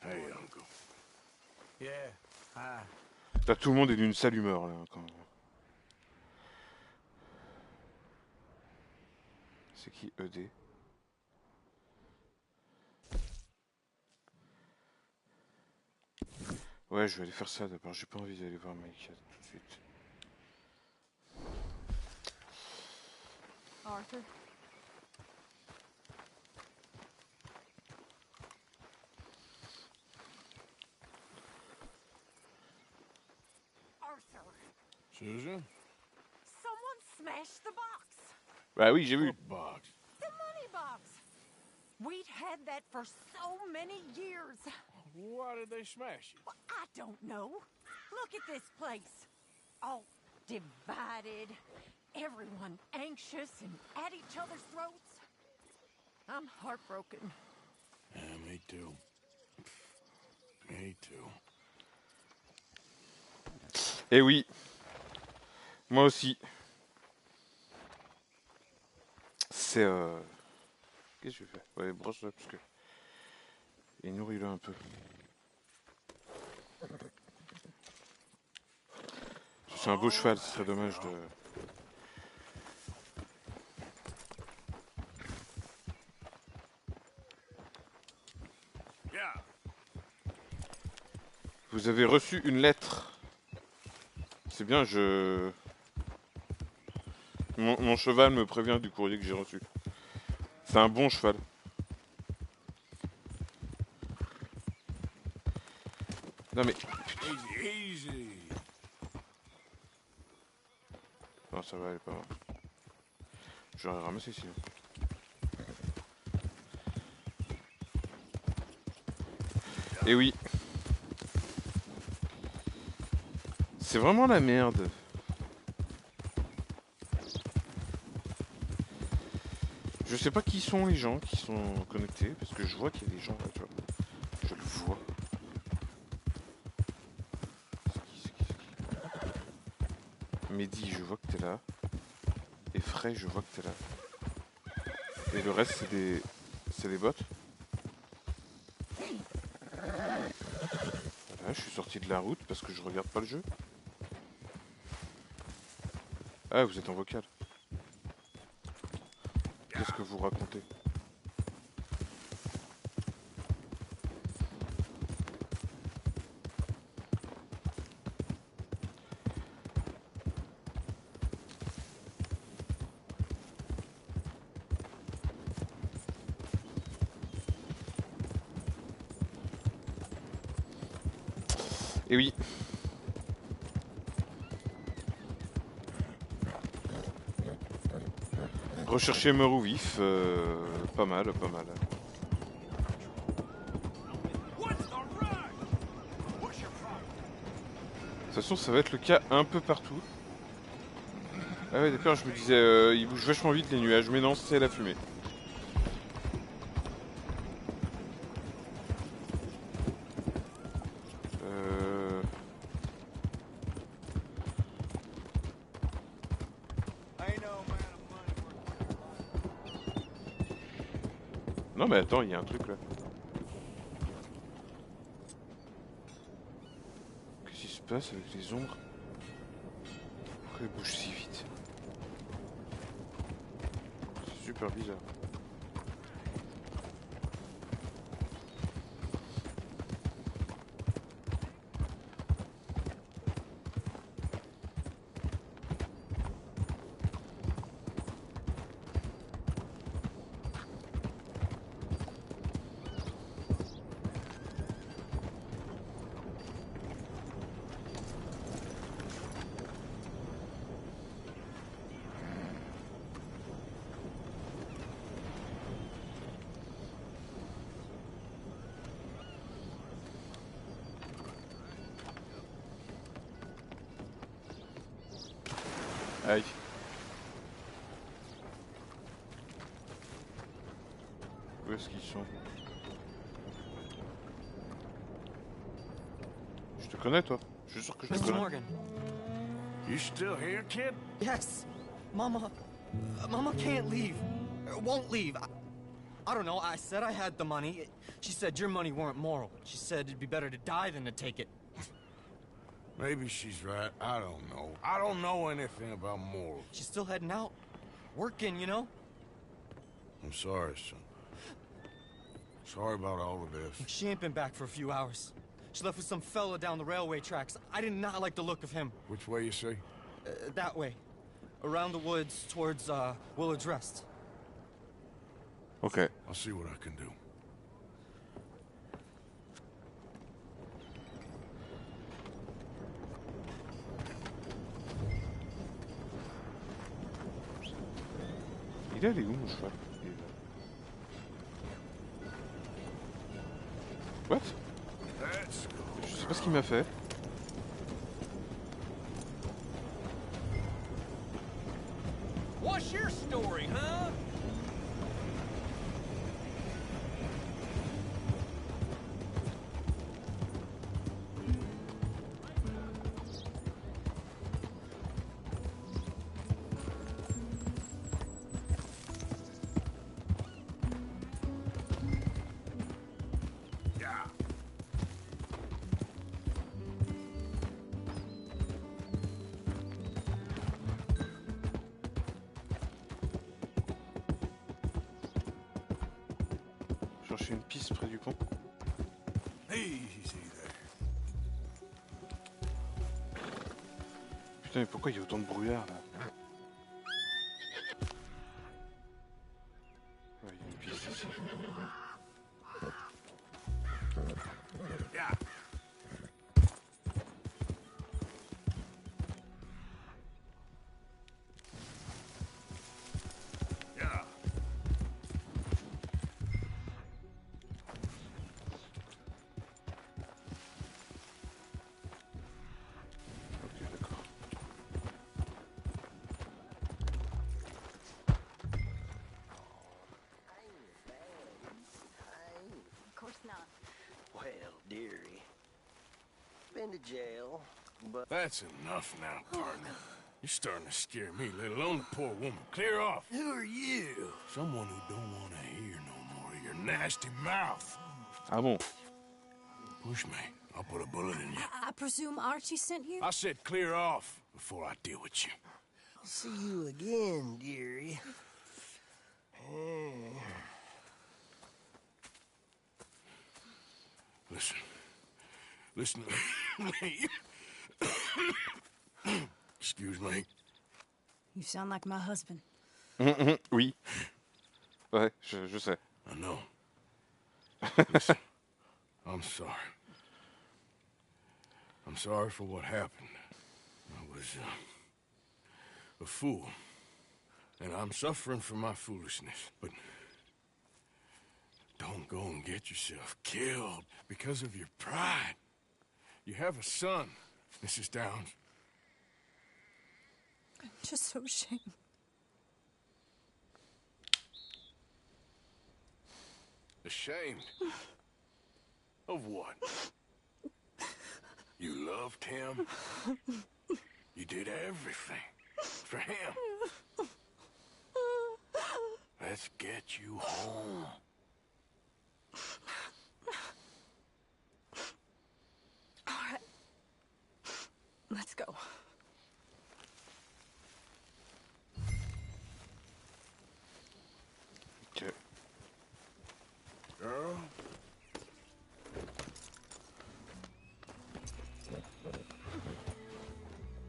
Hey, uncle. Yeah. Hi. Là, tout le monde est d'une sale humeur, là, quand même. C'est qui, ED? Ouais, je vais aller faire ça d'abord. J'ai pas envie d'aller voir Mike tout de suite. Arthur. Arthur. Susan? Someone smashed the box. Bah oui, j'ai vu. What box? The money box. We'd had that for so many years. Why did they smash it? Well, I don't know. Look at this place. All divided. Everyone anxious and at each other's throats. I'm heartbroken. Yeah, me too. Me too. Eh oui. Moi aussi. C'est Qu'est-ce que je fais? Ouais, brosse-le parce que... Et nourris-le un peu. C'est un beau cheval, ce serait dommage de... Yeah. Vous avez reçu une lettre. C'est bien, mon cheval me prévient du courrier que j'ai reçu. C'est un bon cheval. Non mais... Easy, easy. Non, ça va, elle est pas mal. J'aurais ramassé ici. Et oui. C'est vraiment la merde. Je sais pas qui sont les gens qui sont connectés, parce que je vois qu'il y a des gens là, tu vois. Je le vois. Mehdi, je vois que t'es là. Et Frey, je vois que t'es là. Et le reste, c'est des... C'est des bots. Voilà, je suis sorti de la route parce que je regarde pas le jeu. Ah, vous êtes en vocal. Qu'est-ce que vous racontez? Et oui. Rechercher mort ou vif, pas mal, pas mal. De toute façon, ça va être le cas un peu partout. Ah ouais, d'accord, je me disais, ils bougent vachement vite les nuages, mais non, c'est la fumée. Non mais attends, il y a un truc là. Qu'est-ce qui se passe avec les ombres? Pourquoi elles bougent si vite? C'est super bizarre. Aïe. Où est-ce qu'ils sont? Je te connais toi? Je suis sûr que je te Mr. connais. Morgan. You still here, kid? Yes. Mama can't leave. Won't leave. I don't know. I said I had the money. She said your money weren't moral. She said it'd be better to die than to take it. Maybe she's right. I don't know. I don't know anything about morals. She's still heading out. Working, you know? I'm sorry, son. Sorry about all of this. She ain't been back for a few hours. She left with some fella down the railway tracks. I did not like the look of him. Which way you say? That way. Around the woods towards, Willard's Rest. Ok. I'll see what I can do. Il est allé où, mon cheval? What? Je sais pas ce qu'il m'a fait. What's your story, huh? Chercher une piste près du pont. Easy there. Putain, mais pourquoi il y a autant de brouillard là? Ouais, il y a une piste ici. Yeah. Yeah. Ok, d'accord. Of course not. Well, dearie, been to jail, but That's enough now, partner. You're starting to scare me, let alone the poor woman. Clear off. who are you? Someone who don't want to hear no more of your nasty mouth. Ah bon? Push me. I'll put a bullet in you. I presume Archie sent you? I said clear off before I deal with you. I'll see you again, dearie. Listen. Listen to me. Excuse me. You sound like my husband. Oui. Ouais, je sais. I know. Listen, I'm sorry. I'm sorry for what happened. I was a fool. And I'm suffering for my foolishness. But don't go and get yourself killed because of your pride. You have a son, Mrs. Downs. I'm just so ashamed. Ashamed? Of what? You loved him? You did everything for him. Let's get you home. All right. Let's go. Ok. Girl?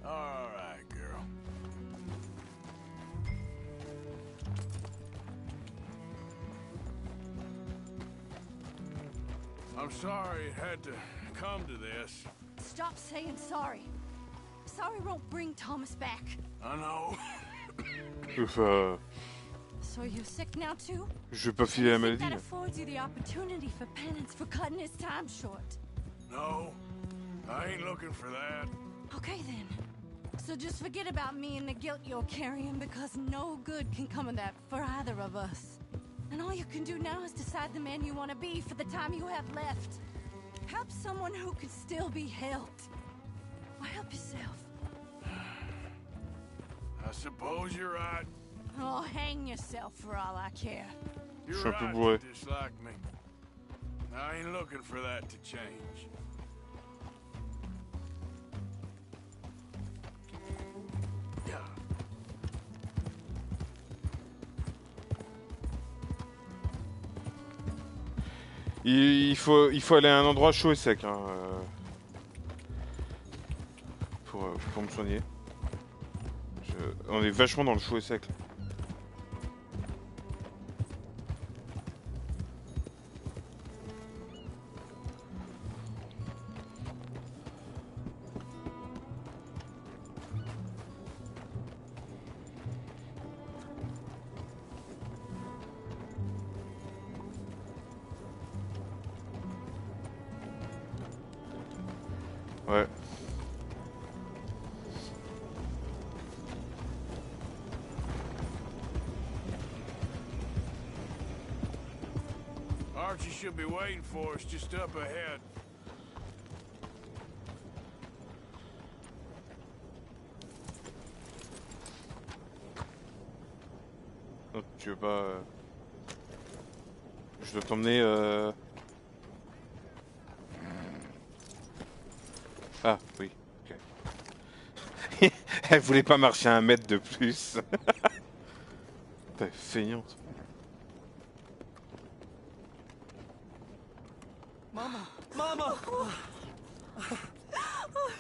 All right, girl. I'm sorry it had to come to this. Stop saying sorry. Sorry won't bring Thomas back. I know. Ouf, So you're sick now too? je vais pas filer la You think maladie. that là. affords you the opportunity for penance for cutting his time short. No, I ain't looking for that. Okay then. So just forget about me and the guilt you're carrying because no good can come of that for either of us. And all you can do now is decide the man you want to be for the time you have left. Help someone who can still be helped. Or help yourself. I suppose you're right. Oh, hang yourself for all I care. Je suis un peu bourré. Dislike me. I ain't looking for that to change. Yeah. Il faut aller à un endroit chaud et sec hein, pour me soigner. On est vachement dans le chaud et sec. Là. Ouais. Archie should be waiting for us just up ahead. Donc tu veux pas... Je dois t'emmener... Ah, oui, ok. Elle voulait pas marcher 1 mètre de plus. T'es feignante. Mama! Mama! Oh,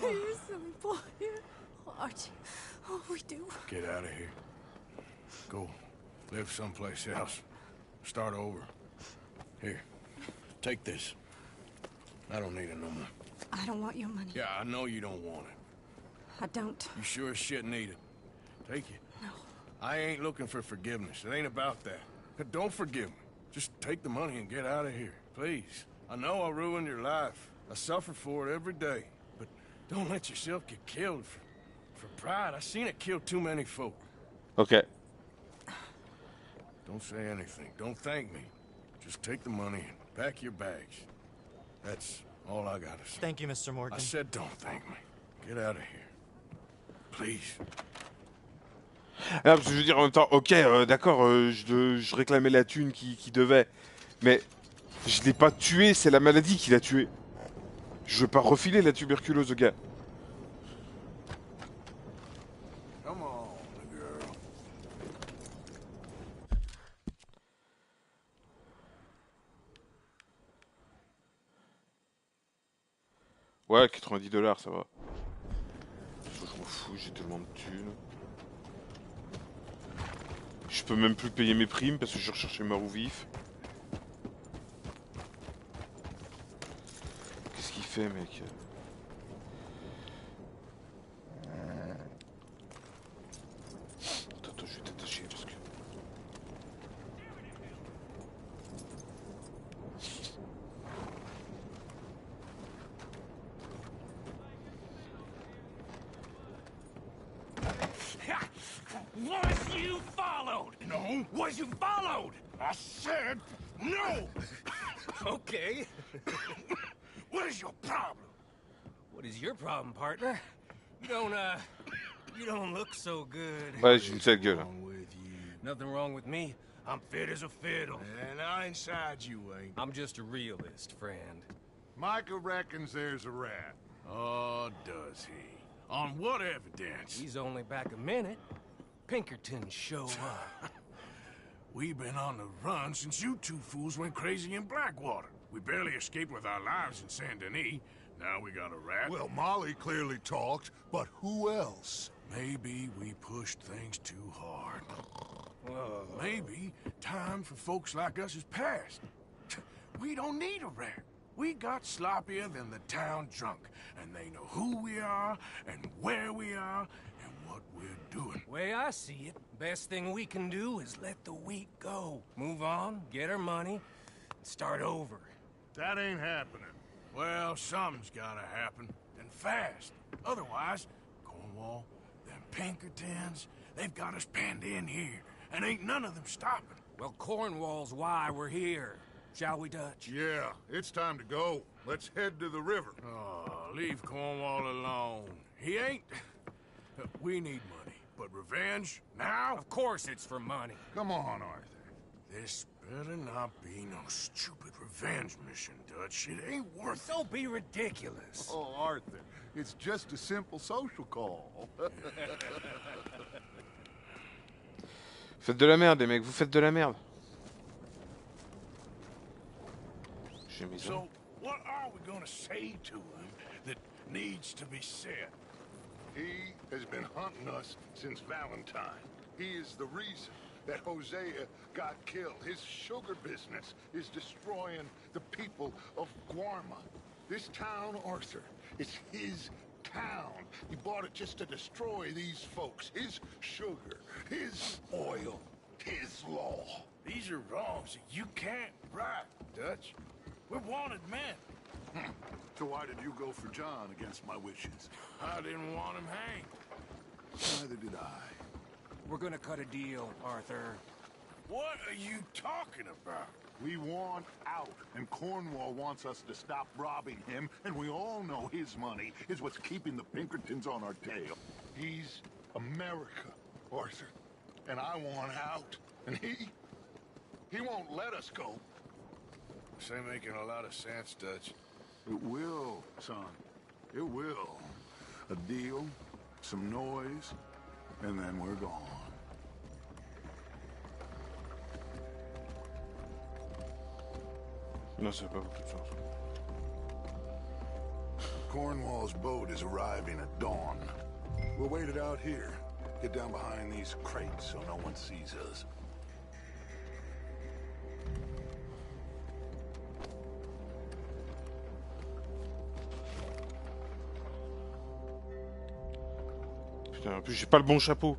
you silly boy. Oh, Archie, oh, we do. Get out of here. Go. Live someplace else. Start over. Here. Take this. I don't need it no more. I don't want your money. Yeah, I know you don't want it. I don't. You sure as shit need it. Take it. No. I ain't looking for forgiveness. It ain't about that. But don't forgive me. Just take the money and get out of here. Please. I know I ruined your life. I suffer for it every day. But don't let yourself get killed for pride. I seen it kill too many folk. Ok. Don't say anything. Don't thank me. Just take the money and pack your bags. That's all I gotta say. Thank you, Mr. Morgan. I said don't thank me. Get out of here. Please. Là, parce que je veux dire en même temps, ok, d'accord, je réclamais la thune qui devait. Mais je l'ai pas tué, c'est la maladie qui l'a tué. Je veux pas refiler la tuberculose au gars. Come on, girl. Ouais, 90$, ça va. Je m'en fous, j'ai tellement de thunes. Je peux même plus payer mes primes parce que je recherchais ma roue vif. Qu'est-ce qu'il fait, mec? Attends, je vais t'attacher parce que... Was you followed? No. Was you followed? I said no! Okay. What is your problem? What is your problem, partner? You don't look so good. Ouais, j'ai une sale gueule. Wrong with you? Nothing wrong with me. I'm fit as a fiddle. And I inside you ain't. I'm just a realist, friend. Micah reckons there's a rat. Oh, does he? On what evidence? He's only back a minute. Pinkerton show up. We've been on the run since you two fools went crazy in Blackwater. We barely escaped with our lives in Saint Denis. Now we got a rat. Well, Molly clearly talked, but who else? Maybe we pushed things too hard. Whoa. Maybe time for folks like us is past. We don't need a rat. We got sloppier than the town drunk, and they know who we are, and where we are, and what we're doing. Way I see it, best thing we can do is let the week go. Move on, get our money, and start over. That ain't happening. Well, something's gotta happen, and fast. Otherwise, Cornwall, them Pinkertons, they've got us penned in here, and ain't none of them stopping. Well, Cornwall's why we're here. Shall we, Dutch? Yeah, it's time to go. Let's head to the river. Oh, leave Cornwall alone. He ain't... We need money, but revenge, now? Of course it's for money. Come on, Arthur. This Better not be no stupid revenge mission, Dutch. It ain't worth it. Don't be ridiculous. Oh, Arthur, it's just a simple social call. Faites de la merde, les mecs, vous faites de la merde. J'ai mes So, what are we gonna say to him that needs to be said? He has been hunting us since Valentine. He is the reason that Hosea got killed. His sugar business is destroying the people of Guarma. This town, Arthur, is his town. He bought it just to destroy these folks. His sugar, his oil, his law. These are wrongs that you can't right, Dutch. We're wanted men. So why did you go for John against my wishes? I didn't want him hanged. Neither did I. We're gonna cut a deal, Arthur. What are you talking about? We want out, and Cornwall wants us to stop robbing him, and we all know his money is what's keeping the Pinkertons on our tail. He's America, Arthur, and I want out, and he won't let us go. This ain't making a lot of sense, Dutch. It will, son. It will. A deal, some noise, and then we're gone. Non, ça n'a pas beaucoup de chance. Cornwall's boat is arriving at dawn. We'll wait it out here. Get down behind these crates so no one sees us. Putain, en plus j'ai pas le bon chapeau.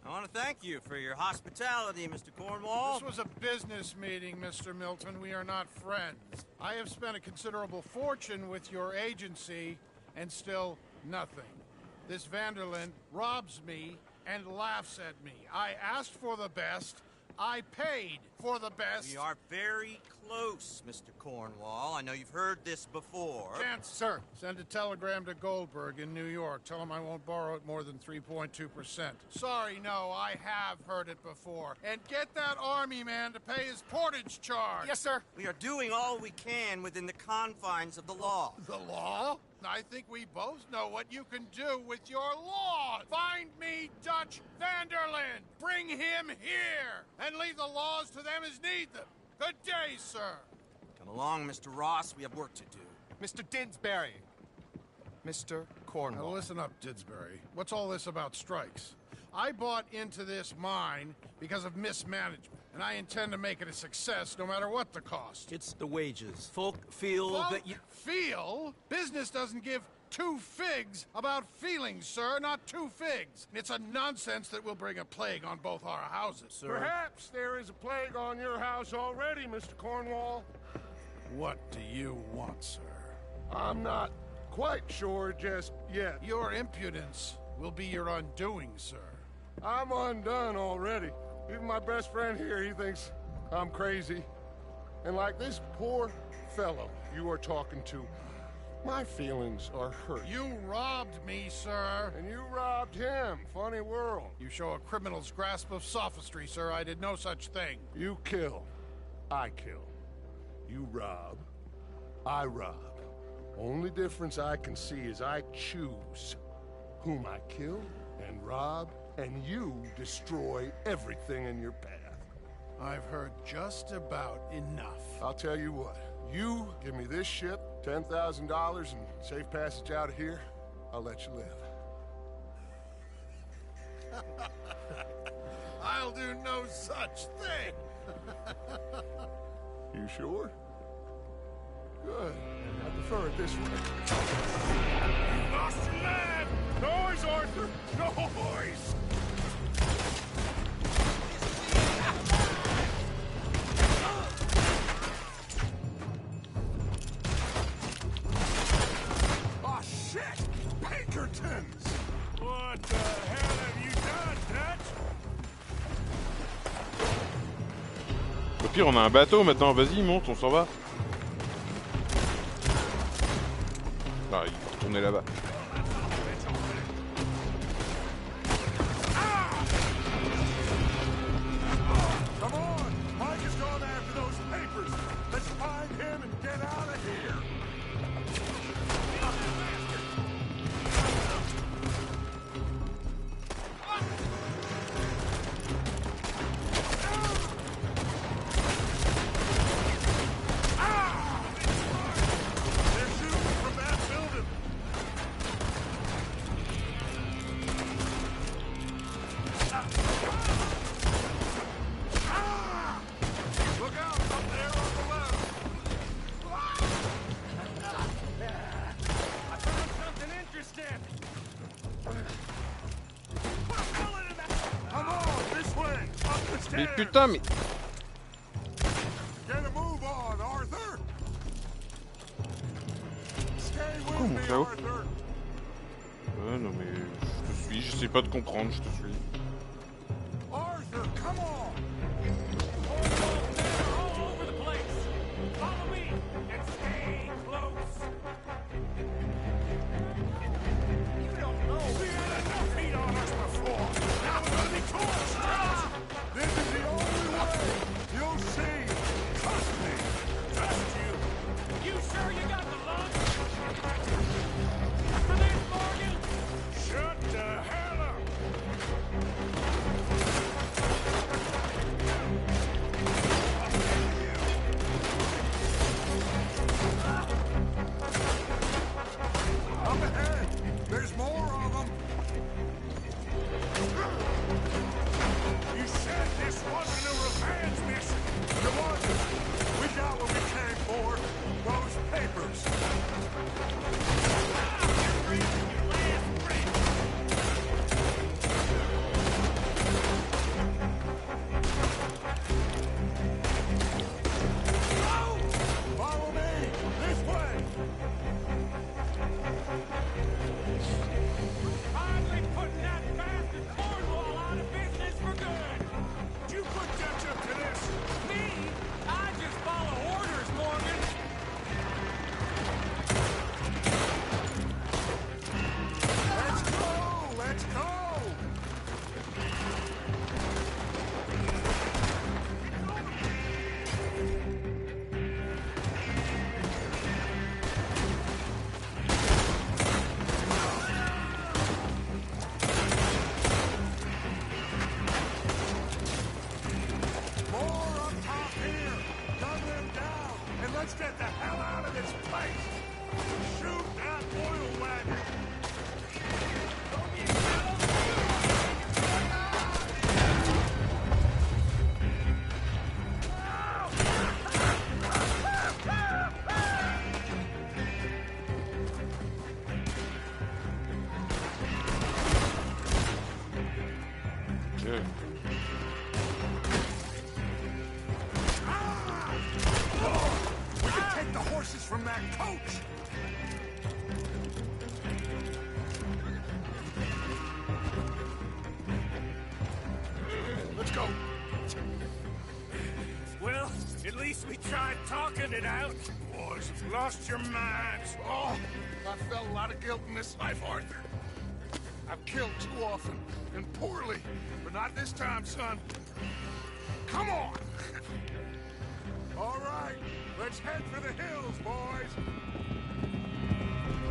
I want to thank you for your hospitality, Mr. Cornwall. This was a business meeting, Mr. Milton. We are not friends. I have spent a considerable fortune with your agency, and still nothing. This Vanderlyn robs me and laughs at me. I asked for the best. I paid for the best. We are very close, Mr. Cornwall. I know you've heard this before. Chance, sir, send a telegram to Goldberg in New York. Tell him I won't borrow it more than 3.2%. Sorry, no, I have heard it before. And get that army man to pay his portage charge. Yes, sir. We are doing all we can within the confines of the law. The law? I think we both know what you can do with your laws. Find me Dutch Vanderlyn. Bring him here. And leave the laws to them as need them. Good day, sir. Come along, Mr. Ross. We have work to do. Mr. Didsbury. Mr. Cornwall. Now listen up, Didsbury. What's all this about strikes? I bought into this mine because of mismanagement, and I intend to make it a success no matter what the cost. It's the wages. Folk feel that you... Feel? Business doesn't give two figs about feelings, sir, not two figs. It's a nonsense that will bring a plague on both our houses, sir. Perhaps there is a plague on your house already, Mr. Cornwall. What do you want, sir? I'm not quite sure just yet. Your impudence will be your undoing, sir. I'm undone already. Even my best friend here, he thinks I'm crazy. And like this poor fellow you are talking to, my feelings are hurt. You robbed me, sir. And you robbed him. Funny world. You show a criminal's grasp of sophistry, sir. I did no such thing. You kill. I kill. You rob. I rob. Only difference I can see is I choose whom I kill and rob, and you destroy everything in your path. I've heard just about enough. I'll tell you what. You give me this ship, $10,000, and safe passage out of here, I'll let you live. I'll do no such thing. You sure? Good. I prefer it this way. You lost your man! Noise, Arthur! Noise! Oh, shit! Pinkertons! What the Au pire, on a un bateau maintenant. Vas-y, monte, on s'en va. Ah, il faut retourner là-bas. Come on! Mike has gone after those papers. Let's find him and get out of here. They're shooting from that building. Look out up there on the left. I found something interesting. Come on, this way. Up the Mais stairs. putain, mais... Get a move on, Arthur. Stay with Comment me, là-haut? Arthur. Non mais... Je te suis, j'essaie pas de comprendre, je te suis. Arthur, come on. All over the place. Follow me and stay close. You don't know. We had enough heat on us before. Now we're gonna be torched. This is the only way. You'll see. Trust me. Trust you. You sure you got the lunch? After this, Morgan? Shut the hell up. Up ahead. There's more of them. You said this wasn't a revenge mission. It wasn't. We got what we came for. Those papers. Follow me. This way. Finally putting that bastard Cornwall out of business for good. You put Dutch up to this. Me? I just follow orders, Morgan. Let's go. Let's go. More up top here. Gun them down, and let's get the hell out of this place. Shoot that oil wagon. Ok. We can take the horses from that coach. Let's go. Well, at least we tried talking it out. Boys, you've lost your minds. Oh, I felt a lot of guilt in this life, Arthur. I've killed too often, and poorly, but not this time, son. Come on! All right, let's head for the hills, boys.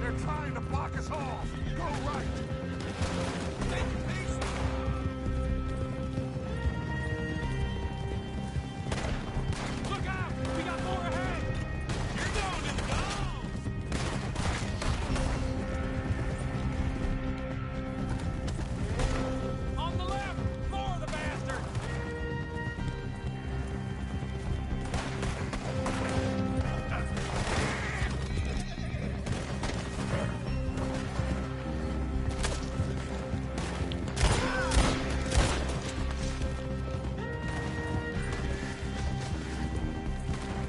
They're trying to block us off. Go right. Look out! We got more ahead! You're going to go! On the left! More of the bastard!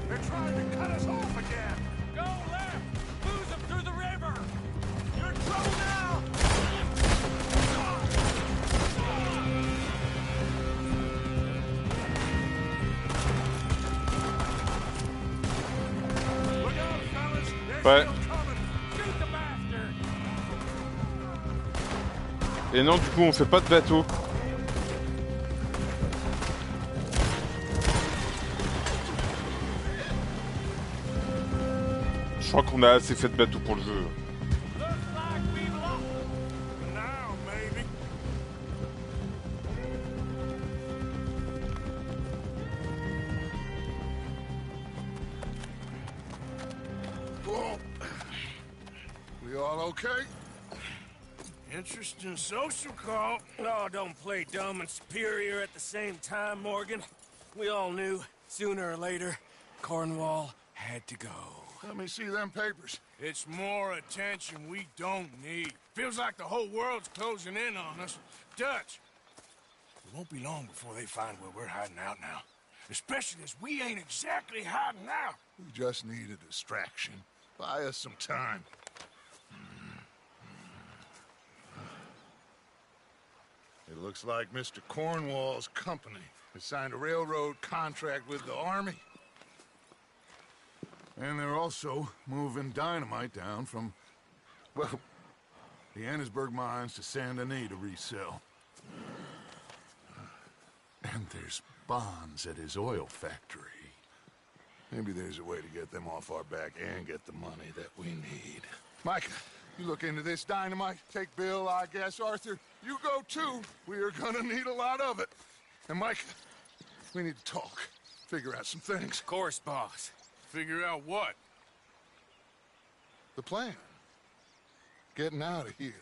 They're trying to cut us off again. Go left! Lose them through the river! You're in trouble now. Ouais. Et non, du coup, on fait pas de bateau. Je crois qu'on a assez fait de bateau pour le jeu. We all okay? Interesting social call. Oh, don't play dumb and superior at the same time, Morgan. We all knew, sooner or later, Cornwall had to go. Let me see them papers. It's more attention we don't need. Feels like the whole world's closing in on us. Dutch, it won't be long before they find where we're hiding out now. Especially as we ain't exactly hiding out. We just need a distraction. Buy us some time. It looks like Mr. Cornwall's company has signed a railroad contract with the army. And they're also moving dynamite down from, well, the Annesburg mines to Saint Denis to resell. And there's bonds at his oil factory. Maybe there's a way to get them off our back and get the money that we need. Micah, you look into this dynamite. Take Bill, I guess. Arthur, you go too. We are gonna need a lot of it. And Micah, we need to talk. Figure out some things. Of course, boss. Figure out what? The plan. Getting out of here.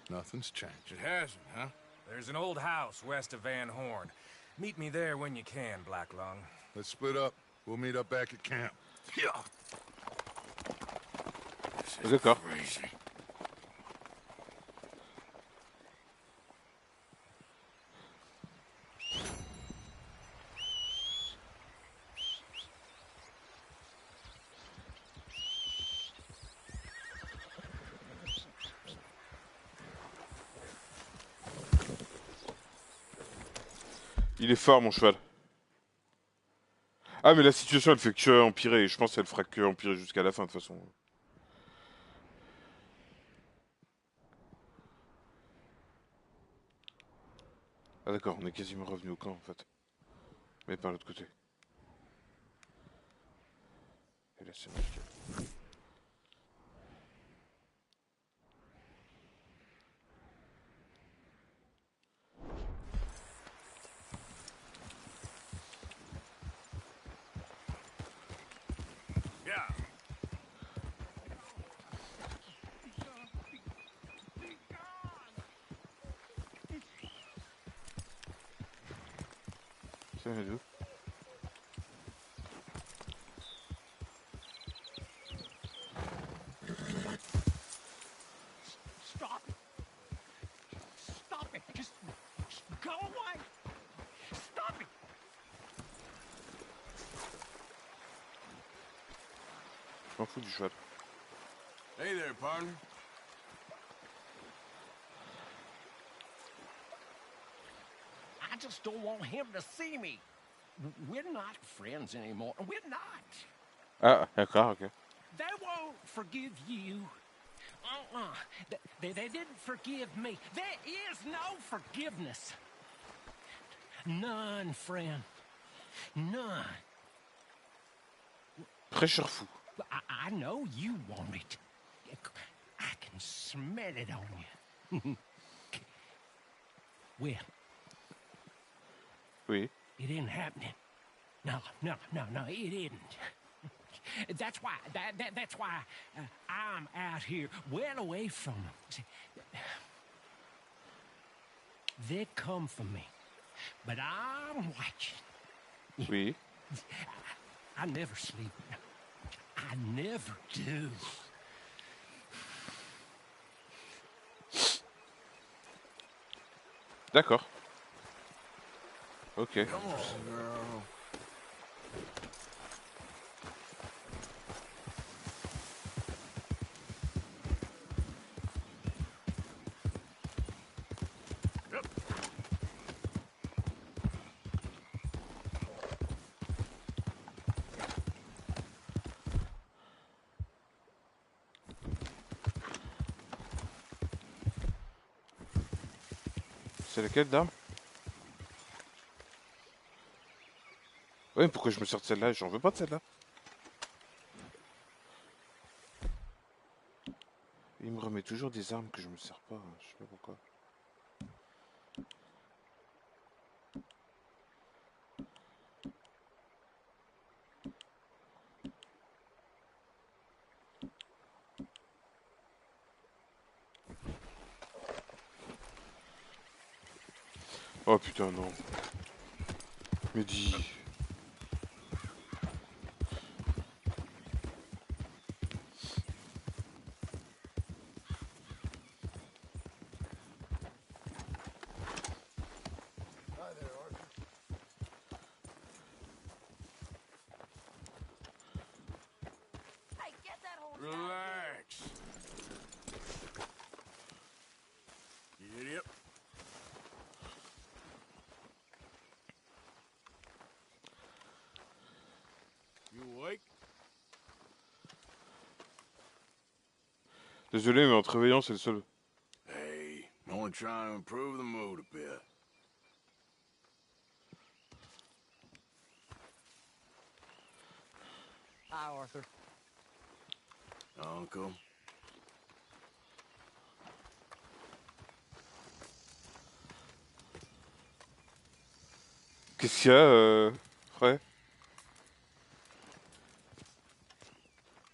Nothing's changed. It hasn't, huh? There's an old house west of Van Horn. Meet me there when you can, Blacklung. Let's split up. We'll meet up back at camp. Yeah. D'accord. Crazy. Il est fort, mon cheval. Ah, mais la situation, elle fait que empirer. Et je pense qu'elle fera que empirer jusqu'à la fin, de toute façon. Ah, d'accord, on est quasiment revenu au camp, en fait. Mais par l'autre côté. Et là, c'est nickel. Ça vient d'où? Stop it. Stop it. Just go away. Stop it. Je m'en fous du cheval. Hey there, partner. I just don't want him to see me. We're not friends anymore. We're not. Ah, d'accord, ok. They won't forgive you. They didn't forgive me. There is no forgiveness. None, friend. None. Prêcheur fou. I know you want it. I can smell it on you. Well, Oui. it isn't happening. No, it isn't. That's why. That's why I'm out here, well away from them. See, they come for me, but I'm watching. Oui. I never sleep. I never do. D'accord. Ok. Come on, girl. C'est laquelle d'arme? Ouais, pourquoi je me sers de celle-là? J'en veux pas de celle-là. Il me remet toujours des armes que je me sers pas, je sais pas pourquoi. Oh putain non. Mais dis. Hey, get that horse out. Relax. You idiot. You awake? Désolé, mais en te réveillant, c'est le seul. Hey, only trying to improve the mood a bit. Hi, Arthur. Uncle. Qu'est-ce qu'il y a, frère?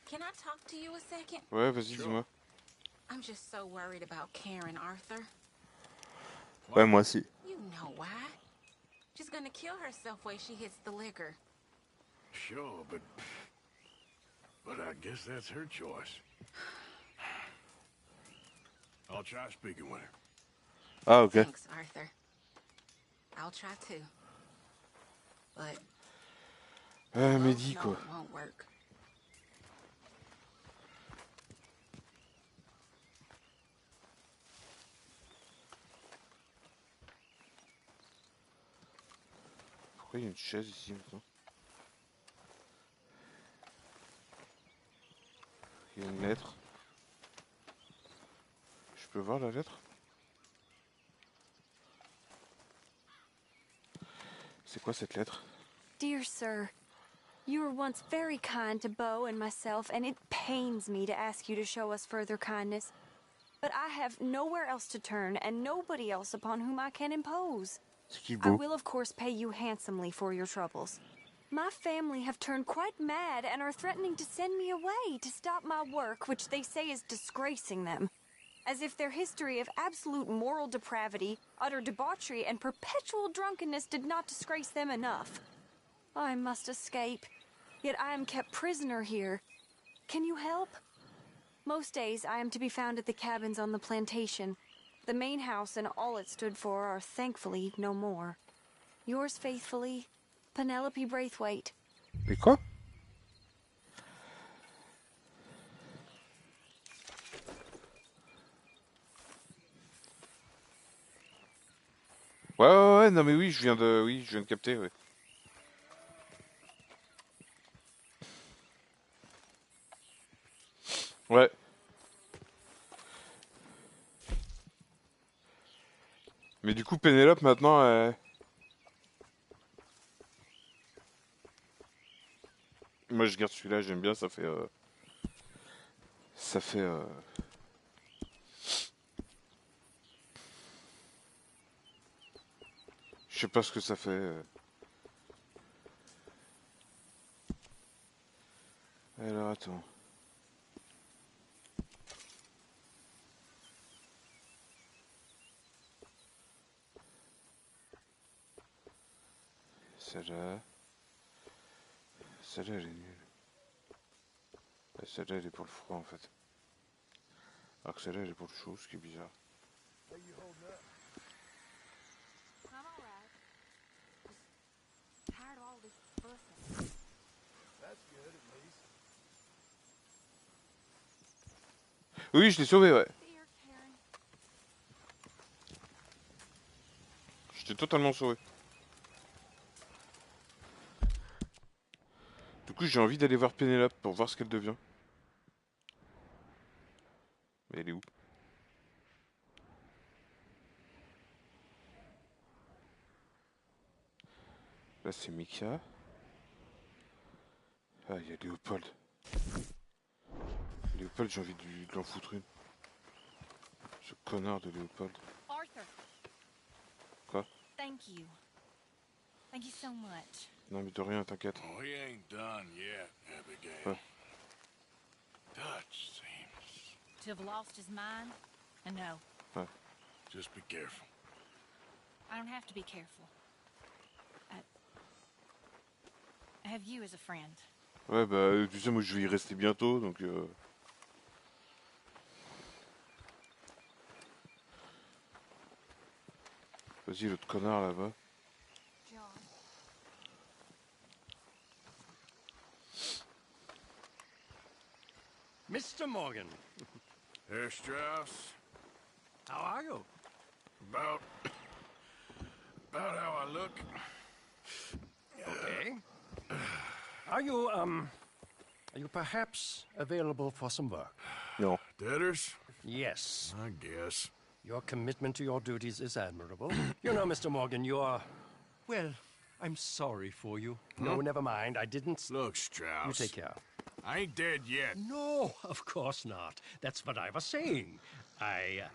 Can I talk to you a second? Ouais, vas-y, dis-moi. I'm just so worried about Karen, Arthur. Ouais, moi aussi. You know why. She's gonna kill herself when she hits the liquor. Sure, but I guess that's her choice. I'll try speaking with her. Ah, ok. Thanks, Arthur. I'll try too. But Mais dis no, quoi. it won't work. Pourquoi il y a une chaise ici maintenant? Il y a une lettre. Je peux voir la lettre? C'est quoi cette lettre? Dear sir, you were once very kind to Beau and myself, and it pains me to ask you to show us further kindness. But I have nowhere else to turn, and nobody else upon whom I can impose. C'est qui I Beau? will, of course, pay you handsomely for your troubles. My family have turned quite mad and are threatening to send me away to stop my work, which they say is disgracing them. As if their history of absolute moral depravity, utter debauchery, and perpetual drunkenness did not disgrace them enough. I must escape, yet I am kept prisoner here. Can you help? Most days I am to be found at the cabins on the plantation. The main house and all it stood for are thankfully no more. Yours faithfully, Penelope Braithwaite. Mais quoi? Ouais, non mais oui, je viens de capter, ouais. Ouais. Mais du coup, Pénélope, maintenant, moi, je garde celui-là, j'aime bien, ça fait... Ça fait... Je sais pas ce que ça fait. Alors, attends. Celle-là... Celle-là, elle est nulle. Celle-là, elle est pour le froid, en fait. Alors que celle-là, elle est pour le chaud, ce qui est bizarre. I'm all right. Just tired of all this fussing. That's good, at least. Oui, je l'ai sauvé, ouais. Dear Karen. Je t'ai totalement sauvé. Du coup, j'ai envie d'aller voir Pénélope pour voir ce qu'elle devient. Mais elle est où? Là, c'est Mika. Ah, il y a Léopold. Léopold, j'ai envie de l'en foutre une. Ce connard de Léopold. Arthur. Quoi? Thank you. Thank you so much. Non, mais de rien, t'inquiète. Oh, he ain't done yet, Abigail. Ouais. Dutch seems... To have lost his mind? No. Ouais. Just be careful. I don't have to be careful. I have you as a friend. Ouais, bah, tu sais, moi, je vais y rester bientôt, donc... Vas-y, l'autre connard, là-bas. Mr. Morgan. Herr Strauss. How are you? About how I look. Okay. Are you perhaps available for some work? No. Debtors? Yes. I guess. Your commitment to your duties is admirable. You know, Mr. Morgan, you're... Well, I'm sorry for you. No, never mind. I didn't... Look, Strauss. You take care. I ain't dead yet. No, of course not. That's what I was saying. The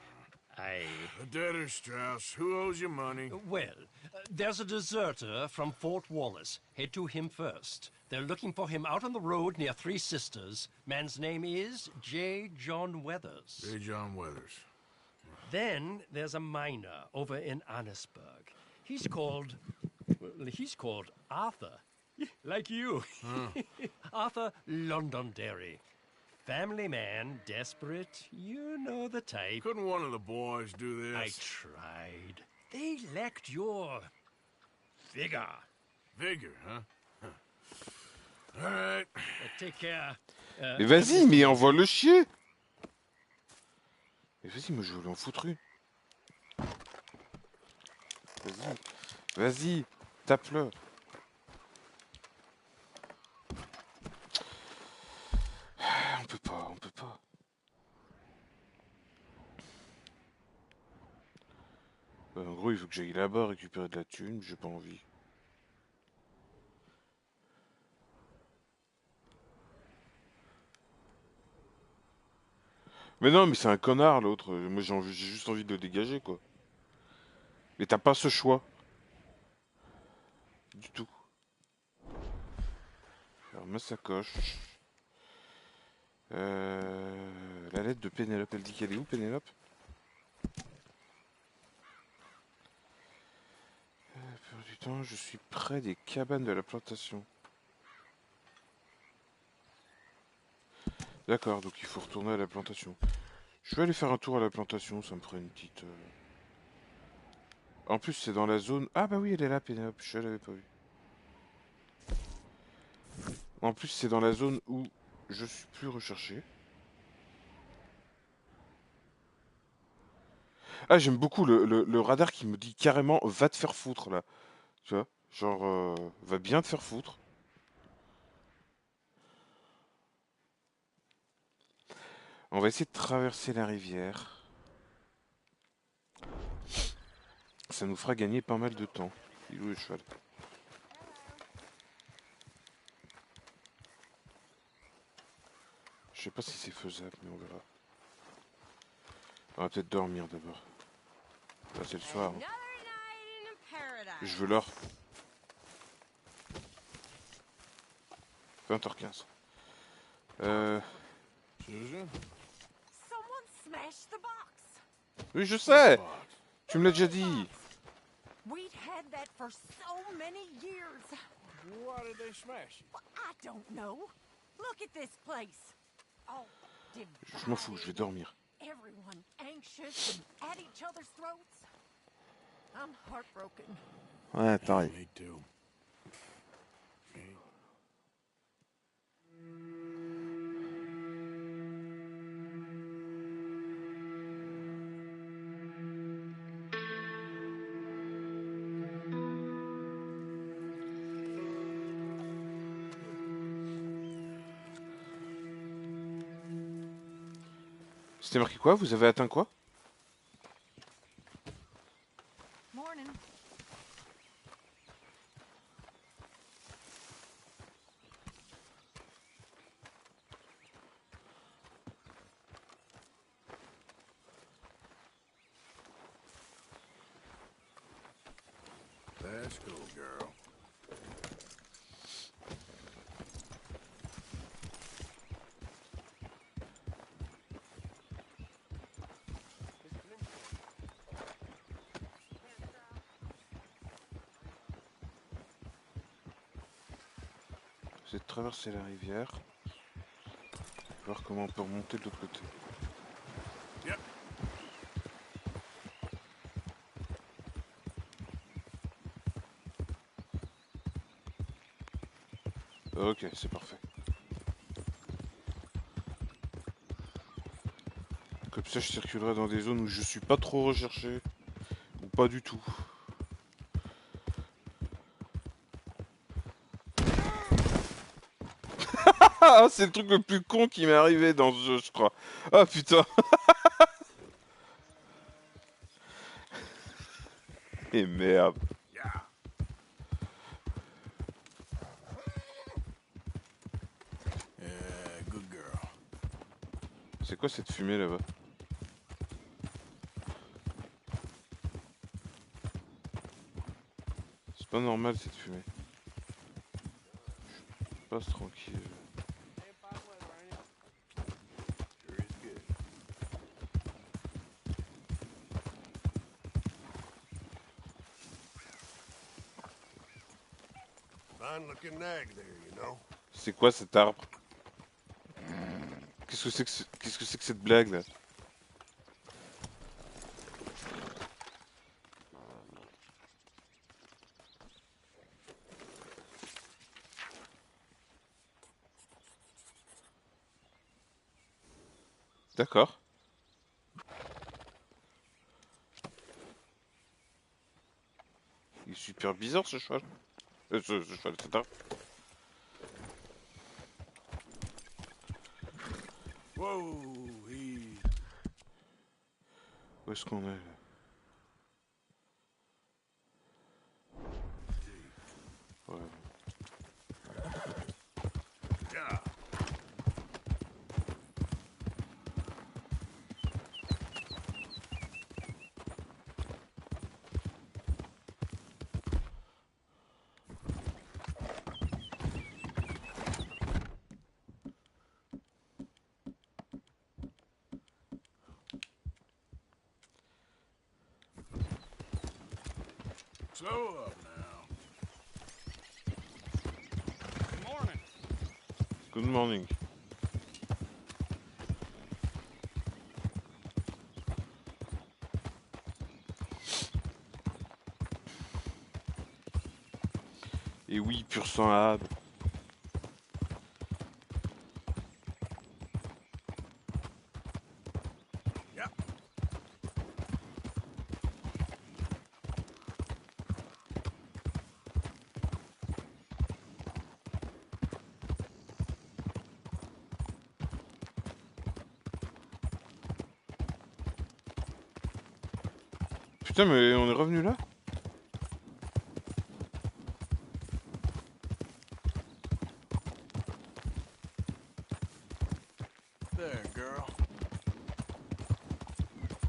debtor, Strauss. Who owes you money? Well, there's a deserter from Fort Wallace. Head to him first. They're looking for him out on the road near Three Sisters. Man's name is J. John Weathers. J. John Weathers. Then there's a miner over in Annesburg. He's called Arthur. Like you. Arthur Londonderry. Family man, desperate, you know the type. Couldn't one of the boys do this? I tried. They lacked your... vigor. Vigor, huh? All right. Take care. Mais vas-y, mais envoie-le chier. Mais vas-y, moi je voulais en foutre une. Vas-y. Vas-y, tape-le. On peut pas, on peut pas. En gros, il faut que j'aille là-bas récupérer de la thune, j'ai pas envie. Mais non, mais c'est un connard l'autre. Moi j'ai juste envie de le dégager quoi. Mais t'as pas ce choix. Du tout. Alors ma sacoche. La lettre de Pénélope, elle dit qu'elle est où Pénélope? Peur du temps, je suis près des cabanes de la plantation. D'accord, donc il faut retourner à la plantation. Je vais aller faire un tour à la plantation, ça me ferait une petite... En plus, c'est dans la zone... Ah bah oui, elle est là, Pénélope, je l'avais pas vue. En plus, c'est dans la zone où je suis plus recherché. Ah, j'aime beaucoup le radar qui me dit carrément « Va te faire foutre », là. Tu vois? Genre, va bien te faire foutre. On va essayer de traverser la rivière. Ça nous fera gagner pas mal de temps. Il est où le cheval? Je sais pas si c'est faisable, mais on verra. On va peut-être dormir d'abord. Là, c'est le soir. Hein. Je veux l'or. 20h15. Oui, je sais. Tu me l'as déjà dit. We'd had that for so many years. Why did they smash it? Well, I don't know. Look at this place. All Je m'en fous, je vais dormir. everyone anxious and at each other's throats. I'm heartbroken. Ouais, pareil. Me too. C'était marqué quoi? Vous avez atteint quoi? Morning. Schoolgirl. C'est de traverser la rivière. Voir comment on peut remonter de l'autre côté. Yep. Ok, c'est parfait. Comme ça, je circulerai dans des zones où je suis pas trop recherché. Ou pas du tout. Ah, c'est le truc le plus con qui m'est arrivé dans ce jeu, je crois. Ah putain. Et merde. Good girl. C'est quoi cette fumée là-bas? C'est pas normal cette fumée. Je passe tranquille. Fine looking nag there, you know. C'est quoi cet arbre? Qu'est-ce que c'est que cette blague là? D'accord. Il est super bizarre ce cheval. Ce cheval, cet arbre. Whoa, Où est-ce qu'on est là? Ouais. Yeah. Slow up now. Good morning. Good morning. Et oui, pur sang à Ab. Yeah. Putain, mais on est revenu là? There, girl.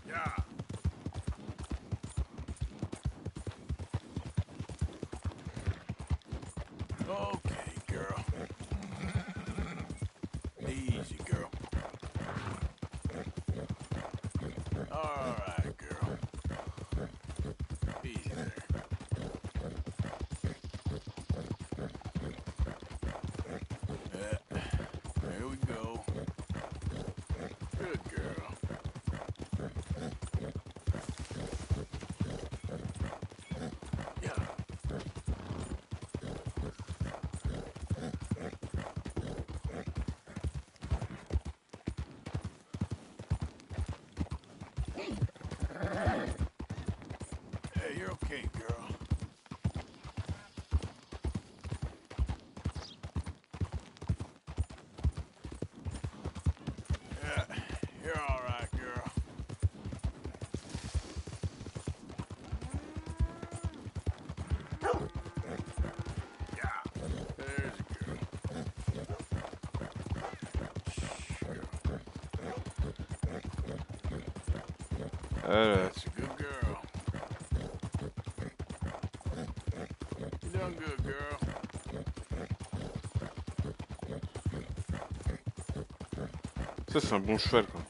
Yeah. Okay, girl. Easy, girl. All right, girl. Easy there. There we go. Good girl. Yeah. Hey, you're okay, girl. Yeah, you're all right, girl. Yeah, there's a girl. Voilà. That's a good girl. Ça, c'est un bon cheval, quoi.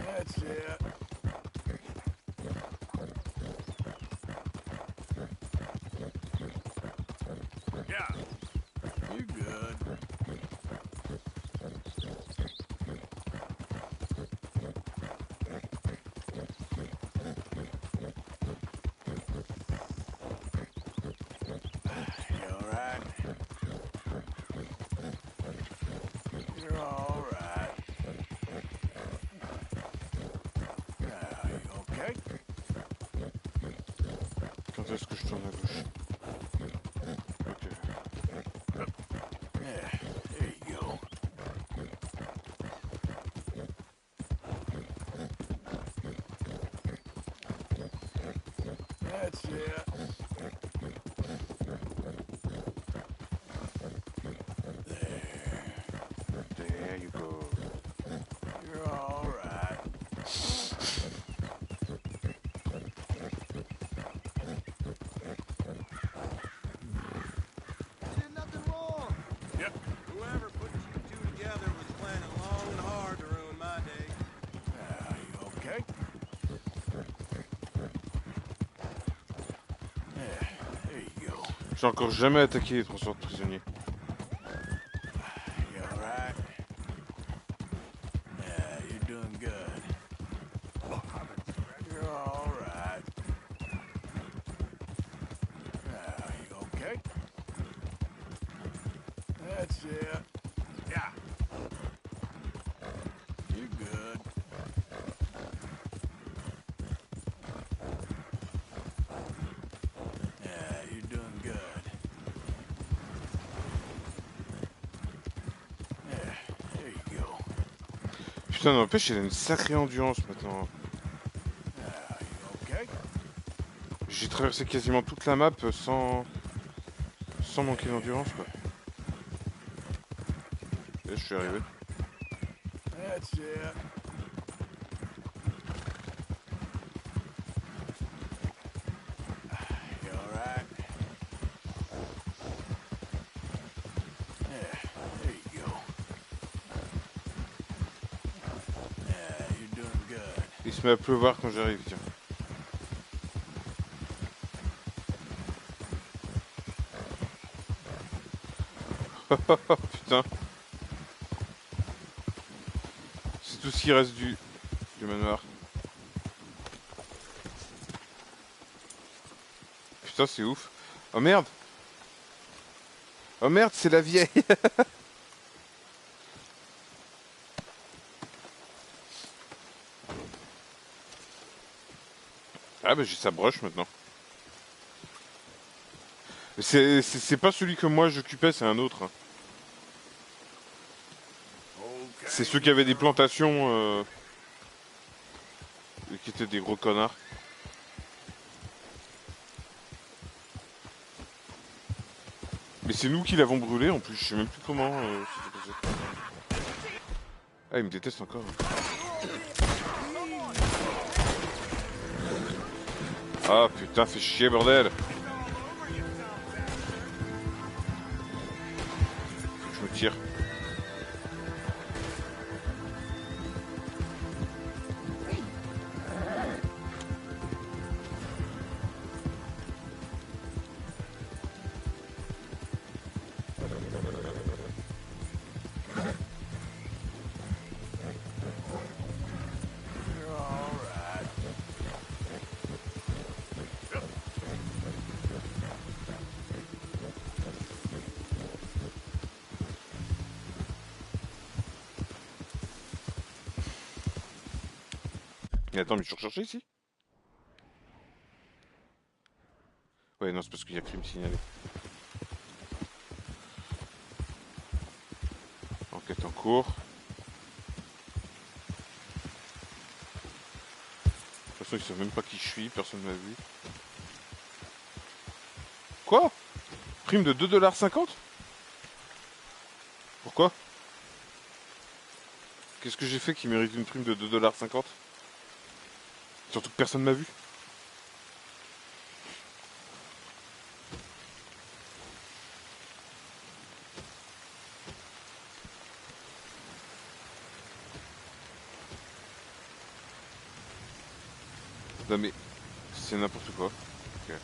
That's it. Yeah, you're good. You all right? You're all right. Now, you okay? Quand est-ce que je tourne à gauche? Ok. Yeah, there you go. That's it. There you go. You're all right. Did nothing wrong. Yep. Whoever put you two together was planning long and hard to ruin my day. Now, you okay? Yeah, there you go. J'ai encore jamais attaqué les transports de prisonniers. You all right? Yeah, you're doing good. You're all right. Now, you okay? That's it. Yeah. You're good. Yeah, you're doing good. Yeah, there you go. Putain, n'empêche, il a une sacrée endurance maintenant. Now, you okay? J'ai traversé quasiment toute la map sans manquer d'endurance, quoi. Et je suis arrivé. That's it. You all right? Yeah, there you go. Yeah, you're doing good. Il se met à pleuvoir quand j'arrive, tiens. Putain. C'est tout ce qui reste du manoir. Putain, c'est ouf. Oh merde. Oh merde, c'est la vieille. Ah bah j'ai sa broche maintenant. C'est pas celui que moi j'occupais, c'est un autre. Hein. C'est ceux qui avaient des plantations et qui étaient des gros connards. Mais c'est nous qui l'avons brûlé en plus, je sais même plus comment c'était passé. Ah, il me déteste encore. Ah putain, fais chier bordel. Je me tire. You're all right. Mais attends, mais je suis recherché ici? Ouais, non, c'est parce qu'il y a crime signalé. Enquête en cours. Ils savent même pas qui je suis, personne m'a vu. Quoi? Prime de 2,50 $? Pourquoi? Qu'est-ce que j'ai fait qui mérite une prime de 2,50 $? Surtout que personne m'a vu. Non mais c'est n'importe quoi. Ok.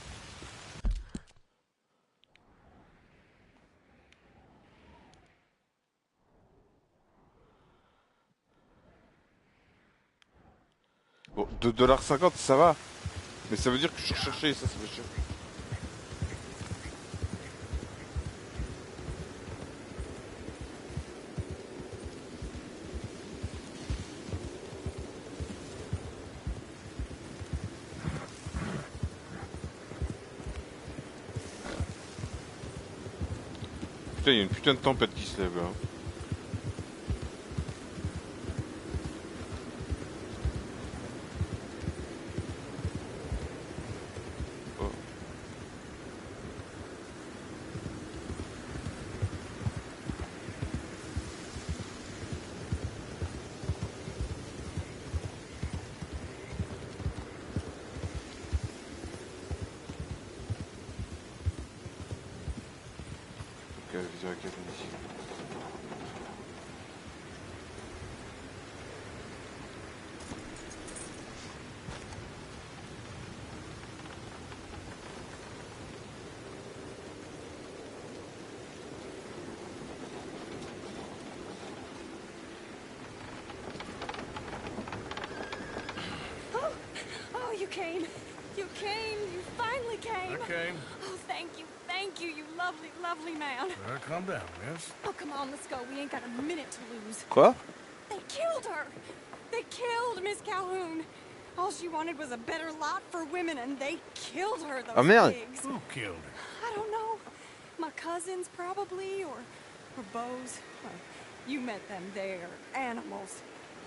Bon, 2,50 $, ça va. Mais ça veut dire que je cherchais, ça fait chier. Putain, il y a une putain de tempête qui se lève là. You came. You came. You finally came. I came. Oh, thank you. Thank you, you lovely, lovely man. Calm down, miss. Oh, come on, let's go. We ain't got a minute to lose. Quoi? They killed her. They killed Miss Calhoun. All she wanted was a better lot for women, and they killed her, those pigs. Who killed her? I don't know. My cousins, probably, or Beau's. Well, you met them. They're animals.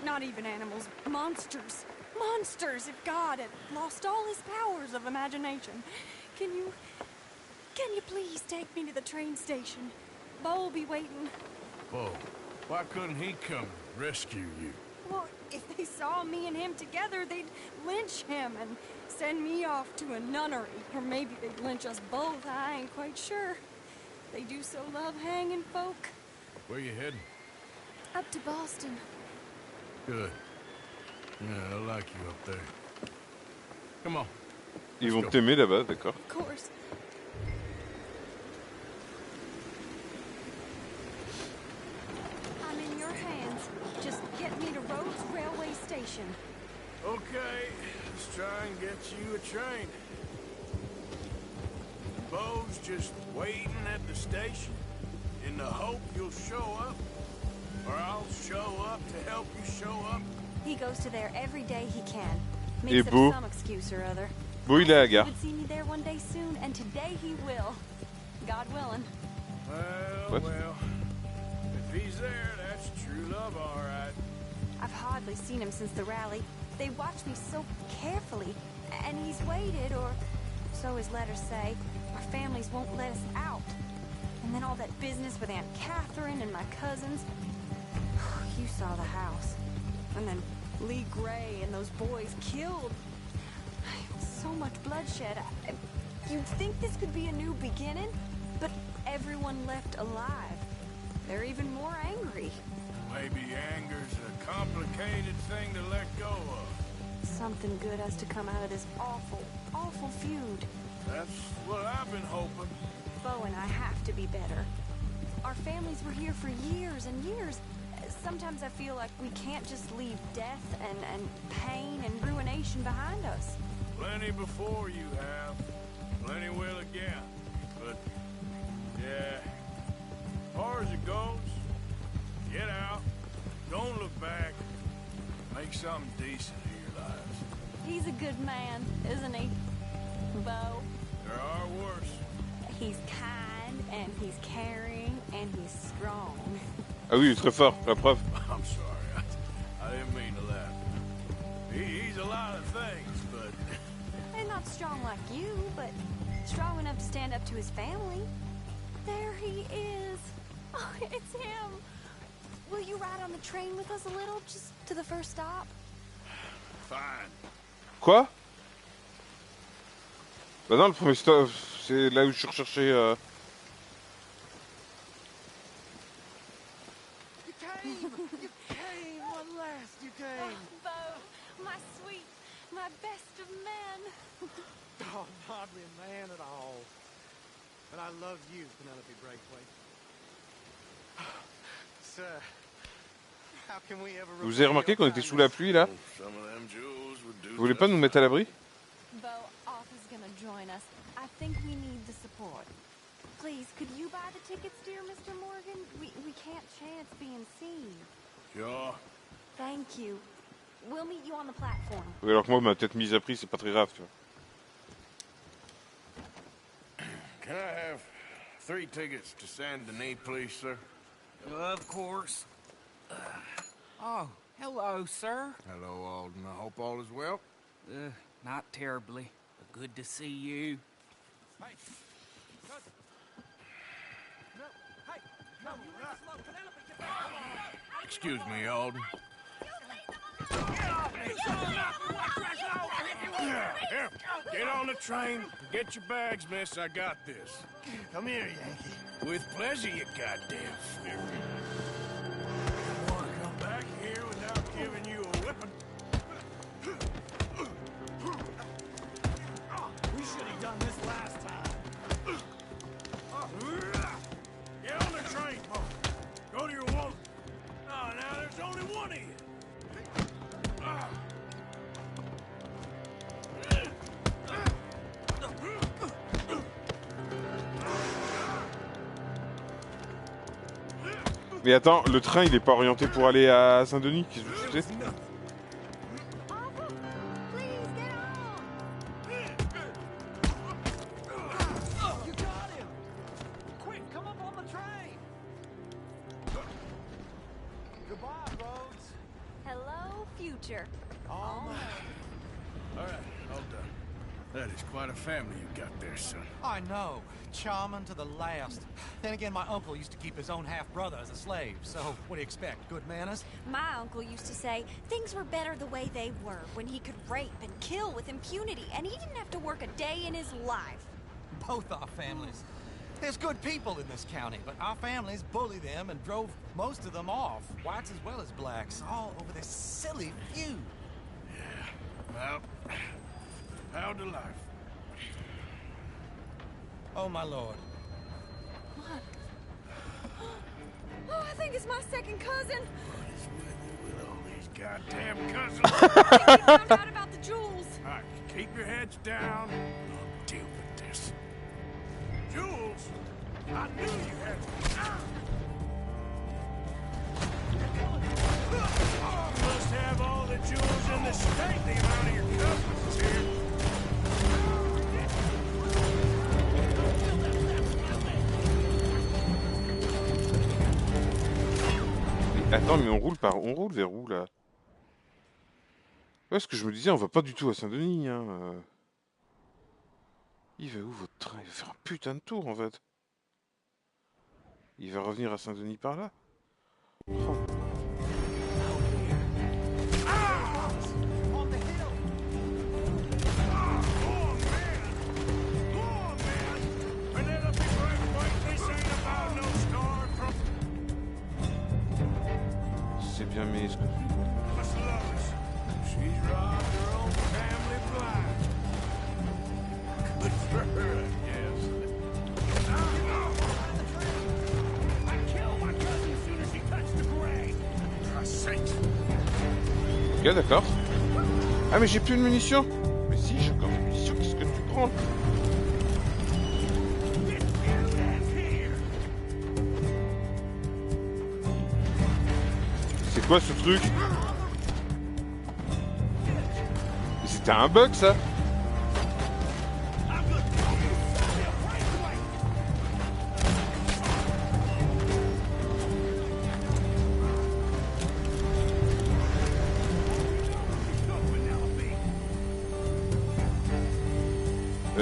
Not even animals. Monsters. Monsters! If God had lost all his powers of imagination. Can you please take me to the train station? Beau will be waiting. Beau, why couldn't he come and rescue you? Well, if they saw me and him together, they'd lynch him and send me off to a nunnery. Or maybe they'd lynch us both, I ain't quite sure. They do so love hanging folk. Where you heading? Up to Boston. Good. Yeah, I like you up there. Come on. Ils vont t'aimer là-bas, d'accord. Of course. I'm in your hands. Just get me to Rhodes Railway Station. Okay, let's try and get you a train. Beau's just waiting at the station in the hope you'll show up, or I'll show up to help you show up. He goes to there every day he can. Et Makes Beau? up some excuse or other. Beau, il est à la He gare. would see me there one day soon, and today he will. God willing. Well, well, if he's there, that's true love, all right. I've hardly seen him since the rally. They watch me so carefully, and he's waited, or so his letters say. Our families won't let us out. And then all that business with Aunt Catherine and my cousins. You saw the house. And then Lee Gray and those boys killed. So much bloodshed. You'd think this could be a new beginning, but everyone left alive. They're even more angry. Maybe anger's a complicated thing to let go of. Something good has to come out of this awful, awful feud. That's what I've been hoping. Beau and I have to be better. Our families were here for years and years. Sometimes I feel like we can't just leave death and pain and ruination behind us. Plenty before you have. Plenty will again. But, yeah, as far as it goes, get out. Don't look back. Make something decent of your lives. He's a good man, isn't he, Beau? There are worse. He's kind, and he's caring, and he's strong. Ah oui, il est très fort, la preuve. I'm sorry, I didn't mean to laugh. He's a lot of things, but not strong like you, but strong enough to stand up to his family. There he is. Oh, it's him. Will you ride on the train with us a little, just to the first stop? Fine. Quoi? Bah non, le premier stop, c'est là où je suis recherché. You came! You came! At last you came! Oh, Bo, my sweet, my best of men. Oh, hardly a man at all. But I love you, Penelope Breakaway. Sir, how can we ever... Vous avez remarqué qu'on était sous la pluie là? Vous voulez pas nous mettre à l'abri? Bo, Arthur's gonna join us. I think we need the support. Please, could you buy the tickets, dear Mr. Morgan? We can't chance being seen. Sure. Thank you. We'll meet you on the platform. Oui, alors que moi, ma tête mise à prix, c'est pas très grave, tu vois. Can I have 3 tickets to Saint Denis, please, sir? Of course. Oh, hello, sir. Hello, Alden. I hope all is well. Not terribly, but good to see you. Hey! No! Hey! No! Penelope, get back! Excuse me, Alden. Here, get on the train. Get your bags, miss. I got this. Come here, Yankee. With pleasure, you goddamn fury. I want to come back here without giving you a whipping. We should have done this last time. Get on the train, Paul. Go to your woman. Oh, now there's only one of you. Mais attends, le train il est pas orienté pour aller à Saint-Denis? Qu'est-ce que tu fais? You got him! Quick, come up on the train! Goodbye, Rhodes. Hello, future. All right, all done. That is quite a family you got there, son. I know. Charming to the last. Then again, my uncle used to keep his own half-brother as a slave, so what do you expect? Good manners? My uncle used to say things were better the way they were, when he could rape and kill with impunity, and he didn't have to work a day in his life. Both our families. There's good people in this county, but our families bullied them and drove most of them off, whites as well as blacks, all over this silly feud. Well, how to life. Oh, my lord. What? Oh, I think it's my second cousin. With all these goddamn cousins. I think he found out about the jewels. All right, keep your heads down. I'll deal with this. Jules? I knew you had... Must have all the jewels in the state, the amount of your cousins is here. Attends, mais on roule vers où là? Ouais, ce que je me disais, on va pas du tout à Saint-Denis, hein. Il va où votre train? Il va faire un putain de tour en fait. Il va revenir à Saint-Denis par là. Oh. C'est bien mis. Ok, d'accord. Ah, mais j'ai plus de munitions. Mais si, j'ai encore des munitions. Qu'est-ce que tu prends? C'est quoi ce truc? C'était un bug ça?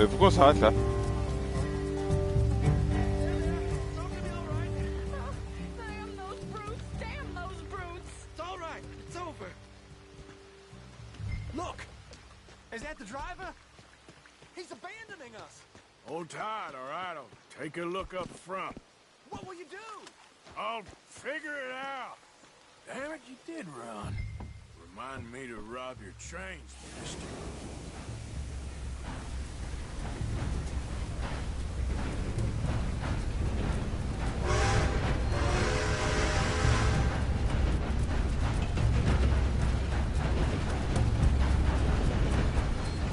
Pourquoi on s'arrête là? Look! Is that the driver? He's abandoning us! Hold tight, all right? I'll take a look up front. What will you do? I'll figure it out. Damn it, you did run. Remind me to rob your trains, mister.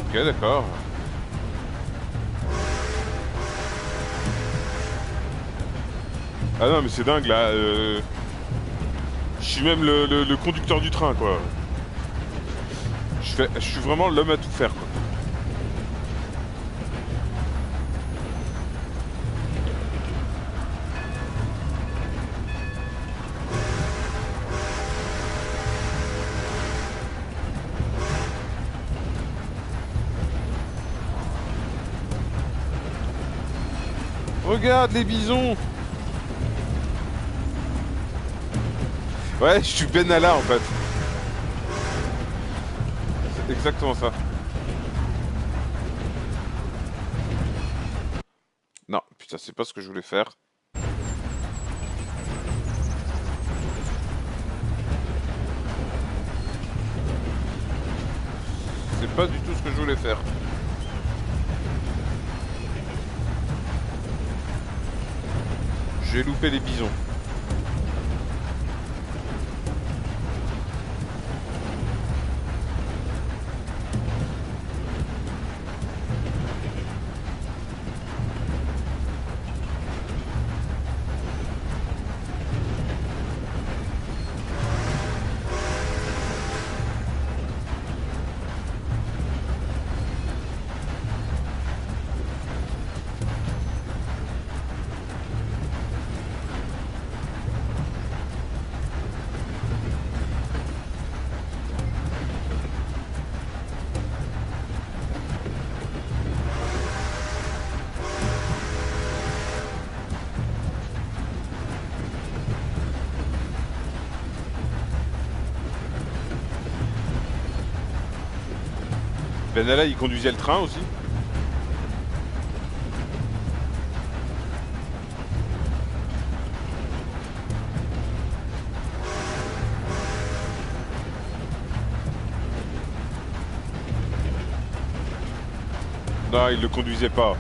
Ok, d'accord. Ah non, mais c'est dingue là. Je suis même le conducteur du train, quoi. Je suis vraiment l'homme à tout faire, quoi. Regarde les bisons. Ouais, je suis Benalla en fait. C'est exactement ça. Non, putain, c'est pas ce que je voulais faire. C'est pas du tout ce que je voulais faire. J'ai loupé les bisons. Benalla, il conduisait le train aussi. Non, il le conduisait pas.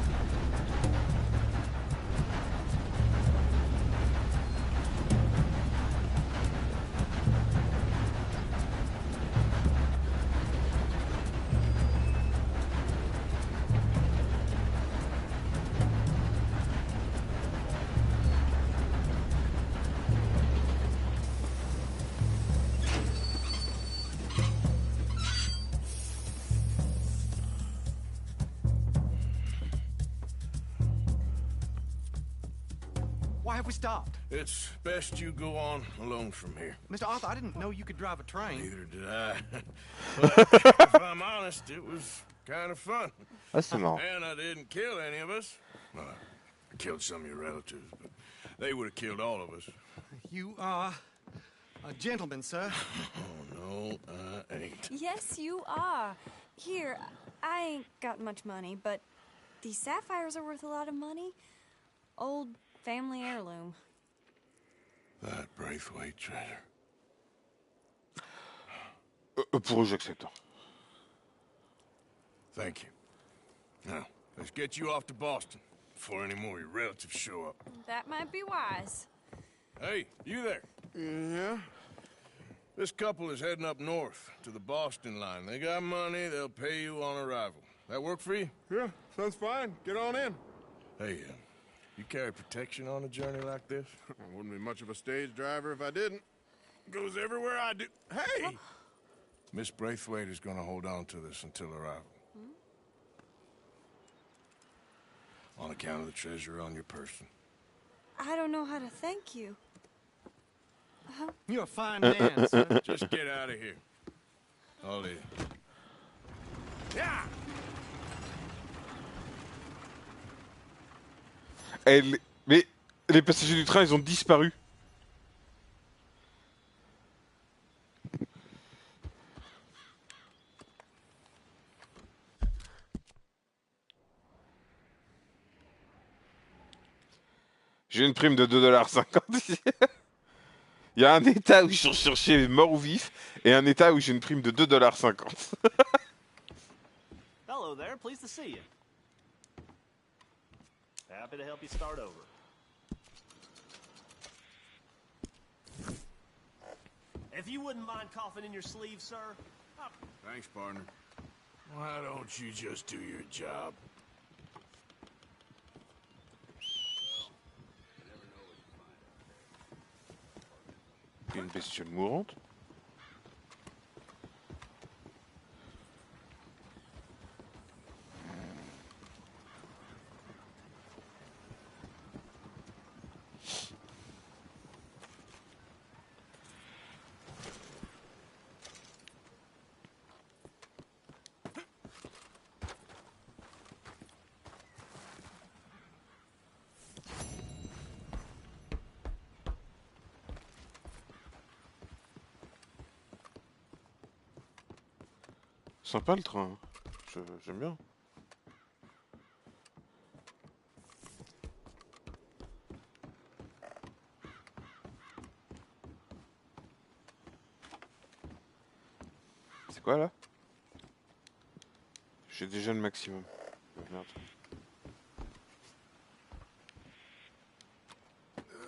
Why have we stopped? It's best you go on alone from here. Mr. Arthur, I didn't know you could drive a train. Neither did I. But if I'm honest, it was kind of fun. Ah, c'est marrant. And I didn't kill any of us. Well, I killed some of your relatives, but they would have killed all of us. You are a gentleman, sir. Oh, no, I ain't. Yes, you are. Here, I ain't got much money, but these sapphires are worth a lot of money. Old family heirloom. That Braithwaite treasure. Pour eux, j'accepte. Thank you. Now, let's get you off to Boston before any more of your relatives show up. That might be wise. Hey, you there? Yeah? This couple is heading up north to the Boston line. They got money, they'll pay you on arrival. That work for you? Yeah, sounds fine. Get on in. Hey, you carry protection on a journey like this? I wouldn't be much of a stage driver if I didn't. Goes everywhere I do. Hey! Miss Braithwaite is going to hold on to this until arrival. On account of the treasure on your person. I don't know how to thank you. You're a fine man, sir. Just get out of here. I'll leave. Yeah! Mais les passagers du train, ils ont disparu. J'ai une prime de 2,50 $. Il y a un état où je suis recherché mort ou vif, et un état où j'ai une prime de 2,50 $. Hello there, pleased to see you. Happy to help you start over. If you wouldn't mind coughing in your sleeve, sir. Thanks, partner. Why don't you just do your job? Une bestiole mourante. Sympa le train. J'aime bien. C'est quoi là? J'ai déjà le maximum. Merde.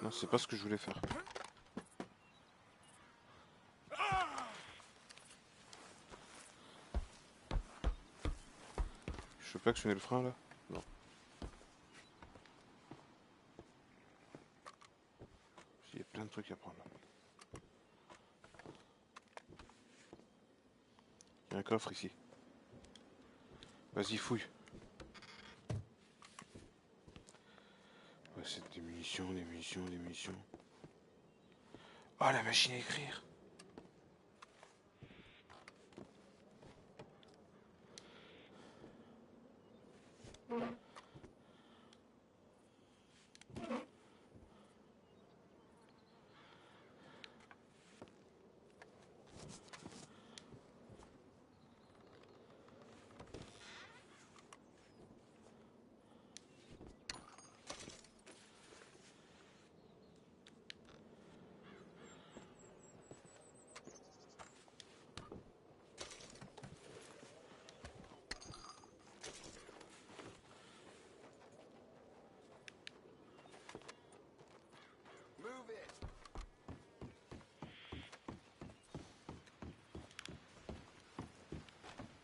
Non, c'est pas ce que je voulais faire. Je peux pas actionner le frein là? Non. Il y a plein de trucs à prendre là. Il y a un coffre ici. Vas-y, fouille. Ouais, c'est des munitions, des munitions, des munitions. Oh, la machine à écrire.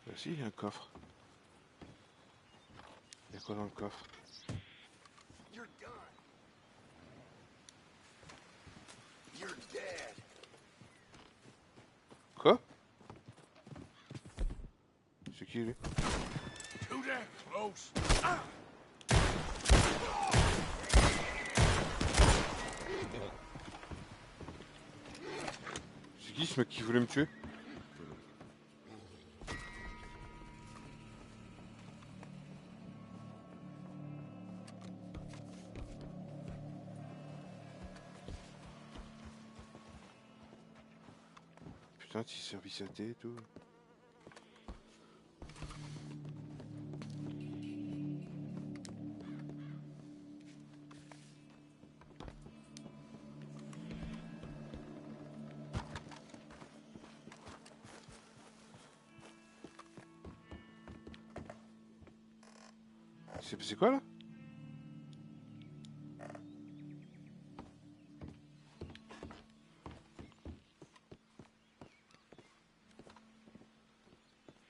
Bah si, il y a un coffre. Il y a quoi dans le coffre? You're done. You're dead. Quoi? C'est qui lui? Too damn close. C'est qui ce mec qui voulait me tuer? Putain, petit service à thé et tout. C'est quoi là?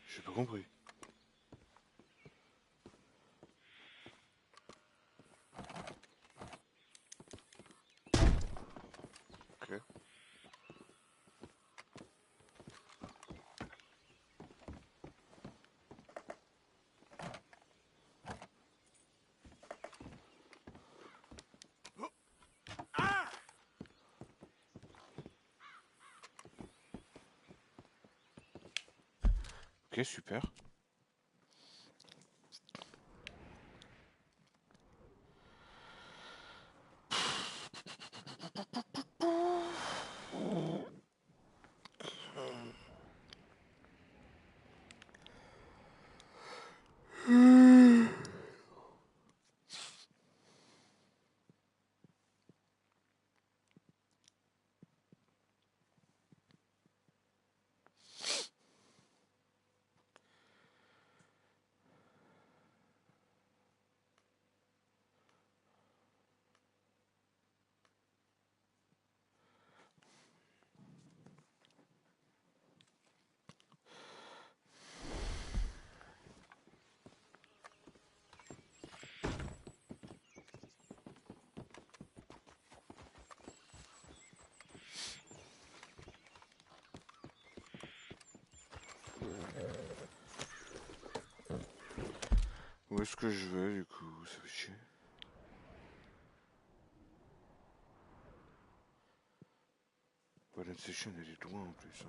J'ai pas compris. Ok. Ok, super. est-ce que je vais du coup? Ça fait chier. Balance Station, elle est loin en plus.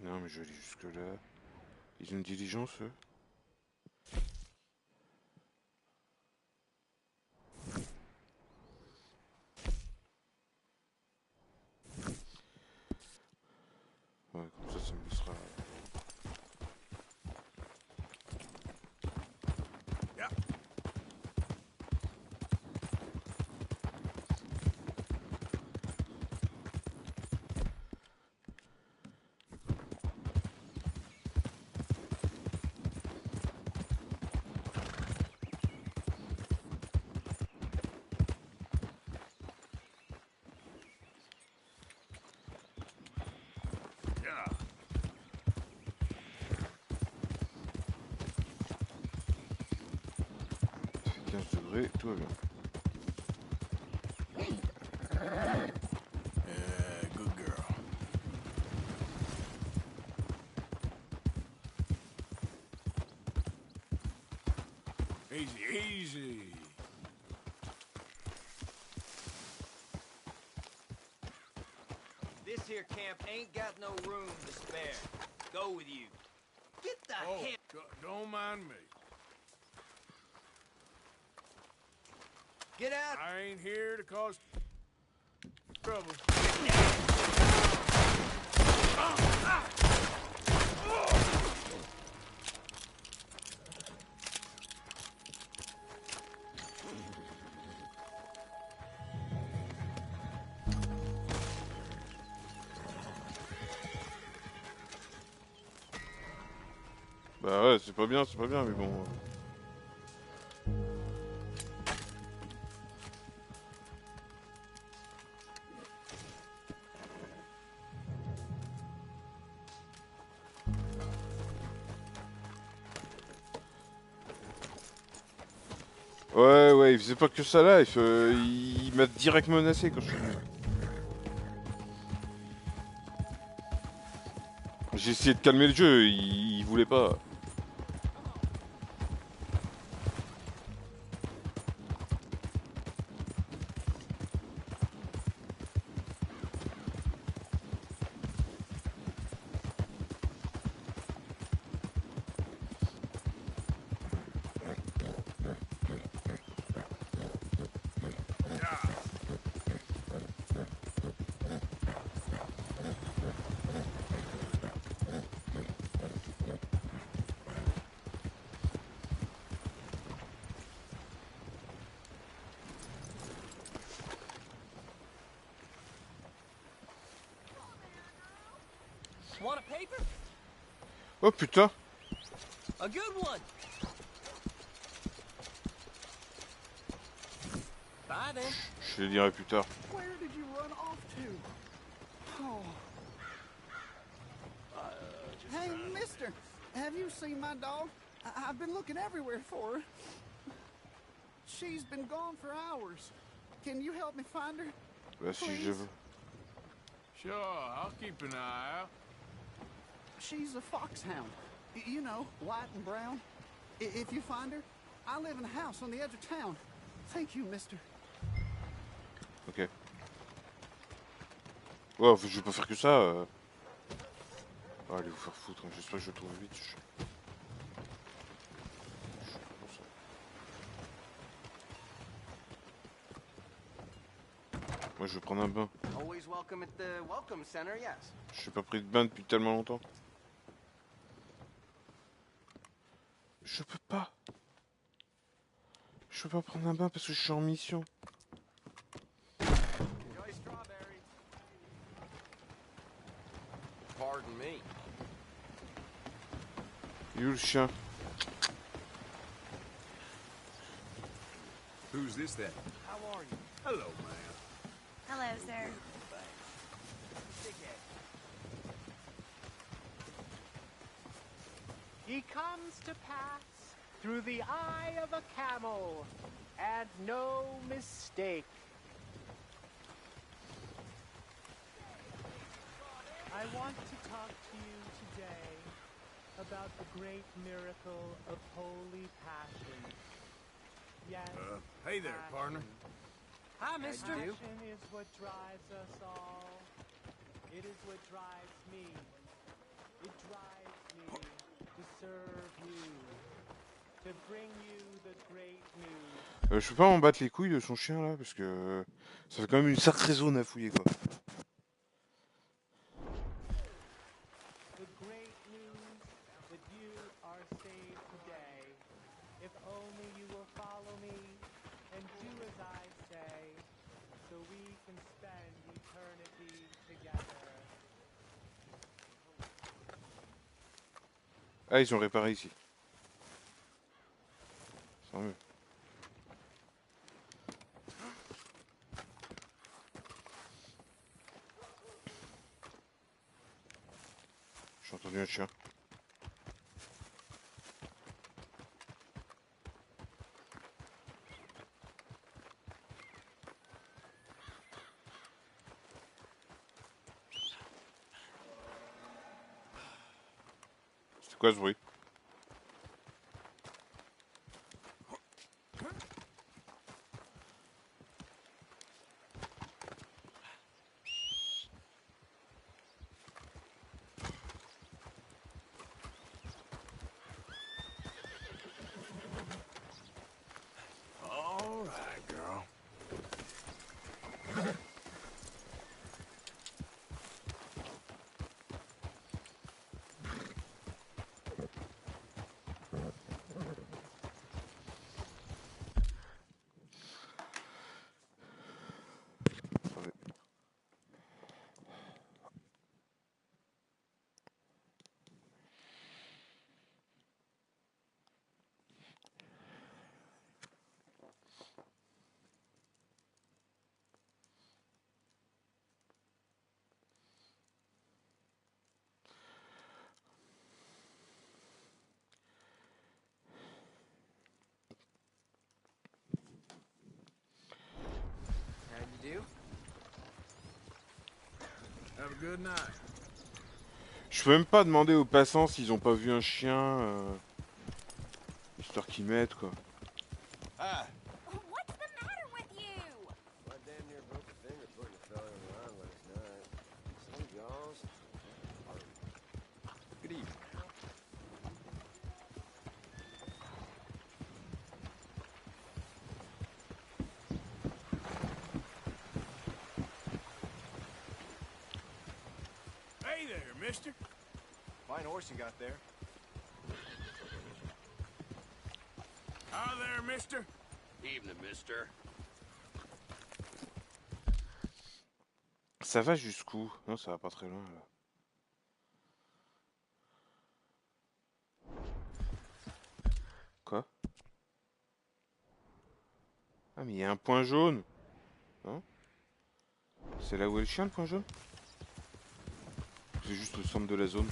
Non, mais je vais aller jusque là. Ils ont une diligence, eux? Ouais, comme ça me laissera. Tout va bien. Good girl. Easy, easy. This here camp ain't got no room to spare. Go with you. Get the hell... Don't mind me. Get out! I ain't here to cause trouble. Bah ouais, c'est pas bien, mais bon. Ouais, il faisait pas que ça là, il m'a direct menacé quand je suis venu. J'ai essayé de calmer le jeu, il voulait pas. Want a paper? Oh putain! A good one. Bye then. Je le dirai plus tard. Where did you run off to? Oh. Hey, mister, have you seen my dog? I've been looking everywhere for her. She's been gone for hours. Can you help me find her? Bah si je veux. Sure, I'll keep an eye out. She's a foxhound. You know, white and brown. If you find her, I live in a house on the edge of town. Thank you, mister. Ok. Ouais, je vais pas faire que ça. Oh, allez vous faire foutre, j'espère que je le trouve vite. Moi je vais prendre un bain. Always welcome at the welcome center, yes. Je suis pas pris de bain depuis tellement longtemps. Je peux pas. Je peux pas prendre un bain parce que je suis en mission. Enjoy strawberries. Pardon me. Il est où le chien? Who's this then? How are you? Hello, man. Hello, sir. He comes to pass through the eye of a camel, and no mistake. I want to talk to you today about the great miracle of holy passion. Yes. Hey there, partner. Hi, mister. Passion is what drives us all. It is what drives me. It drives me to serve you, to bring you the great news. Je peux pas m'en battre les couilles de son chien là parce que ça fait quand même une sacrée zone à fouiller quoi. The great news that you are saved today. If only you will follow me and do as I say, so we can spend eternity together. Ah, ils ont réparé ici. Tant mieux. J'ai entendu un chien. C'est quoi ce bruit? All right, girl. How'd you do? Have a good night. Je peux même pas demander aux passants s'ils ont pas vu un chien, histoire qu'ils m'aident quoi. Ah. What's the matter with you? Well, I damn near broke a finger putting a fella in line last night. Some jaws. Good evening. Hey there, mister. Fine horse you got there. Hi there, mister. Evening, mister. Ça va jusqu'où? Non, ça va pas très loin là. Quoi? Ah mais il y a un point jaune. Non? C'est là où est le chien le point jaune? C'est juste le centre de la zone.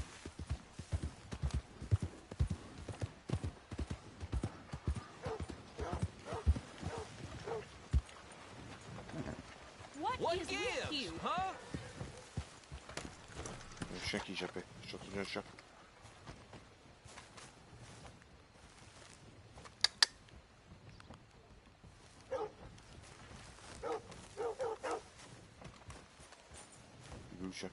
What is with you? Huh? Le chien qui jappait. J'ai entendu un chien. Il est où le chien?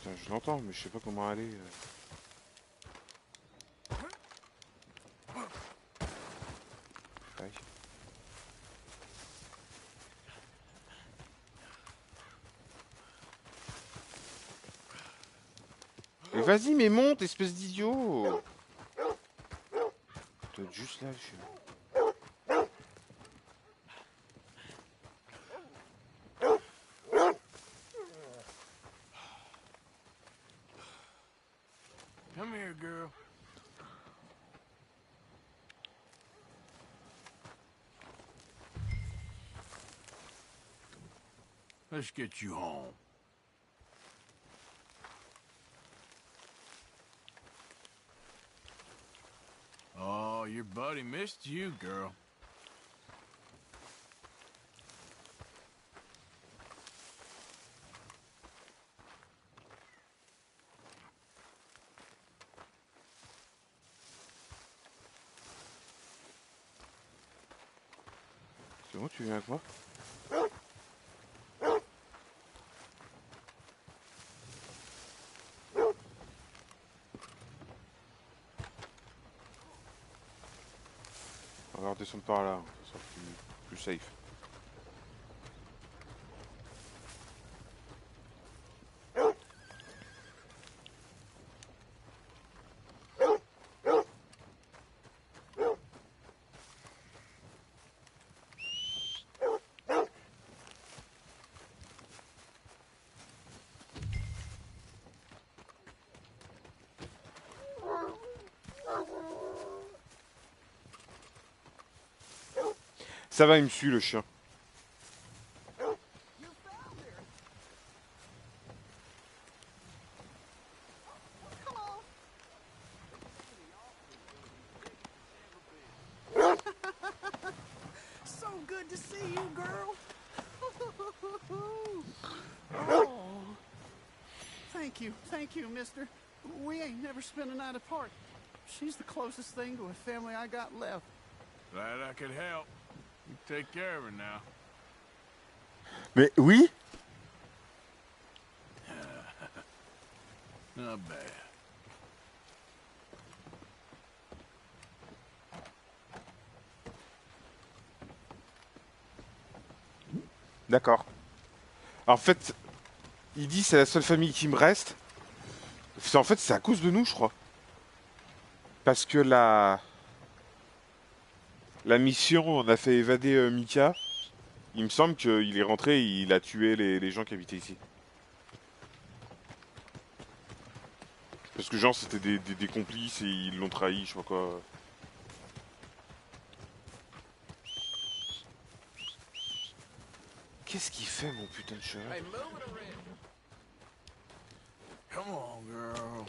Putain, je l'entends, mais je sais pas comment aller. Aïe. Mais vas-y, mais monte, espèce d'idiot! Tu dois être juste là, le chien. Come here, girl? Let's get you home. Oh, your buddy missed you, girl. C'est bon, tu viens avec moi? On va redescendre par là, ça sera plus safe. Ça va, il me suit le chien. So good to see you, girl. Oh. Thank you, mister. We ain't never spent a night apart. She's the closest thing to a family I got left. Glad I could help. You take care of her now. Mais oui. Not bad. D'accord. En fait, il dit c'est la seule famille qui me reste. En fait, c'est à cause de nous, je crois. Parce que la mission, on a fait évader Mika. Il me semble qu'il est rentré et il a tué les gens qui habitaient ici. Parce que genre c'était des complices et ils l'ont trahi, je sais pas quoi. Qu'est-ce qu'il fait mon putain de cheval? Hey, move it around. Come on, girl.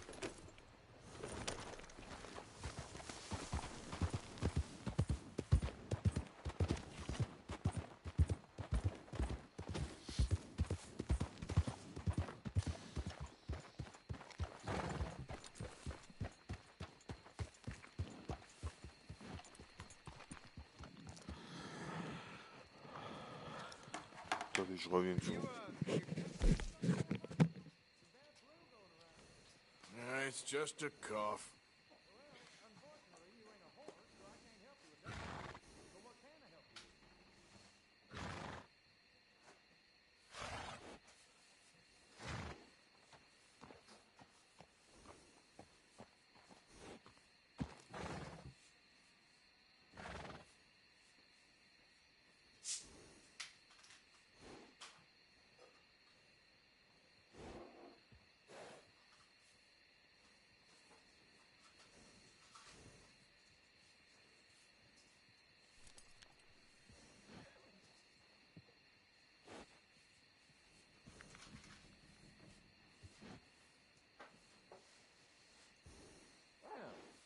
Attendez, je reviens une seconde. It's just a cough.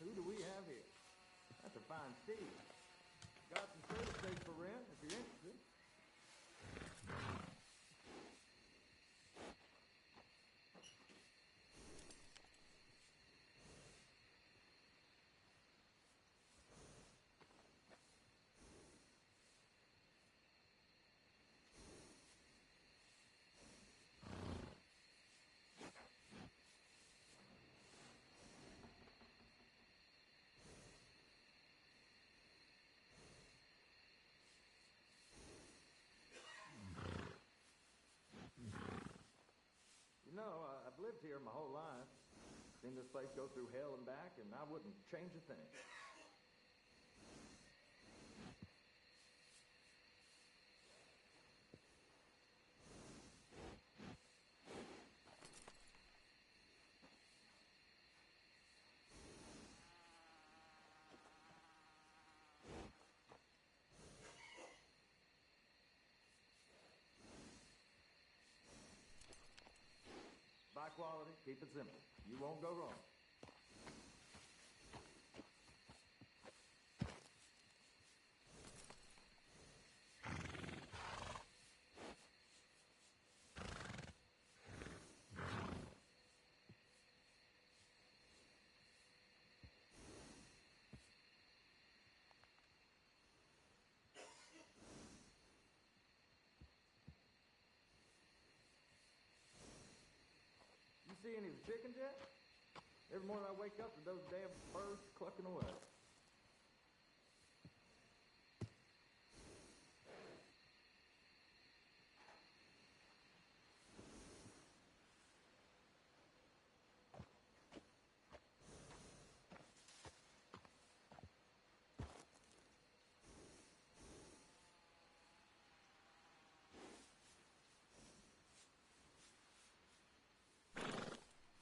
Who do we have here? That's a fine steed. Got some service days for rent if you're interested. You know, I've lived here my whole life. Seen this place go through hell and back, and I wouldn't change a thing. Buy quality, keep it simple. You won't go wrong. You see any of the chickens yet? Every morning I wake up to those damn birds clucking away.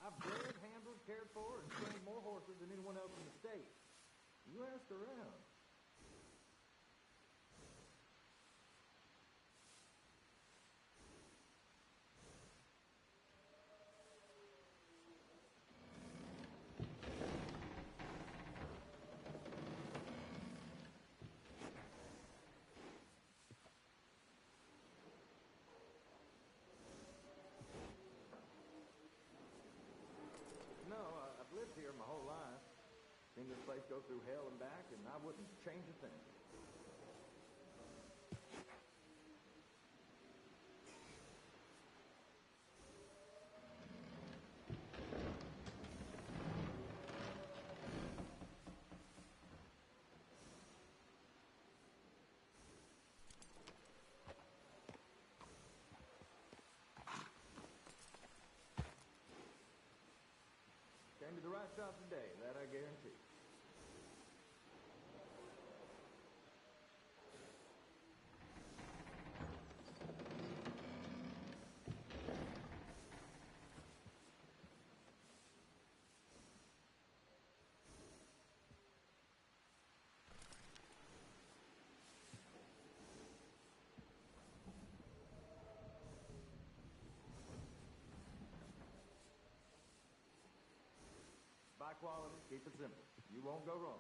I've bred, handled, cared for, and trained more horses than anyone else in the state. You ask around. No, I've lived here my whole life. Seen this place go through hell and back, and I wouldn't change a thing. Came to the right shop today, that I guarantee. Buy quality, keep it simple. You won't go wrong.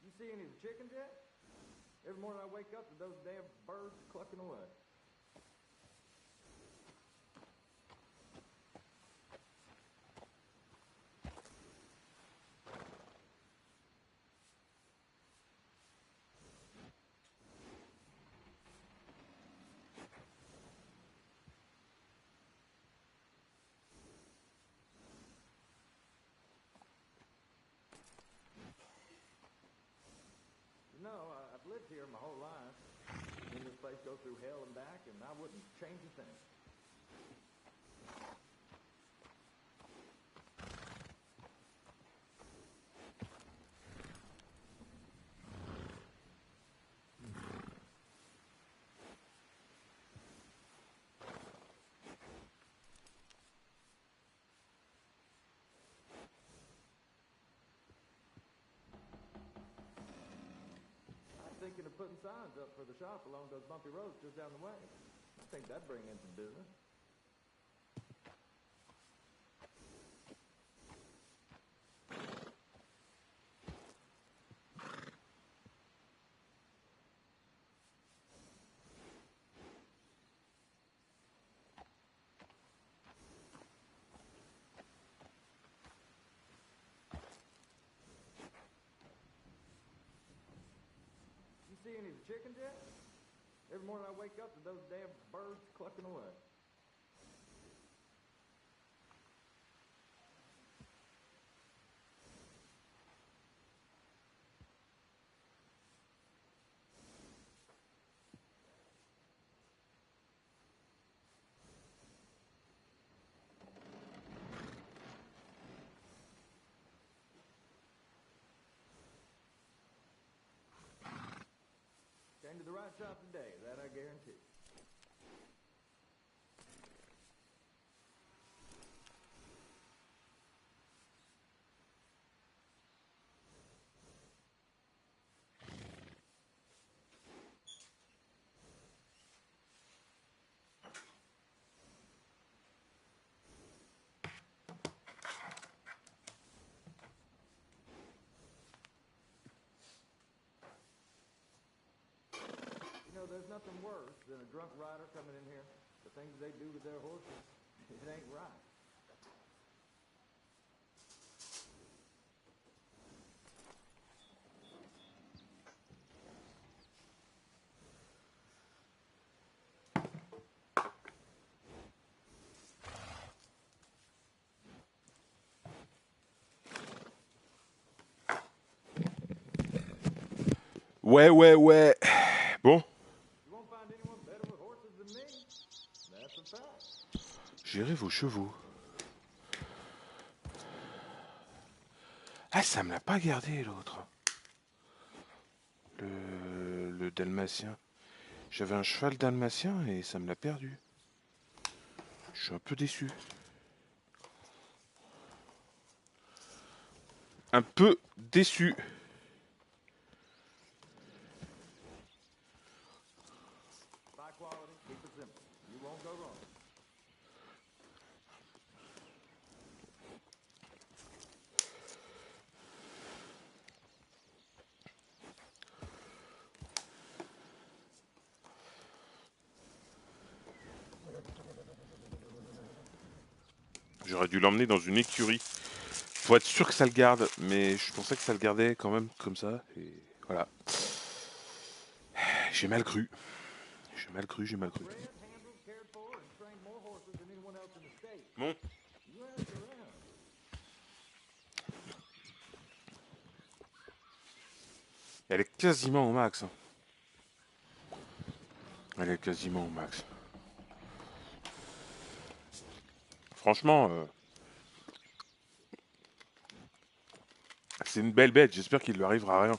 You see any of the chickens yet? Every morning I wake up to those damn birds clucking away. No, I've lived here my whole life. Seen this place go through hell and back, and I wouldn't change a thing. Thinking of putting signs up for the shop along those bumpy roads just down the way. I think that'd bring in some business. You see any of the chickens yet? Every morning I wake up to those damn birds clucking away. came to the right shop today, that I guarantee. You know, there's nothing worse than a drunk rider coming in here. The things they do to their horses, it ain't right. Ouais, ouais, ouais. Bon. You won't find anyone better with horses than me. That's a fact. Gérez vos chevaux. Ah, ça me l'a pas gardé l'autre. Le dalmatien. J'avais un cheval dalmatien et ça me l'a perdu. Je suis un peu déçu. Un peu déçu. Buy quality, keep it simple. You won't go wrong. J'aurais dû l'emmener dans une écurie pour être sûr que ça le garde, mais je pensais que ça le gardait quand même comme ça, et voilà. J'ai mal cru. J'ai mal cru, j'ai mal cru. Bon. Elle est quasiment au max. Hein. Elle est quasiment au max. Franchement, c'est une belle bête. J'espère qu'il lui arrivera rien.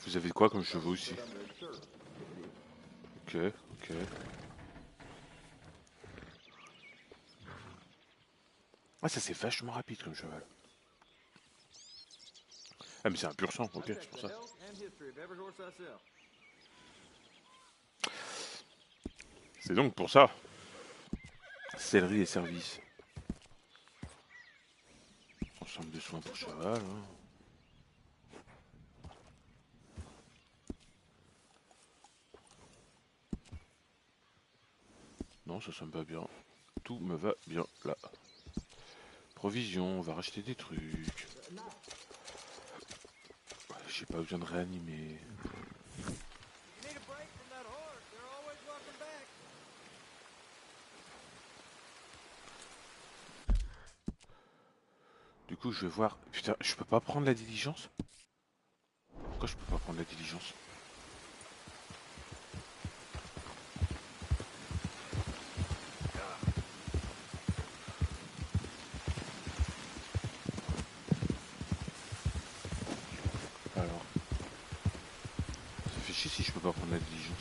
Vous avez quoi comme chevaux ici? Ok, ok. Ah, ça c'est vachement rapide comme cheval. Ah, mais c'est un pur sang, ok, c'est pour ça. C'est donc pour ça. Céleri et service. Ensemble de soins pour cheval. Hein. Non, ça me va bien. Tout me va bien là. Provision, on va racheter des trucs. J'ai pas besoin de réanimer. Du coup, je vais voir... Putain, je peux pas prendre la diligence? Pourquoi je peux pas prendre la diligence? Alors... Ça fait chier si je peux pas prendre la diligence.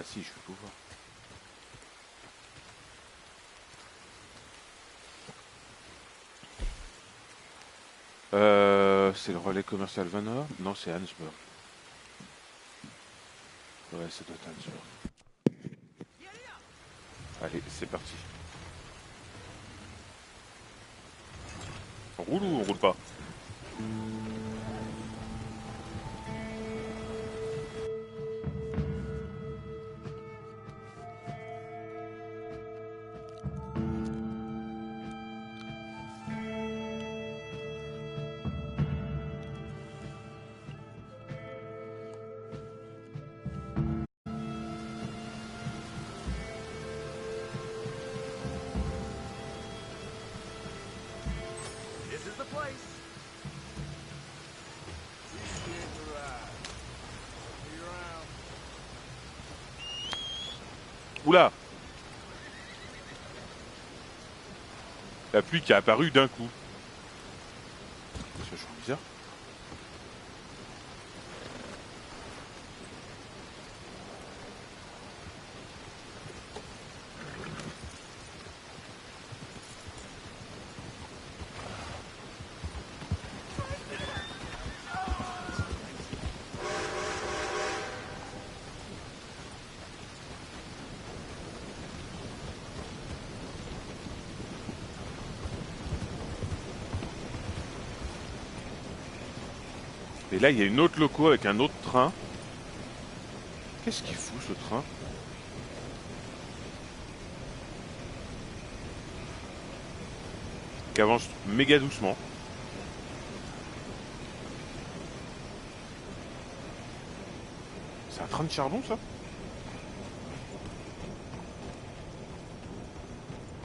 Ah si, je vais pouvoir. C'est le relais commercial Vanor? Non, c'est Hansburg. Ouais, ça doit être Hansburg. Allez, c'est parti. On roule ou on roule pas? This is the place. Oula! La pluie qui est apparue d'un coup. C'est vachement bizarre. Et là, il y a une autre loco avec un autre train. Qu'est-ce qu'il fout, ce train? Qui avance méga doucement. C'est un train de charbon, ça?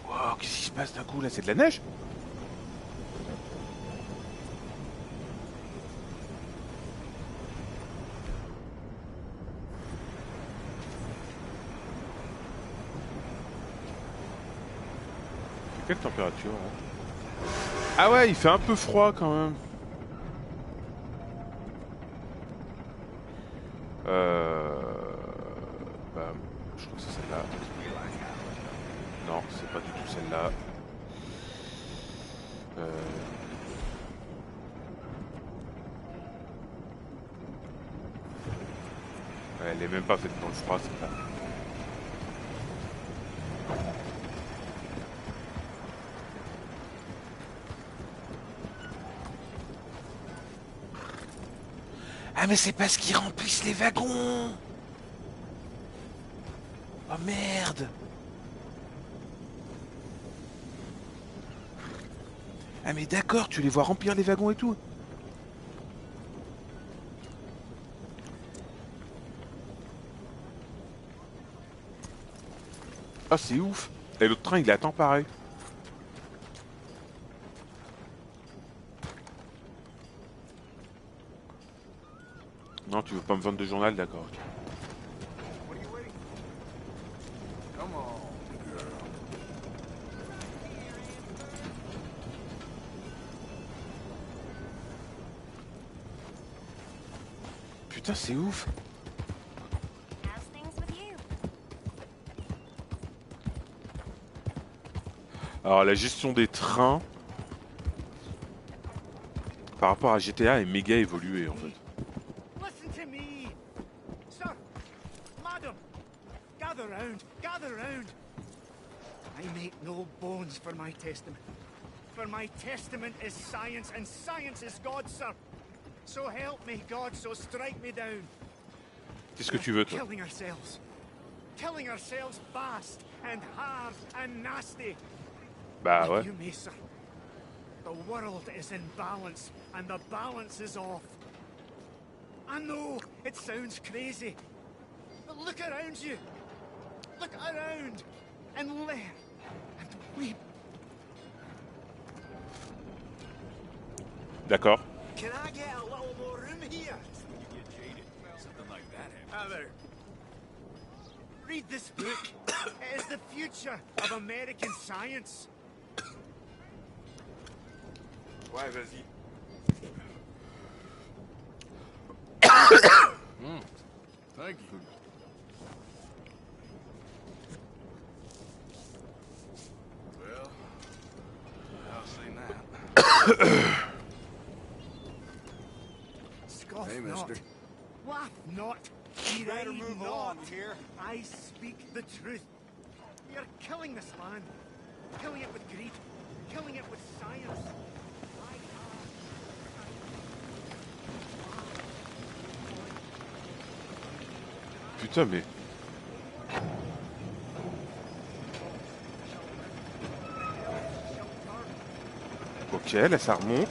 Wow, qu'est-ce qui se passe d'un coup, là? C'est de la neige? Quelle température là? Ah ouais, il fait un peu froid quand même. Bah, je crois que c'est celle-là. Non, c'est pas du tout celle-là. Ouais, elle est même pas faite dans le froid, celle-là. Ah mais c'est parce qu'ils remplissent les wagons. Oh merde. Ah mais d'accord, tu les vois remplir les wagons et tout. Ah c'est ouf. Et l'autre train il attend pareil. Non, tu veux pas me vendre de journal, d'accord. Putain, c'est ouf. Alors, la gestion des trains par rapport à GTA est méga évoluée en fait. Gather round. I make no bones for my testament. For my testament is science, and science is God, sir. So help me, God, so strike me down. Qu'est-ce que tu veux, toi? Killing ourselves. Killing ourselves fast, and hard, and nasty. Bah ouais. Like you may, sir. The world is in balance, and the balance is off. I know, it sounds crazy. But look around you. Look around and learn and weep. D'accord. Can I get a little more room here? You get jaded. Something like that happens. Heather. Read this book. It is the future of American science. Ouais, vas-y. Thank you. Well, I'll say that. Scoff Hey, not. mister. Laugh not. You better Deride move not. on, you hear? I speak the truth. You're killing this land. Killing it with greed. Killing it with science. Putain, mais... Ok, là ça remonte.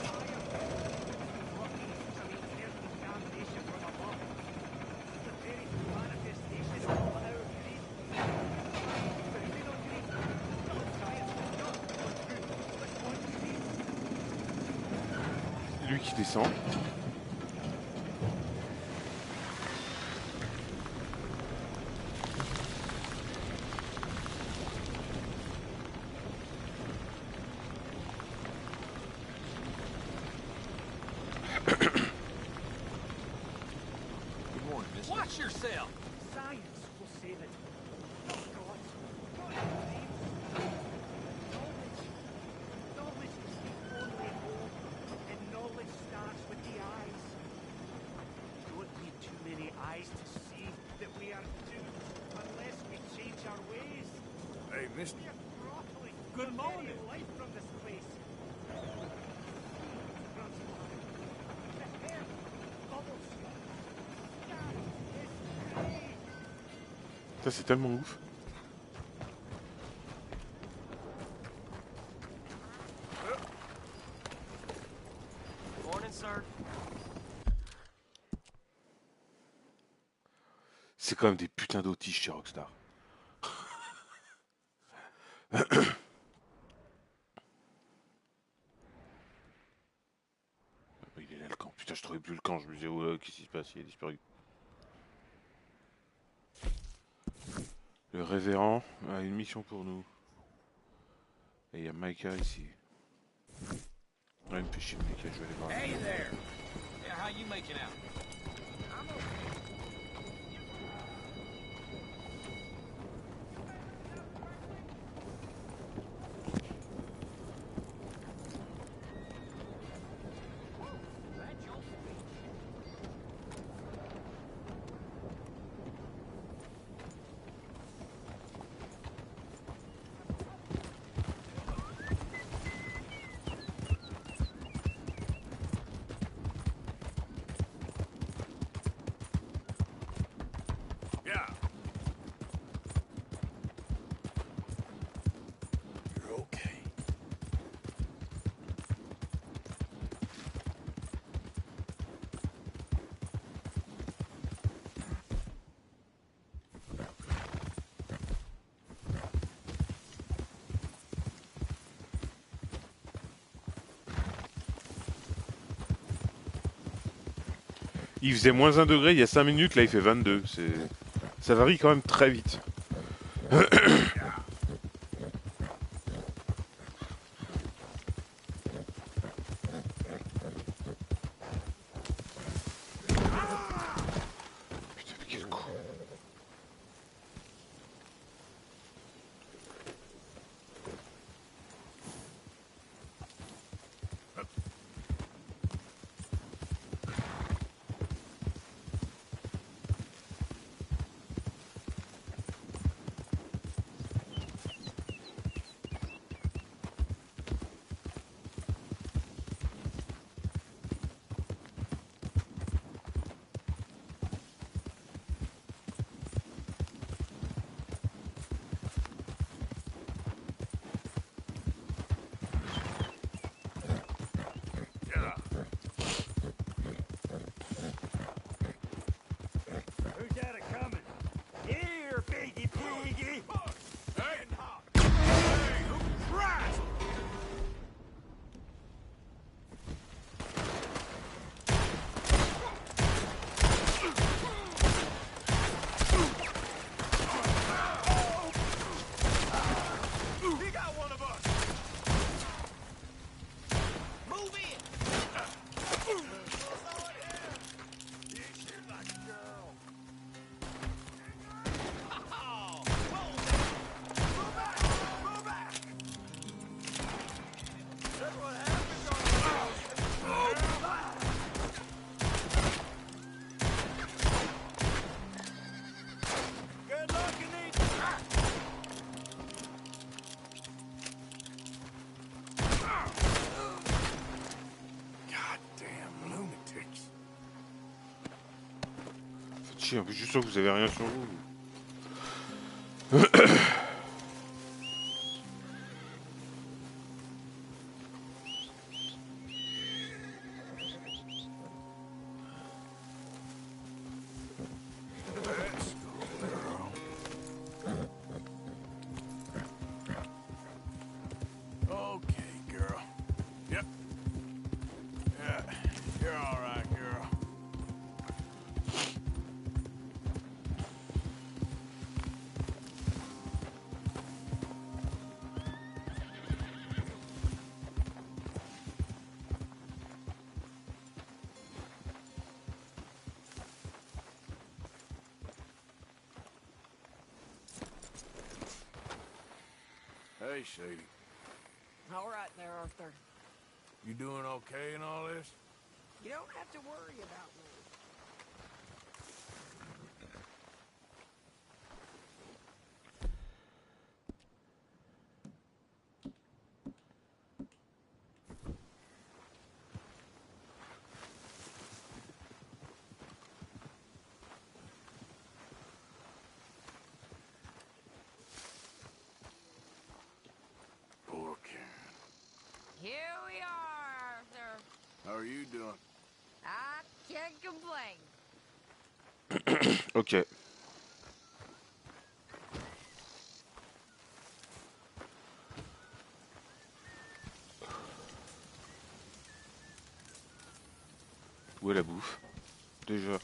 Lui qui descend. morning, mister. Watch yourself! Science will save it. Not God. God believes. Knowledge is the only hope, and knowledge starts with the eyes. Don't need too many eyes to see that we are doomed unless we change our ways. Hey, mister. We are throttling Good the very morning. life from this place. The air bubbles. Sky is grey. Ça, c'est tellement ouf. Morning, sir. C'est quand même des putains d'autiches chez Rockstar. Il est là le camp. Putain, je trouvais plus le camp. Je me disais, oh là, qu'est-ce qui se passe? Il a disparu. Le révérend a une mission pour nous. Et il y a Micah ici. Ouais, il me fait chier, Micah, je vais aller voir. Hey there! Yeah, how you making out? I'm okay. Yeah. You're okay. Il faisait moins 1 degré il y a 5 minutes, là il fait 22. Ça varie quand même très vite. Putain, mais quel con. Who got it coming? Here, piggy piggy! Hey! Hey! Christ! He got one of us. Move in. You shoot like a girl. Oh, whoa. Move back. Move back. That's what happens on the house. Good luck, Anita. Goddamn lunatics. Faites chier, en plus, je suis sûr que vous avez rien sur vous. Let's go, girl. Okay, girl. Yep. Yeah, you're all right, girl. Hey, Sadie. All right there, Arthur. You doing okay in all this? You don't have to worry about me. Poor Karen. Here we are, Arthur. How are you doing? I can't complain. Ok. Où est la bouffe? Déjà.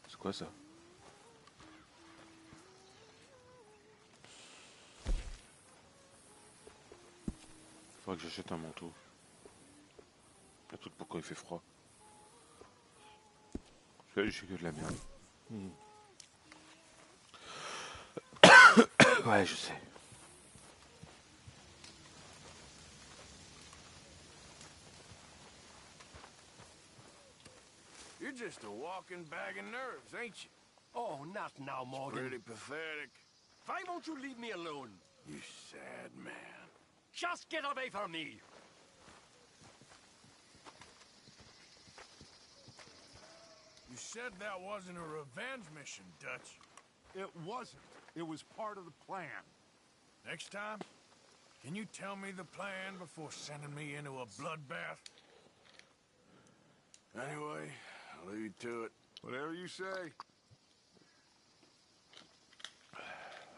C'est quoi ça? Faudrait que j'achète un manteau. Un truc pour quand il fait froid. Parce que j'ai que de la merde. Ouais, je sais. You're just a walking bag of nerves, ain't you? Oh, not now, It's Morgan. pretty pathetic. Why won't you leave me alone? You sad man. Just get away from me! You said that wasn't a revenge mission, Dutch. It wasn't. It was part of the plan. Next time, can you tell me the plan before sending me into a bloodbath? Anyway, I'll leave you to it. Whatever you say.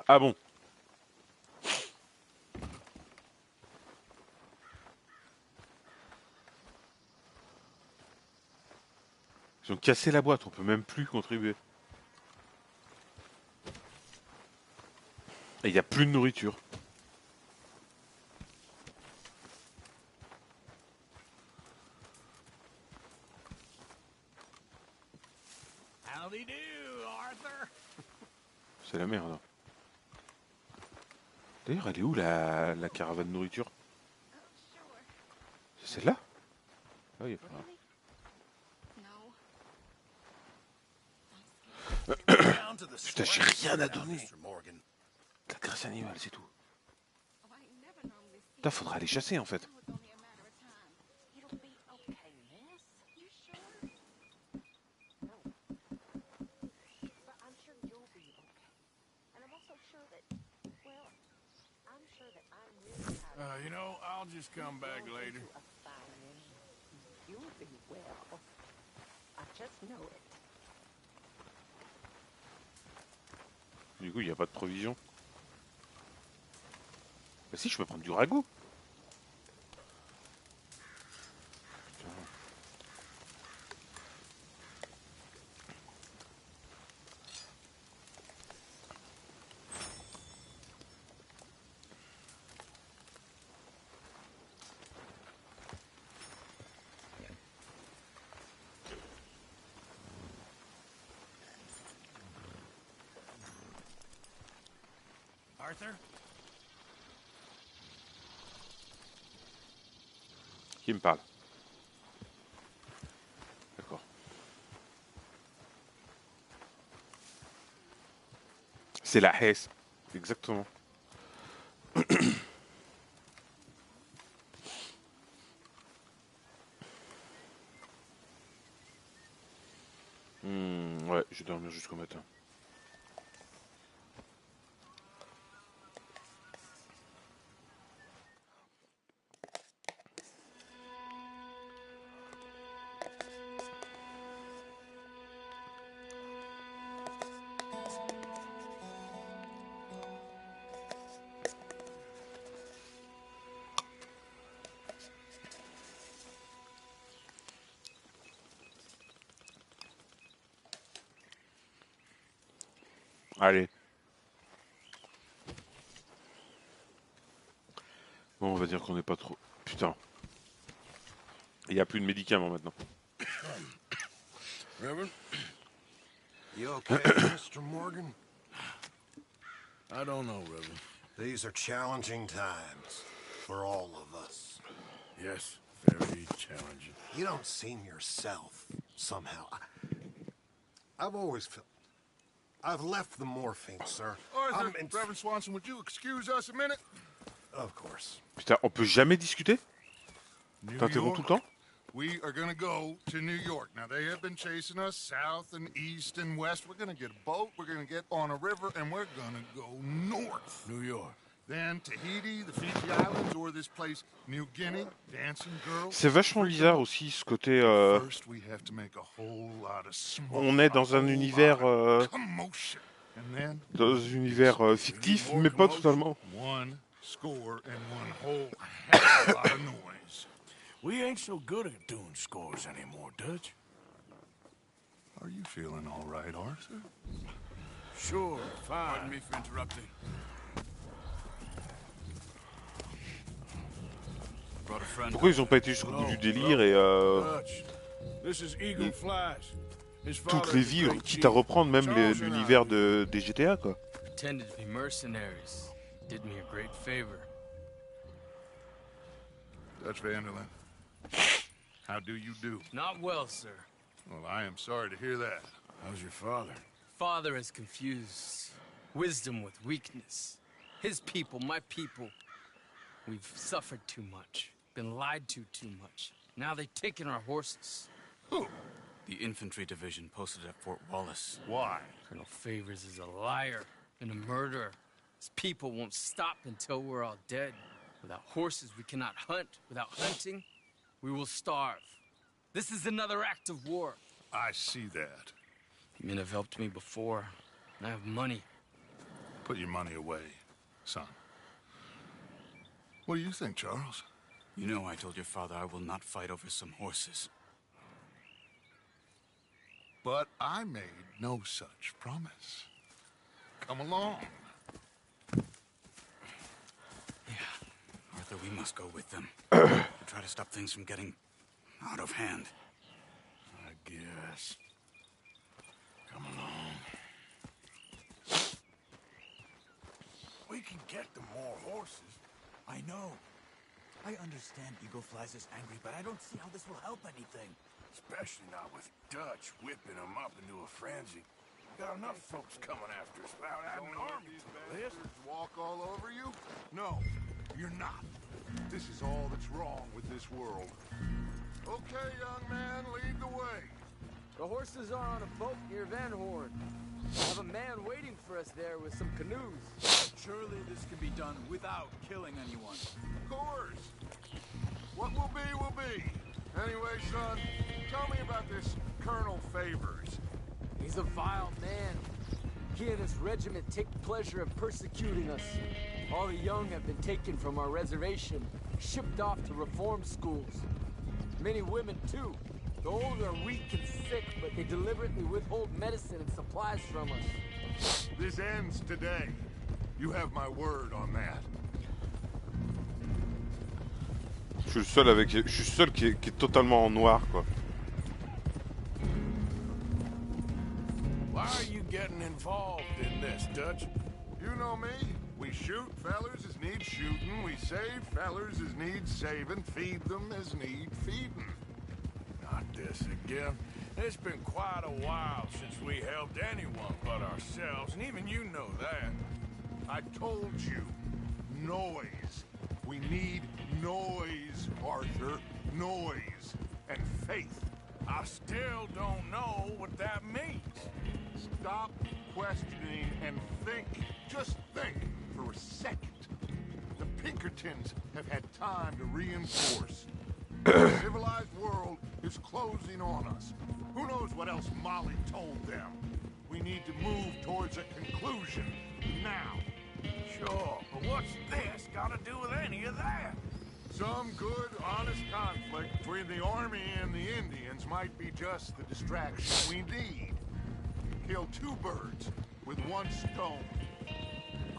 Ah bon? Ils ont cassé la boîte, on peut même plus contribuer. Et il n'y a plus de nourriture. Howdy do, Arthur. C'est la merde. D'ailleurs, elle est où la caravane de nourriture? C'est celle-là? Ah oui, enfin... Putain, j'ai rien à donner. De la graisse animale, c'est tout. Putain, faudra aller chasser en fait. You know, I'll just come back later. You'll be well. I just know it. Du coup, il n'y a pas de provision. Bah si, je peux prendre du ragoût. Arthur? Qui me parle? D'accord. C'est la Hesse. Exactement. Ouais, je vais dormir jusqu'au matin. Allez. Bon, on va dire qu'on n'est pas trop... Putain. Il n'y a plus de médicaments maintenant. Reverend? You okay, Mr. Morgan? I don't know, Reverend. These are challenging times for all of us. Yes, very challenging. You don't seem yourself, somehow. I've always felt... I've left the morphine, sir. Arthur, Reverend Swanson, would you excuse us a minute? Of course. Putain, on peut jamais discuter? New T'interromps tout le temps? We are gonna go to New York. Now, they have been chasing us south and east and west. We're gonna get a boat, we're gonna get on a river, and we're gonna go north. New York. Then Tahiti, the Fiji Islands, or this place, New Guinea, dancing girls. C'est vachement bizarre aussi ce côté. First, we have to make a whole lot of smoke, On est dans un univers. commotion. And then, Dans un univers fictif, mais pas totalement. one score and one whole hell of a lot of noise. We ain't so good at doing scores anymore, Dutch. Are you feeling all right, Arthur? Sure, fine. Pardon me for interrupting. Brought a friend. Pourquoi ils ont pas été jusqu'au bout du délire et Dutch, this is Eagle Flies. His toutes father les is a vies, great quitte à chief. reprendre même Charles and I l'univers des GTA quoi. Pretended to be mercenaries. Did me a great favor. Dutch Vanderlyn, how do you do? Not well, sir. Well, I am sorry to hear that. How's your father? Father has confused wisdom with weakness. His people, my people. We've suffered too much. Been lied to too much. Now they've taken our horses. Who? The infantry division posted at Fort Wallace. Why? Colonel Favors is a liar and a murderer. His people won't stop until we're all dead. Without horses, we cannot hunt. Without hunting, we will starve. This is another act of war. I see that. Men have helped me before, and I have money. Put your money away, son. What do you think, Charles? You know I told your father I will not fight over some horses. But I made no such promise. Come along. Arthur, we must go with them. To try to stop things from getting out of hand. I guess. Come along. We can get them more horses. I know. I understand Eagle Flies is angry, but I don't see how this will help anything. Especially not with Dutch whipping them up into a frenzy. Got enough folks coming after us without adding an army to the list. Walk all over you? No, you're not. This is all that's wrong with this world. Okay, young man, lead the way. The horses are on a boat near Van Horn. I have a man waiting for us there with some canoes. Surely this can be done without killing anyone. Of course. What will be. Anyway, son, tell me about this Colonel Favors. He's a vile man. He and his regiment take pleasure in persecuting us. All the young have been taken from our reservation, shipped off to reform schools. Many women, too. The old are weak and sick, but they deliberately withhold medicine and supplies from us. This ends today. You have my word on that. Je suis seul qui est totalement en noir quoi. Why are you getting involved in this, Dutch? You know me. We shoot fellers as need shooting. We save fellers as need saving. Feed them as need feeding. Not this again. It's been quite a while since we helped anyone but ourselves, and even you know that. I told you. Noise. We need noise, Arthur. Noise. And faith. I still don't know what that means. Stop questioning and think. Just think for a second. The Pinkertons have had time to reinforce. The civilized world is closing on us. Who knows what else Molly told them? We need to move towards a conclusion now. Sure, but what's this got to do with any of that? Some good, honest conflict between the army and the Indians might be just the distraction we need. Kill two birds with one stone.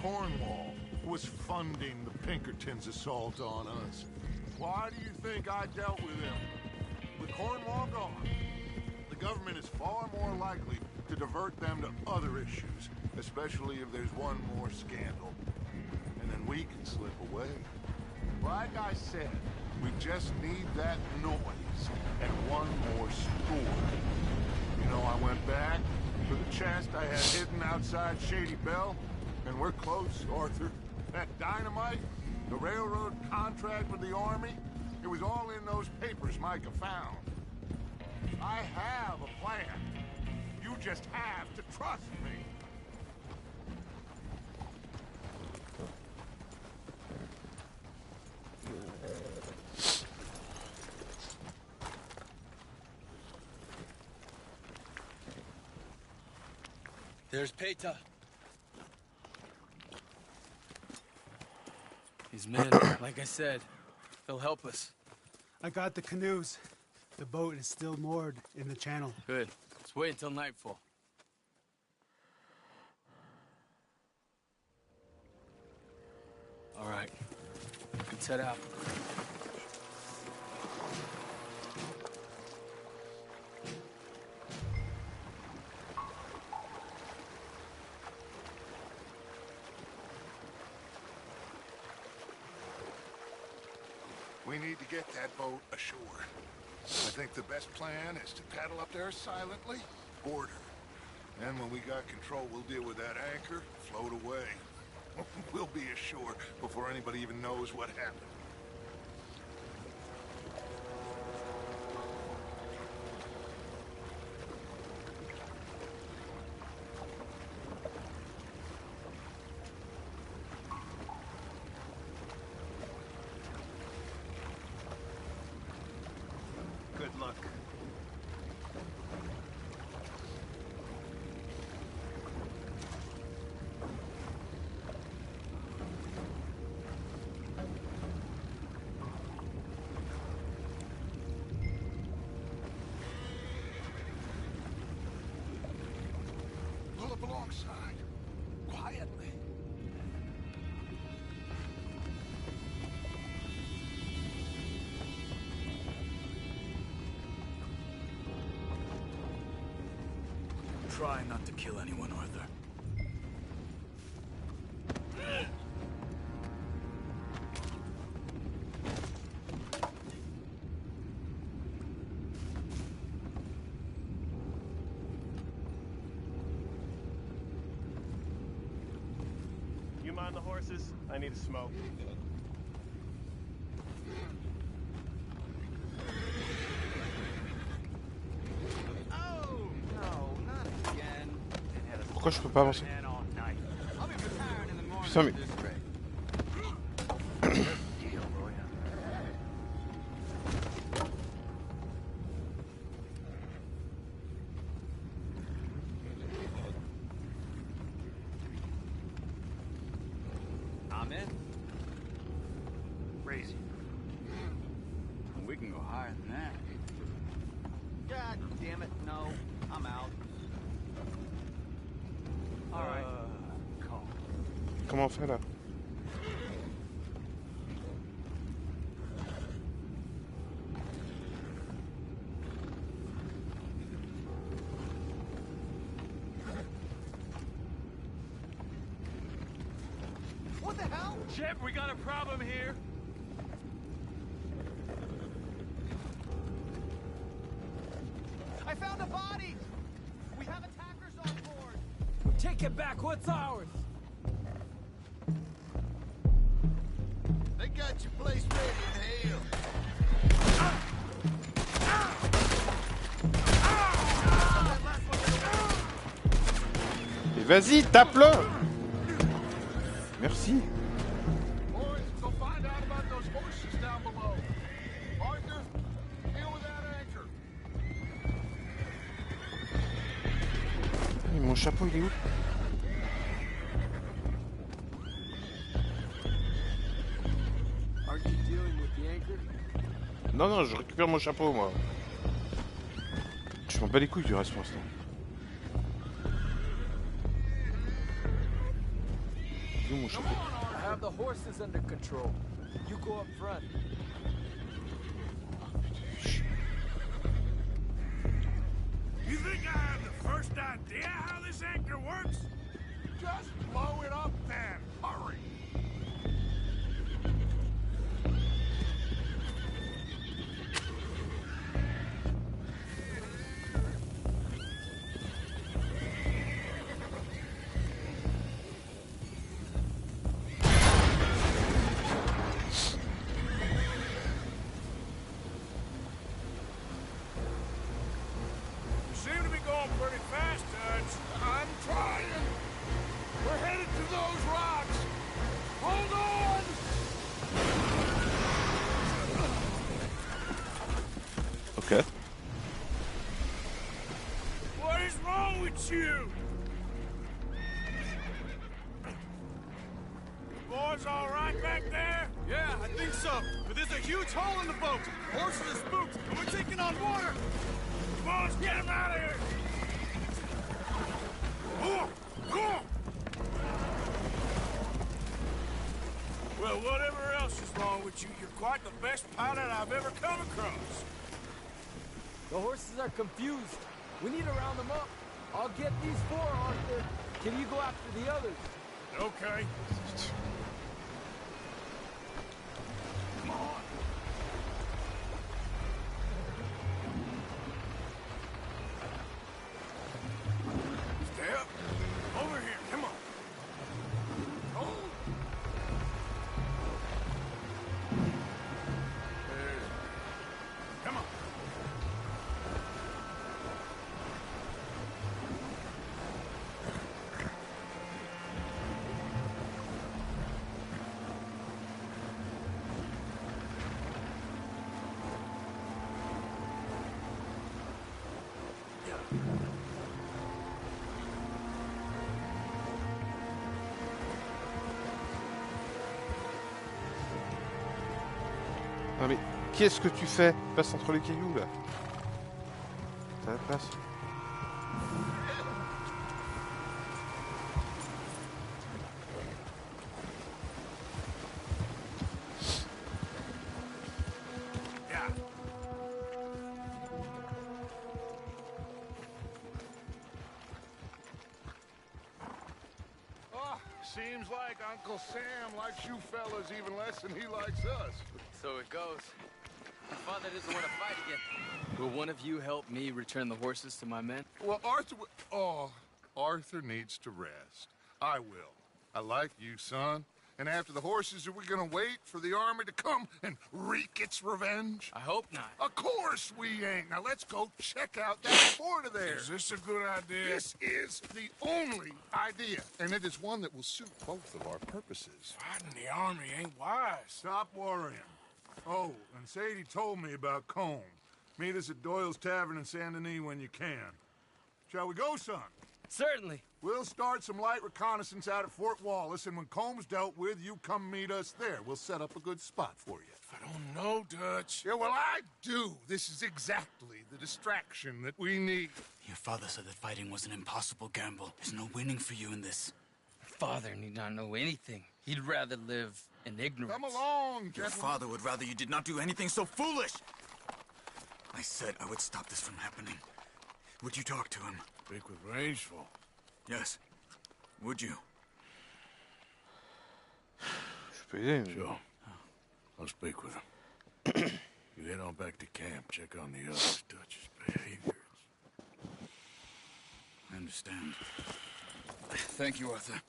Cornwall was funding the Pinkertons' assault on us. Why do you think I dealt with him? With Cornwall gone, the government is far more likely to divert them to other issues, especially if there's one more scandal. And then we can slip away. Like I said, we just need that noise and one more score. You know, I went back for the chest I had hidden outside Shady Belle, and we're close, Arthur. That dynamite, the railroad contract with the army, it was all in those papers Micah found. I have a plan. You just have to trust me. There's Peta. These men, like I said, they'll help us. I got the canoes. The boat is still moored in the channel. Good. Let's wait until nightfall. All right. Let's head out. We need to get that boat ashore. I think the best plan is to paddle up there silently, board her. Then when we got control, we'll deal with that anchor, float away. We'll be ashore before anybody even knows what happened. Good luck. Pull up alongside, quietly. Try not to kill anyone, Arthur. You mind the horses? I need a smoke. Pourquoi je peux pas avancer? Putain mais... I'm in. Crazy. We can go higher than that. God damn it, no. I'm out. All right. Comment on fait là? What the hell? Chip, we got a problem here. I found a body! We have attackers on board! Take it back. What's ours? They got your place ready in hell. Et vas-y, tape-le! Merci. Boys, go find out about those horses down below. Arthur, deal with that anchor. Et mon chapeau, il est où? Aren't you dealing with the anchor? Non, non, je récupère mon chapeau, moi. Je m'en bats les couilles du reste pour l'instant. vu mon chapeau. I have the horses under control. You go up front. You think I have the first idea how this anchor works? Just blow it up then. Hurry. Okay. What is wrong with you? The boys all right back there? Yeah, I think so. But there's a huge hole in the boat. Horses are spooked, and we're taking on water. Come on, let's get them out of here. Well, whatever else is wrong with you, you're quite the best pilot I've ever come across. The horses are confused. We need to round them up. I'll get these 4, Arthur. Can you go after the others? Okay. Come on. Stay up. Over here. Come on. Oh. Come on. Non mais, qu'est-ce que tu fais? Passe entre les cailloux là. T'as la place? Seems like Uncle Sam likes you fellas even less than he likes us. So it goes. My father doesn't want to fight again. Will one of you help me return the horses to my men? Well, Arthur needs to rest. I will. I like you, son. And after the horses, are we gonna wait for the army to come and wreak its revenge? I hope not. Of course we ain't. Now let's go check out that fort of theirs. Is this a good idea? This is the only idea, and it is one that will suit both of our purposes. Fighting the army ain't wise. Stop worrying. Oh, and Sadie told me about Combe. Meet us at Doyle's Tavern in Saint Denis when you can. Shall we go, son? Certainly. We'll start some light reconnaissance out at Fort Wallace, and when Comb's dealt with, you come meet us there. We'll set up a good spot for you. I don't know, Dutch. Yeah, well, I do. This is exactly the distraction that we need. Your father said that fighting was an impossible gamble. There's no winning for you in this. Father need not know anything. He'd rather live in ignorance. Come along, Your gentlemen. father would rather you did not do anything so foolish. I said I would stop this from happening. Would you talk to him? Speak with Rangeful. Yes. Would you? Je peux aider, mais... Sure. I'll speak with him. You head on back to camp, check on the others, Dutch's behavior. I understand. Thank you, Arthur.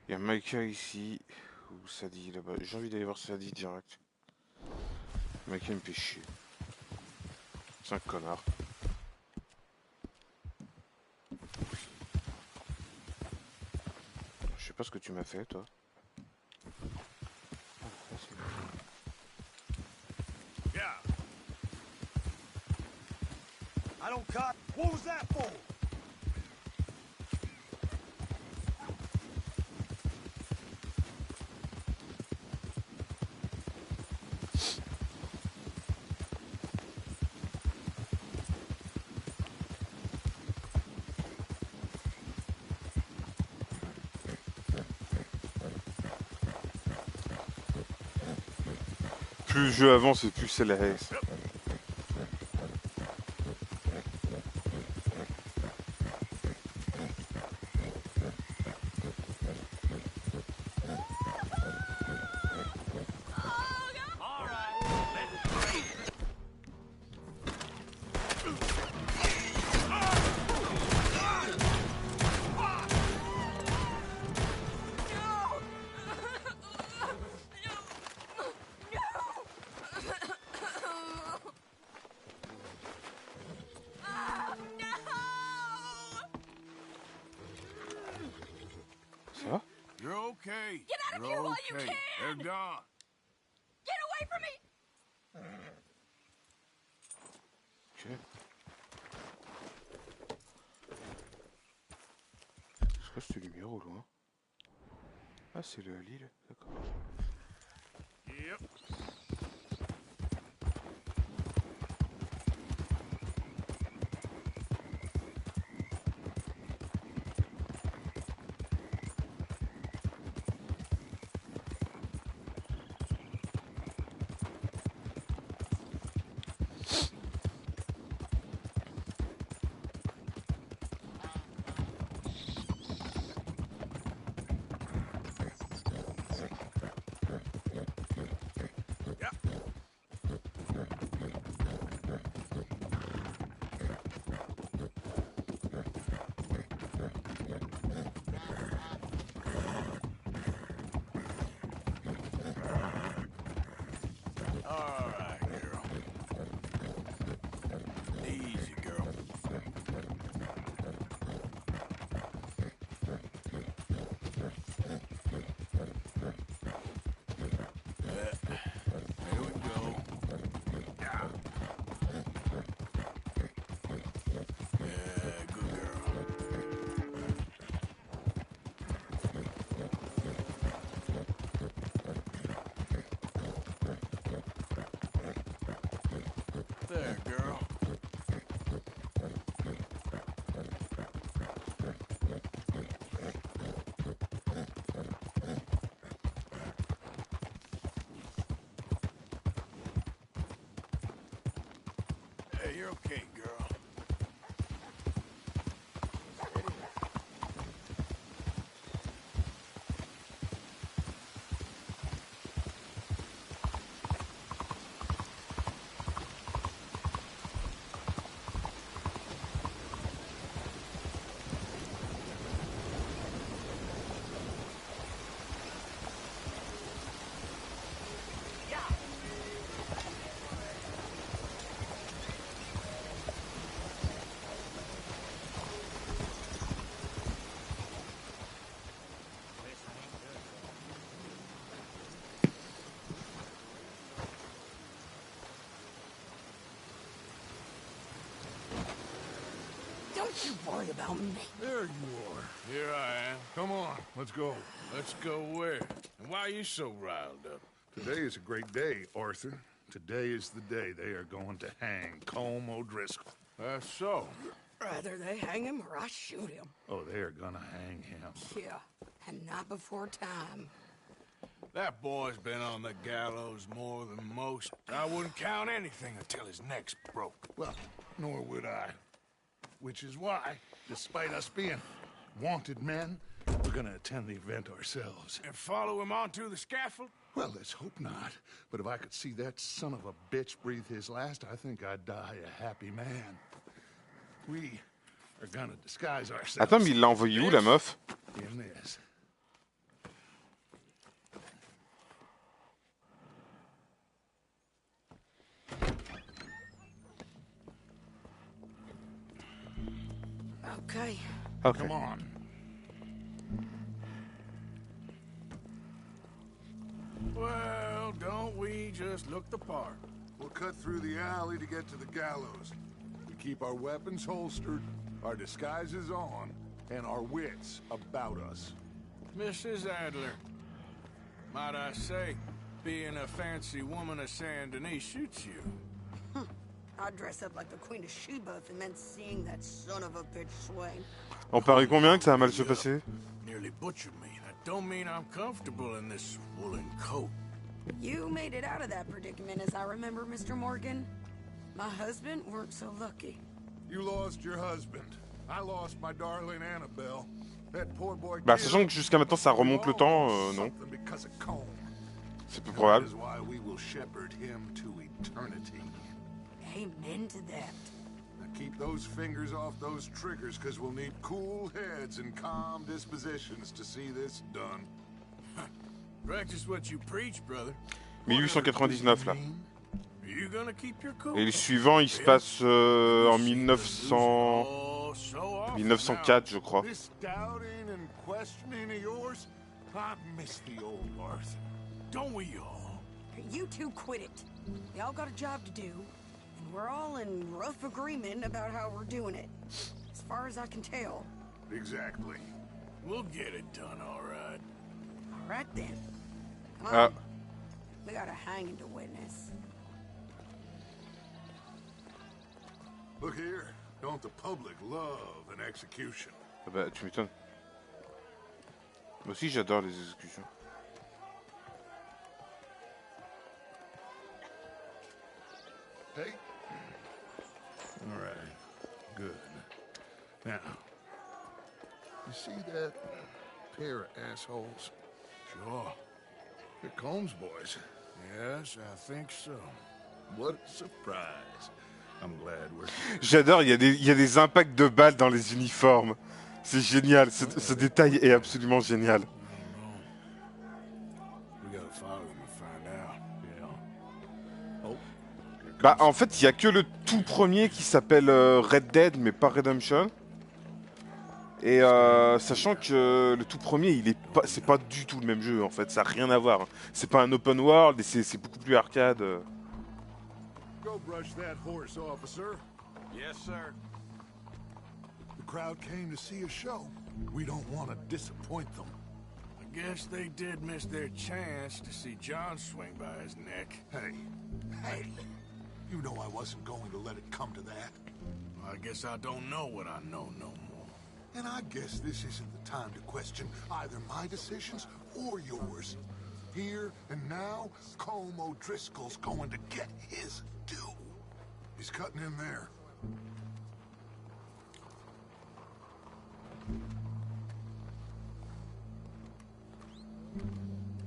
Il y a Micah ici, ou Sadie là-bas. J'ai envie d'aller voir Sadie direct. Micah me fait chier. C'est un connard. pas ce que tu m'as fait, toi. Yeah. I don't cut. What was that for? Plus le jeu avance et plus c'est la haisse. Ça va? You're okay. Get out of You're here while you okay. can! They're gone. Get away from me! Ok. Est-ce que c'est lumière au loin? Ah, c'est l'île, d'accord. Yep. All right, girl. Easy, girl. There we go. Yeah. Yeah, good girl. There, girl. Hey, you're okay, girl. Don't you worry about me. There you are. Here I am. Come on, let's go. Let's go where? And why are you so riled up? Today is a great day, Arthur. Today is the day they are going to hang Colm O'Driscoll. That's so. Rather they hang him or I shoot him. Oh, they are gonna hang him. Yeah, and not before time. That boy's been on the gallows more than most. I wouldn't count anything until his neck's broke. Well, nor would I. Which is why, despite us being wanted men, we're gonna attend the event ourselves. And follow him onto the scaffold? Well, let's hope not. But if I could see that son of a bitch breathe his last, I think I'd die a happy man. We are gonna disguise ourselves. Attends, mais il l'a envoyé où, la meuf? In this. Okay. Okay. Come on. just look the part. We'll cut through the alley to get to the gallows. We keep our weapons holstered, our disguises on, and our wits about us. Mrs. Adler, might I say, being a fancy woman of Saint Denis shoots you. I'd dress up like the Queen of Sheba if it meant seeing that son of a bitch swing. On parie combien que ça va mal se passer? Nearly butchered me. That don't mean I'm comfortable in this woolen coat. You made it out of that predicament, as I remember, Mr. Morgan. My husband weren't so lucky. You lost your husband. I lost my darling Annabelle. That poor boy. Bah, sachant que jusqu'à maintenant ça remonte le temps, non. C'est peu probable. Amen to that. Now keep those fingers off those triggers, because we'll need cool heads and calm dispositions to see this done. Practice what you preach, brother. 1899 là. Are you gonna keep your cool? Et le suivant il se passe en 1904 je crois. This doubting and questioning of yours, I miss the old Arthur. Don't we all? You two quit it. We all got a job to do, and we're all in rough agreement about how we're doing it. As far as I can tell. Exactly. We'll get it done, all right. All right then. Come on. We got a hanging to witness. Look here. Don't the public love an execution? Ah bah tu m'étonnes. Moi aussi j'adore les exécutions. Hey. All right. Good. Now, you see that pair of assholes? Sure. They're Combs boys. Yes, I think so. What a surprise. I'm glad we're... J'adore, il y a des impacts de balles dans les uniformes. C'est génial, ce détail est absolument génial. Bah en fait, il y a que le tout premier qui s'appelle Red Dead, mais pas Redemption. Et sachant que le tout premier, c'est pas du tout le même jeu en fait, ça n'a rien à voir. C'est pas un open world et c'est beaucoup plus arcade. Go brush that horse, officer. Yes, sir. The crowd came to see a show. We don't want to disappoint them. I guess they did miss their chance to see John swing by his neck. Hey, you know I wasn't going to let it come to that. I guess I don't know what I know no more. And I guess this isn't the time to question either my decisions or yours. Here and now, Colm O'Driscoll's going to get his due. He's cutting in there.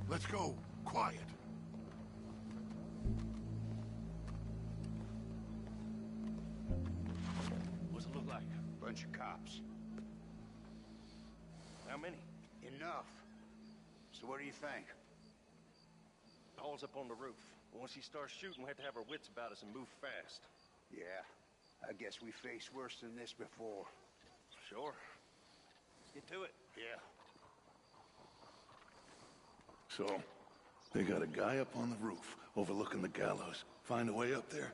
Let's go. Quiet. What's it look like? Bunch of cops. How many? Enough. So what do you think? Paul's up on the roof. Once he starts shooting, we have to have our wits about us and move fast. Yeah, I guess we faced worse than this before. Sure. Let's get to it. Yeah. So, they got a guy up on the roof overlooking the gallows. Find a way up there,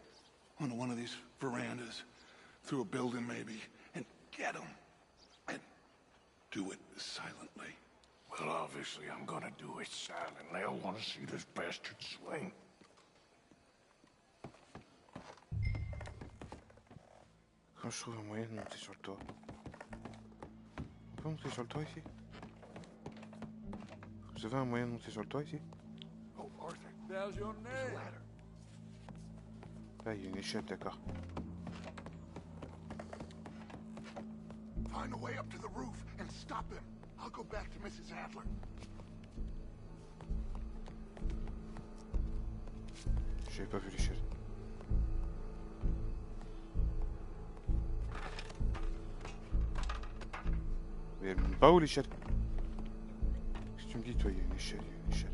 onto one of these verandas, through a building maybe, and get him. And do it silently. Well, obviously I'm gonna do it silently. I want to see this bastard swing. Quand je trouve un moyen de monter sur le toit. On peut monter sur le toit ici? Vous avez un moyen de monter sur le toit ici? Oh, Arthur, there's your name. Ah, il y a une échelle, d'accord. Find a way up to the roof and stop him. I'll go back to Mrs. Adler. J'avais pas vu l'échelle. Mais elle monte pas où l'échelle? Qu'est-ce que tu me dis toi? Il y a une échelle, il y a une échelle.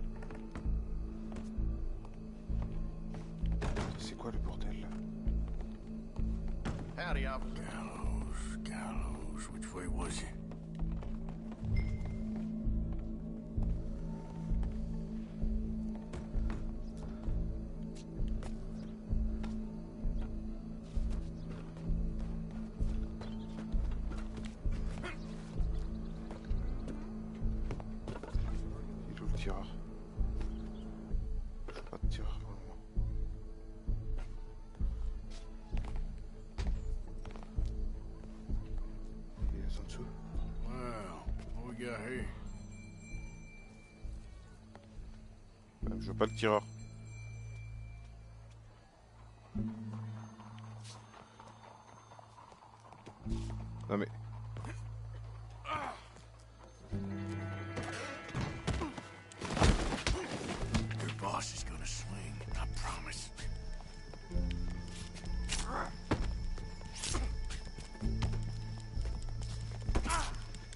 C'est quoi le bordel là? Howdy, officer. Gallows. Which way was he? tireur. Je veux pas de tireur pour le moment. Il est en dessous. Wow, what we got here? Je veux pas le tireur. Non mais... Your boss is gonna swing, I promise.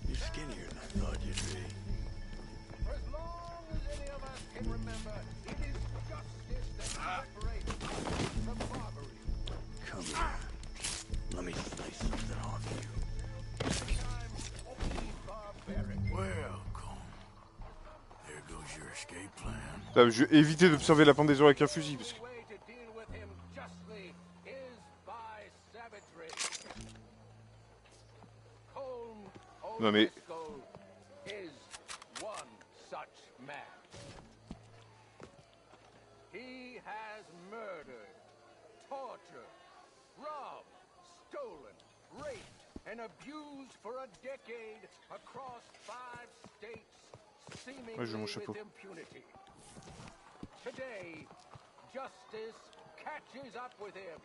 You're skinnier than I thought you'd be. For as long as any of us can remember, it is justice that separates from barbary. Come here. Let me slice something off you. Well, Colm. There goes your escape plan. Là, je vais éviter d'observer la pendaison avec un fusil parce que... Non mais... Is one such man. He has murdered, tortured, robbed, stolen, raped, and abused for a decade across 5 states, seemingly Ouais, je veux mon chapeau. with impunity. Today, justice catches up with him.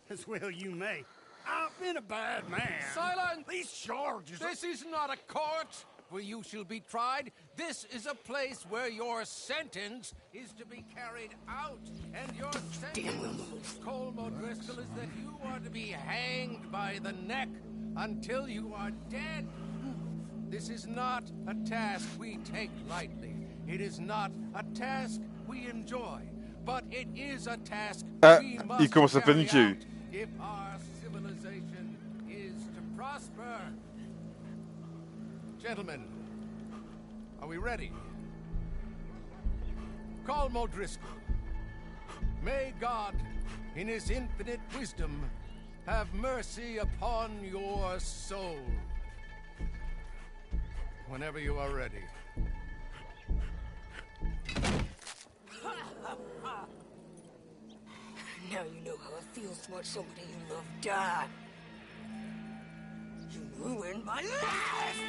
As well you may. I've been a bad man. Silence! These charges... This is not a court where you shall be tried. This is a place where your sentence is to be carried out. And your sentence, Colm O'Driscoll, is that you are to be hanged by the neck until you are dead. This is not a task we take lightly. It is not a task we enjoy. But it is a task we must il commence à carry paniquer. out if our civilization is to prosper. Gentlemen, are we ready? Colm O'Driscoll, may God, in his infinite wisdom, have mercy upon your soul. Whenever you are ready. Now you know how it feels to watch somebody you love die. You ruined my life!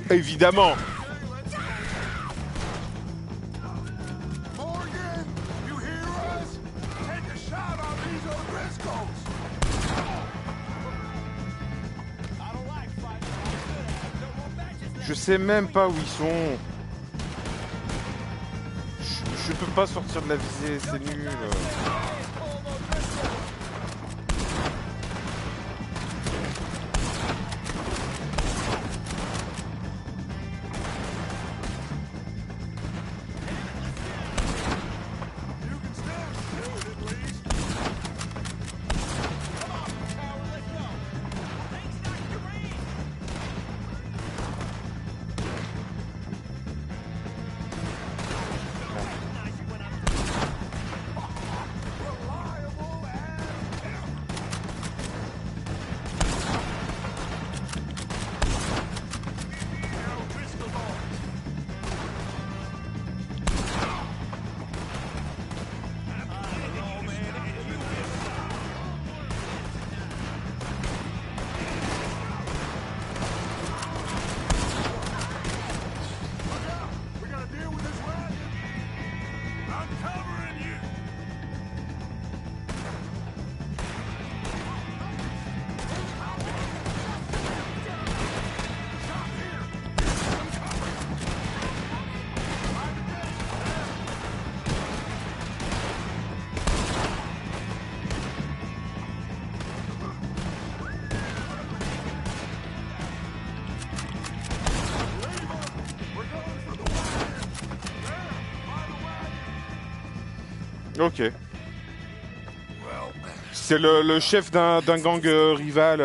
Évidemment. Morgan, you hear us? Take a shot on these O'Driscolls. Je sais même pas où ils sont. Je peux pas sortir de la visée, c'est nul. Ok. C'est le chef d'un gang rival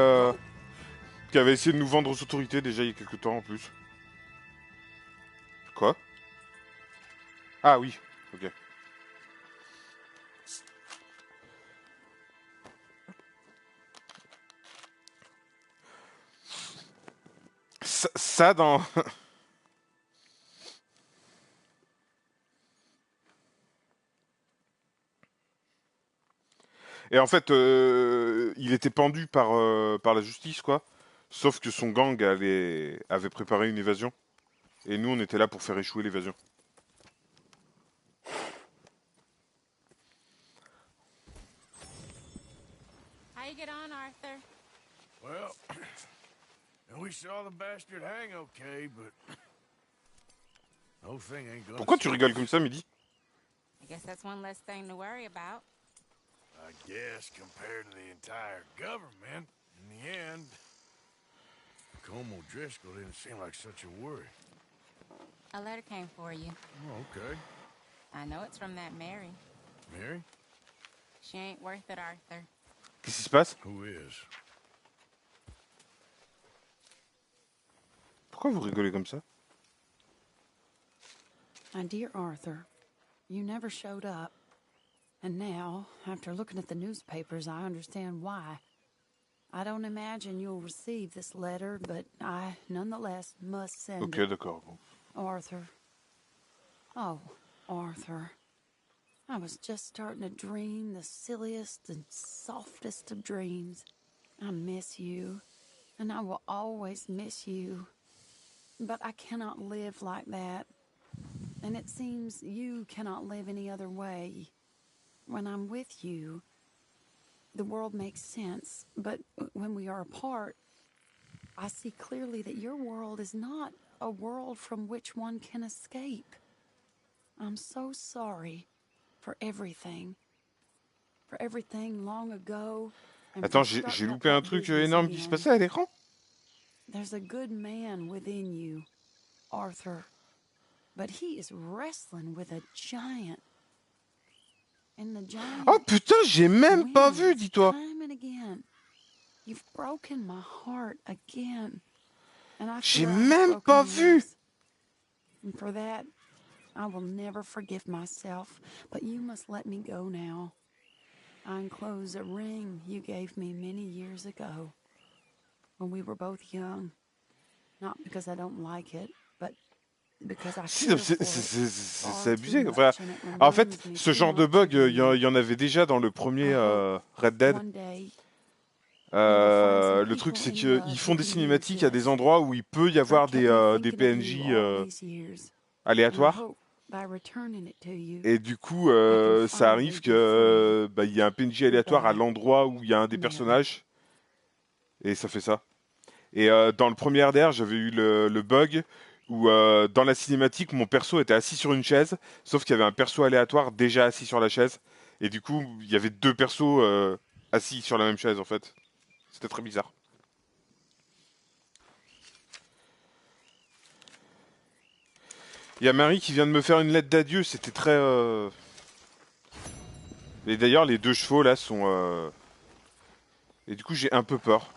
qui avait essayé de nous vendre aux autorités déjà il y a quelques temps en plus. Quoi? Ah oui, ok. ça dans... Et en fait, il était pendu par la justice, quoi. Sauf que son gang avait préparé une évasion. Et nous, on était là pour faire échouer l'évasion. How you get on, Arthur? Well, we saw the bastard hang okay, but the whole thing ain't gonna. Pourquoi tu rigoles comme ça, Midi? I guess that's one less thing to worry about. I guess compared to the entire government, in the end, Como Driscoll didn't seem like such a worry. A letter came for you. Oh, okay. I know it's from that Mary. Mary? She ain't worth it, Arthur. Qu'est-ce qui se passe? Who is? Pourquoi vous rigolez comme ça? My dear Arthur, you never showed up. And now, after looking at the newspapers, I understand why. I don't imagine you'll receive this letter, but I nonetheless must send Ok, it. d'accord. Bon. Arthur. Oh, Arthur. I was just starting to dream the silliest and softest of dreams. I miss you, and I will always miss you. But I cannot live like that. And it seems you cannot live any other way. When I'm with you, the world makes sense. But when we are apart, I see clearly that your world is not a world from which one can escape. I'm so sorry for everything. For everything long ago. Attends, j'ai loupé un truc énorme qui se passait à l'écran? There's a good man within you, Arthur. But he is wrestling with a giant. And the giant Oh putain, j'ai même pas vu, dis-toi. time and again. You've broken my heart again. And I J'ai fear I've même broken pas vu. yours. And for that, I will never forgive myself. But you must let me go now. I enclose a ring you gave me many years ago. When we were both young. Not because I don't like it, but because I Si, care c'est for it far abusé. too Enfin, much, and it en fait, reminds me ce too genre de much bug, of il you. y en avait déjà dans le premier Red Dead. One day, Le truc, c'est qu'ils font des cinématiques à des endroits où il peut y avoir des PNJ aléatoires. Et du coup, ça arrive que il y a un PNJ aléatoire à l'endroit où il y a un des personnages. Et ça fait ça. Et dans le premier RDR, j'avais eu le bug où dans la cinématique, mon perso était assis sur une chaise, sauf qu'il y avait un perso aléatoire déjà assis sur la chaise. Et du coup, il y avait deux persos assis sur la même chaise, en fait. C'était très bizarre. Il y a Marie qui vient de me faire une lettre d'adieu, c'était très... Et d'ailleurs, les deux chevaux, là, sont... Et du coup, j'ai un peu peur.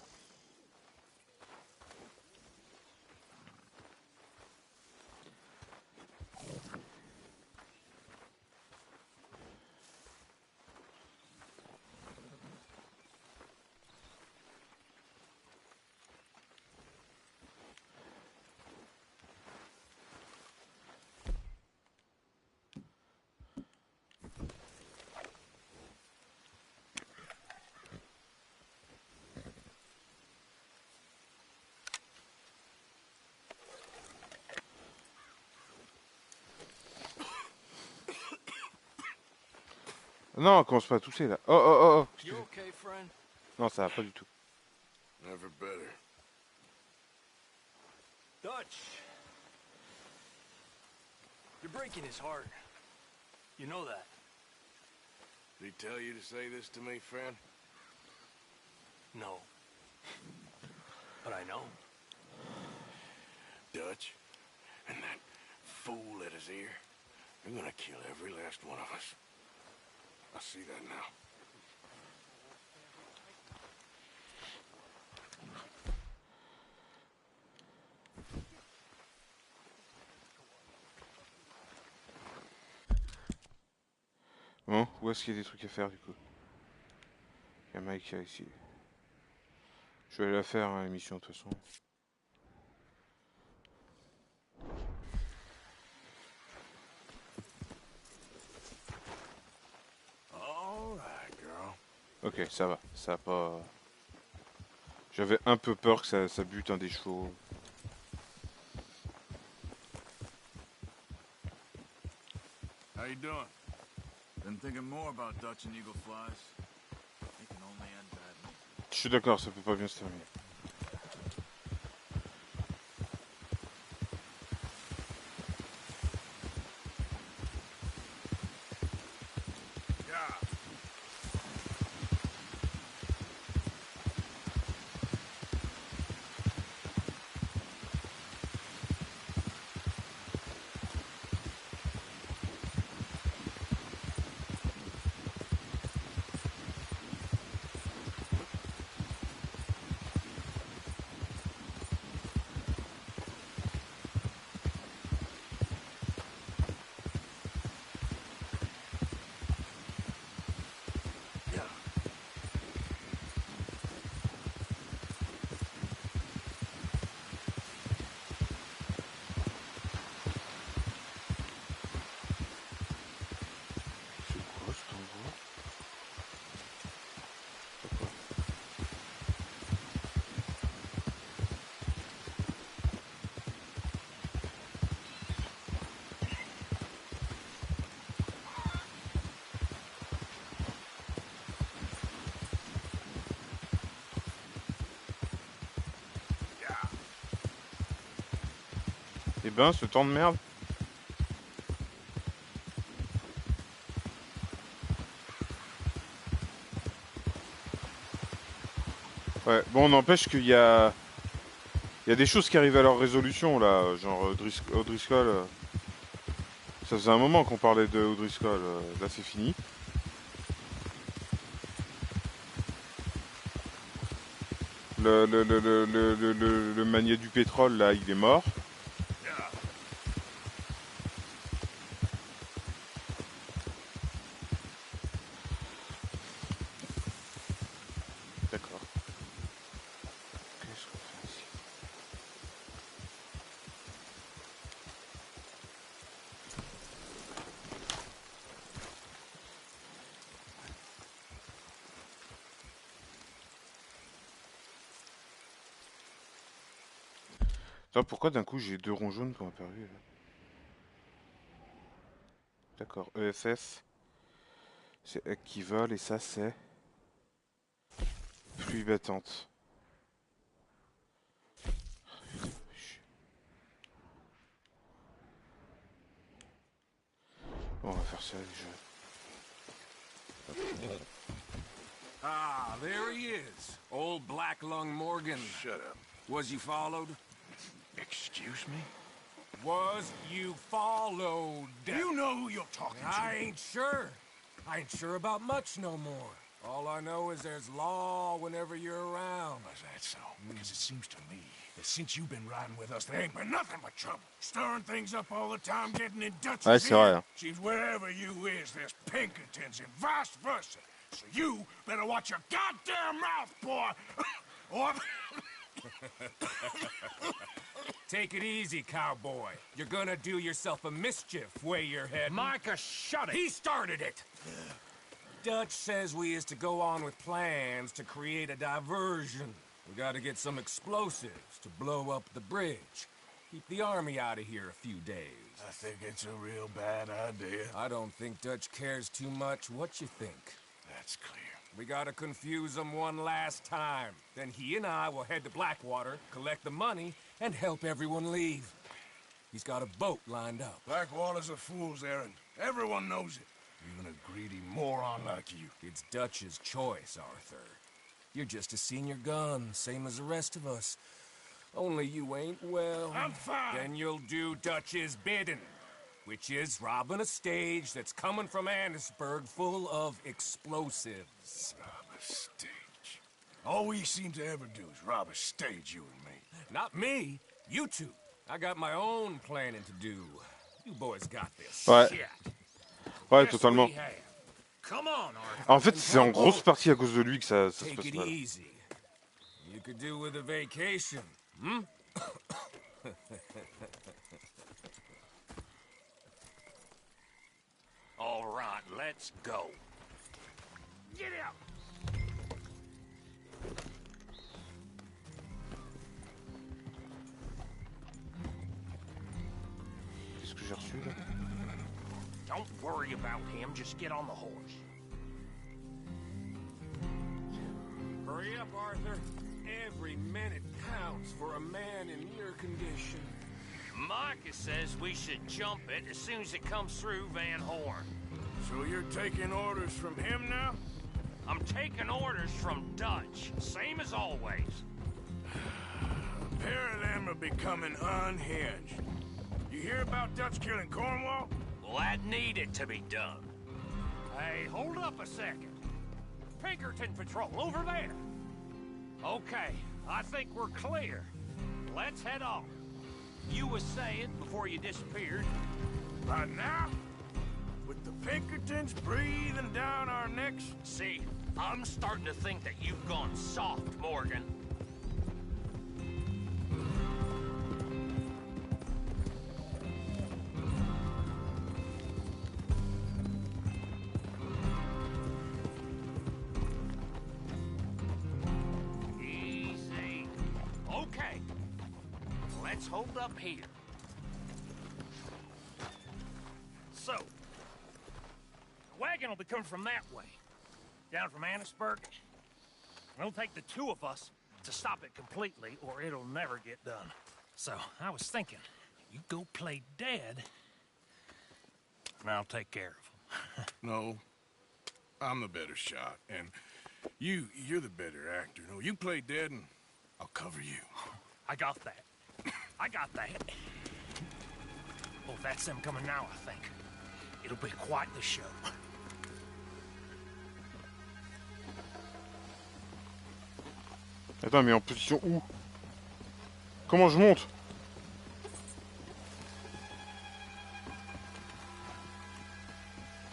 Non, commence pas à tousser là. Oh, oh, oh, oh. Okay, friend? Non, ça va pas du tout. Never better. Dutch. You're breaking his heart. You know that. Did he tell you to say this to me, friend? No. But I know. Dutch, and that fool at his ear, they're gonna kill every last one of us. I see that now. Bon, où est-ce qu'il y a des trucs à faire du coup? Il y a Mike ici. Je vais la faire, hein, l'émission de toute façon. Ok, ça va. Ça a pas... J'avais un peu peur que ça bute un des chevaux. How you doing? Been thinking more about Dutch and Eagle Flies. It can only end badly. Je suis d'accord, ça peut pas bien se terminer. Eh ben, ce temps de merde. Ouais, bon, n'empêche qu'il y a... Il y a des choses qui arrivent à leur résolution, là. Genre, O'Driscoll... Ça faisait un moment qu'on parlait de O'Driscoll. Là, c'est fini. Le manier du pétrole, là, il est mort. D'accord. Qu'est-ce qu'on fait ici? Attends, pourquoi d'un coup j'ai deux ronds jaunes qui ont apparu là? D'accord, EFF, c'est Egg qui vole et ça c'est pluie battante. Bon, on va faire ça déjà. Ah, there he is. Old Black Lung Morgan. Shut up. Was you followed? Excuse me? Was you followed? You know who you're talking to. I ain't sure. I ain't sure about much no more. All I know is there's law whenever you're around. Is that so? Because it seems to me that since you've been riding with us, there ain't been nothing but trouble. Stirring things up all the time, getting in Dutch's Ouais, c'est vrai. Hein. Seems wherever you is, there's Pinkertons and vice versa. So you better watch your goddamn mouth, boy. Or... Take it easy, cowboy. You're gonna do yourself a mischief where you're heading. Micah, shut it! He started it! Dutch says we is to go on with plans to create a diversion. We gotta get some explosives to blow up the bridge. Keep the army out of here a few days. I think it's a real bad idea. I don't think Dutch cares too much what you think. That's clear. We gotta confuse him one last time. Then he and I will head to Blackwater, collect the money, and help everyone leave. He's got a boat lined up. Blackwater's a fool's errand. Everyone knows it. Even a greedy moron like you. It's Dutch's choice, Arthur. You're just a senior gun, same as the rest of us. Only you ain't well. I'm fine. Then you'll do Dutch's bidding, which is robbing a stage that's coming from Annisburg full of explosives. Rob a stage. All we seem to ever do is rob a stage, you and me. Not me, you two. I got my own planning to do. You boys got this. Ouais. Shit. Ouais, totalement. Come on, Arthur. En fait, c'est en grosse partie à cause de lui que ça se Take passe it mal. easy. You could do with a vacation, hmm? All right, let's go. Get out! Don't worry about him. Just get on the horse. Hurry up, Arthur. Every minute counts for a man in your condition. Micah says we should jump it as soon as it comes through Van Horn. So you're taking orders from him now? I'm taking orders from Dutch, same as always. A pair of them are becoming unhinged. You hear about Dutch killing Cornwall? Well, that needed to be done. Hey, hold up a second. Pinkerton Patrol, over there. Okay, I think we're clear. Let's head off. You was saying before you disappeared. Right now? With the Pinkertons breathing down our necks? See, I'm starting to think that you've gone soft, Morgan. Easy. Okay. Let's hold up here. So, the wagon will be coming from that way, down from Annisburg. It'll take the two of us to stop it completely, or it'll never get done. So, I was thinking, you go play dead, and I'll take care of him. No, I'm the better shot, and you're the better actor. No, you play dead, and I'll cover you. I got that. I got that. Oh, that's them coming now, I think. It'll be quite the show. Attends, mais en position où? Comment je monte?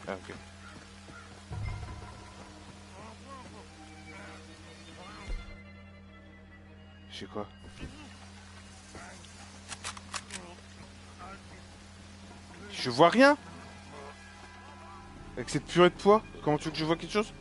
Ah, ok. Je sais quoi? Je vois rien? Avec cette purée de poids? Comment tu veux que je vois quelque chose?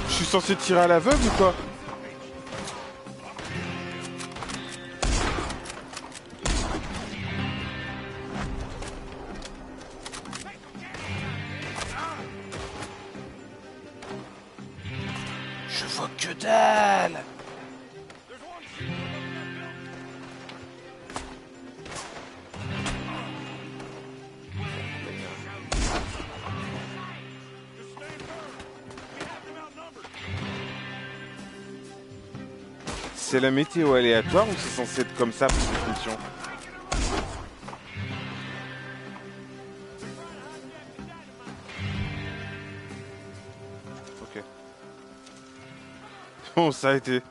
Je suis censé tirer à l'aveugle ou quoi? Je vois que dalle. C'est la météo aléatoire ou c'est censé être comme ça pour cette mission? Ok. Bon, ça a été.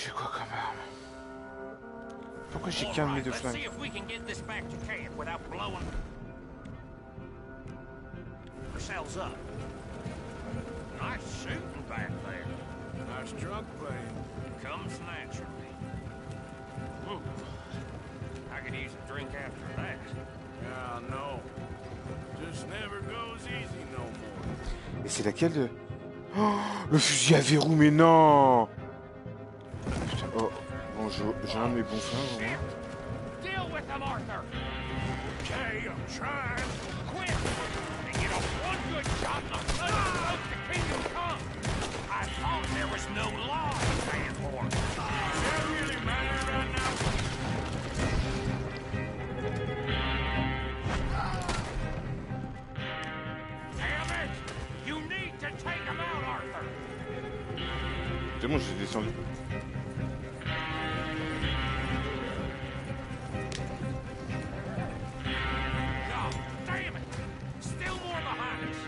J'ai quoi comme arme? Pourquoi j'ai qu'un de mes deux flingues? See if we can get this back to camp without blowing ourselves up. Nice shooting back there. Nice drunk playing. Comes naturally. I could use a drink after that. Yeah, no. Just never goes easy no more. Et c'est laquelle de... Oh, le fusil à verrou, mais non! Putain, oh, bon, j'ai un de mes bons flingues au moins. Deal with them, Arthur. Okay, I'm trying. Quit. And get a one good shot and the blood kingdom come. I thought there was no law in Van Horn. Does that really matter right now? Damn it! You need to take him out, Arthur. C'est bon, j'ai descendu. God damn it! Still more behind us.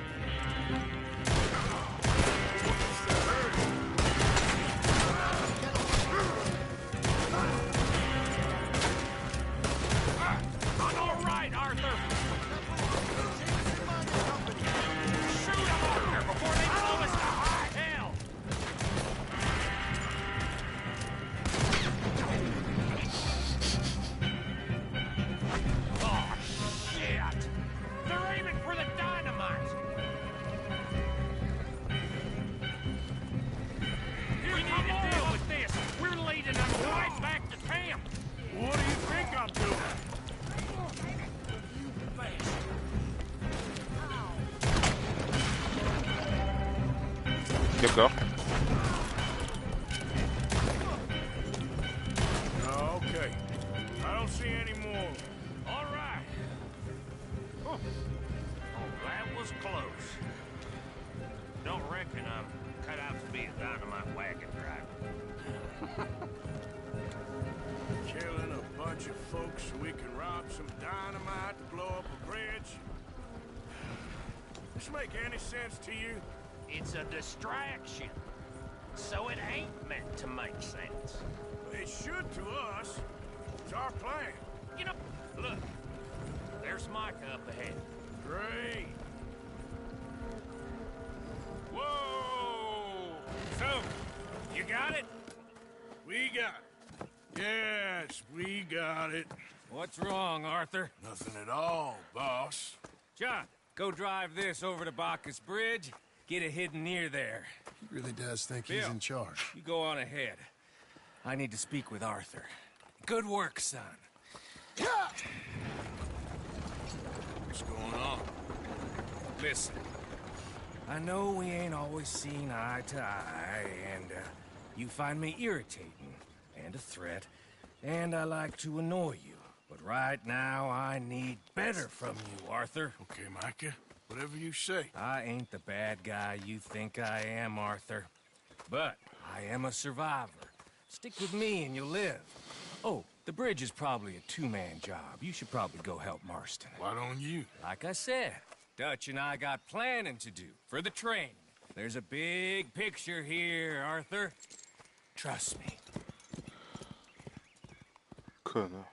D'accord. Okay. I don't see any more. All right. Oh, that was close. Don't reckon I'm cut out to be a dynamite wagon driver. Killing a bunch of folks so we can rob some dynamite to blow up a bridge. This make any sense to you? It's a distraction, so it ain't meant to make sense. It should to us. It's our plan. You know, look, there's Micah up ahead. Great. Whoa! So, you got it? We got it. Yes, we got it. What's wrong, Arthur? Nothing at all, boss. John, go drive this over to Bacchus Bridge. Get it hidden near there. He really does think Bill, he's in charge. You go on ahead. I need to speak with Arthur. Good work, son. What's going on? Listen, I know we ain't always seen eye to eye, and you find me irritating and a threat, and I like to annoy you. But right now, I need better from you, Arthur. Okay, Micah. Whatever you say. I ain't the bad guy you think I am, Arthur. But I am a survivor. Stick with me and you'll live. Oh, the bridge is probably a two-man job. You should probably go help Marston. Why don't you? Like I said, Dutch and I got planning to do for the train. There's a big picture here, Arthur. Trust me. Connard.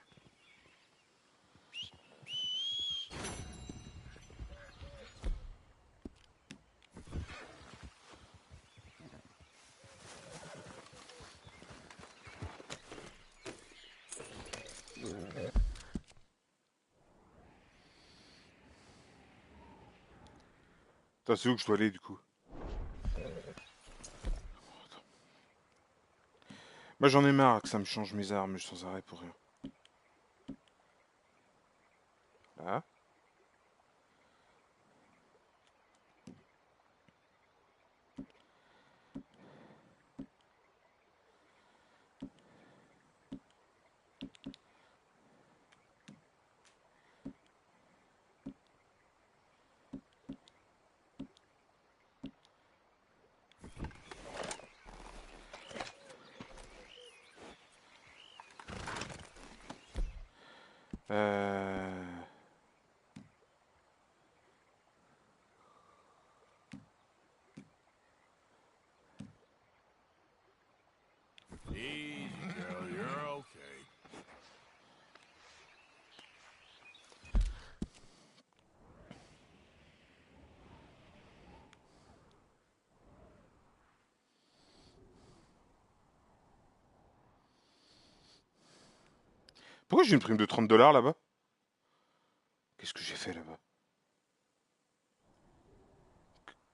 Putain, c'est où que je dois aller du coup? Moi j'en ai marre que ça me change mes armes sans arrêt pour rien. Là. Easy, girl. You're okay. Pourquoi j'ai une prime de 30 $ là-bas? Qu'est-ce que j'ai fait là-bas?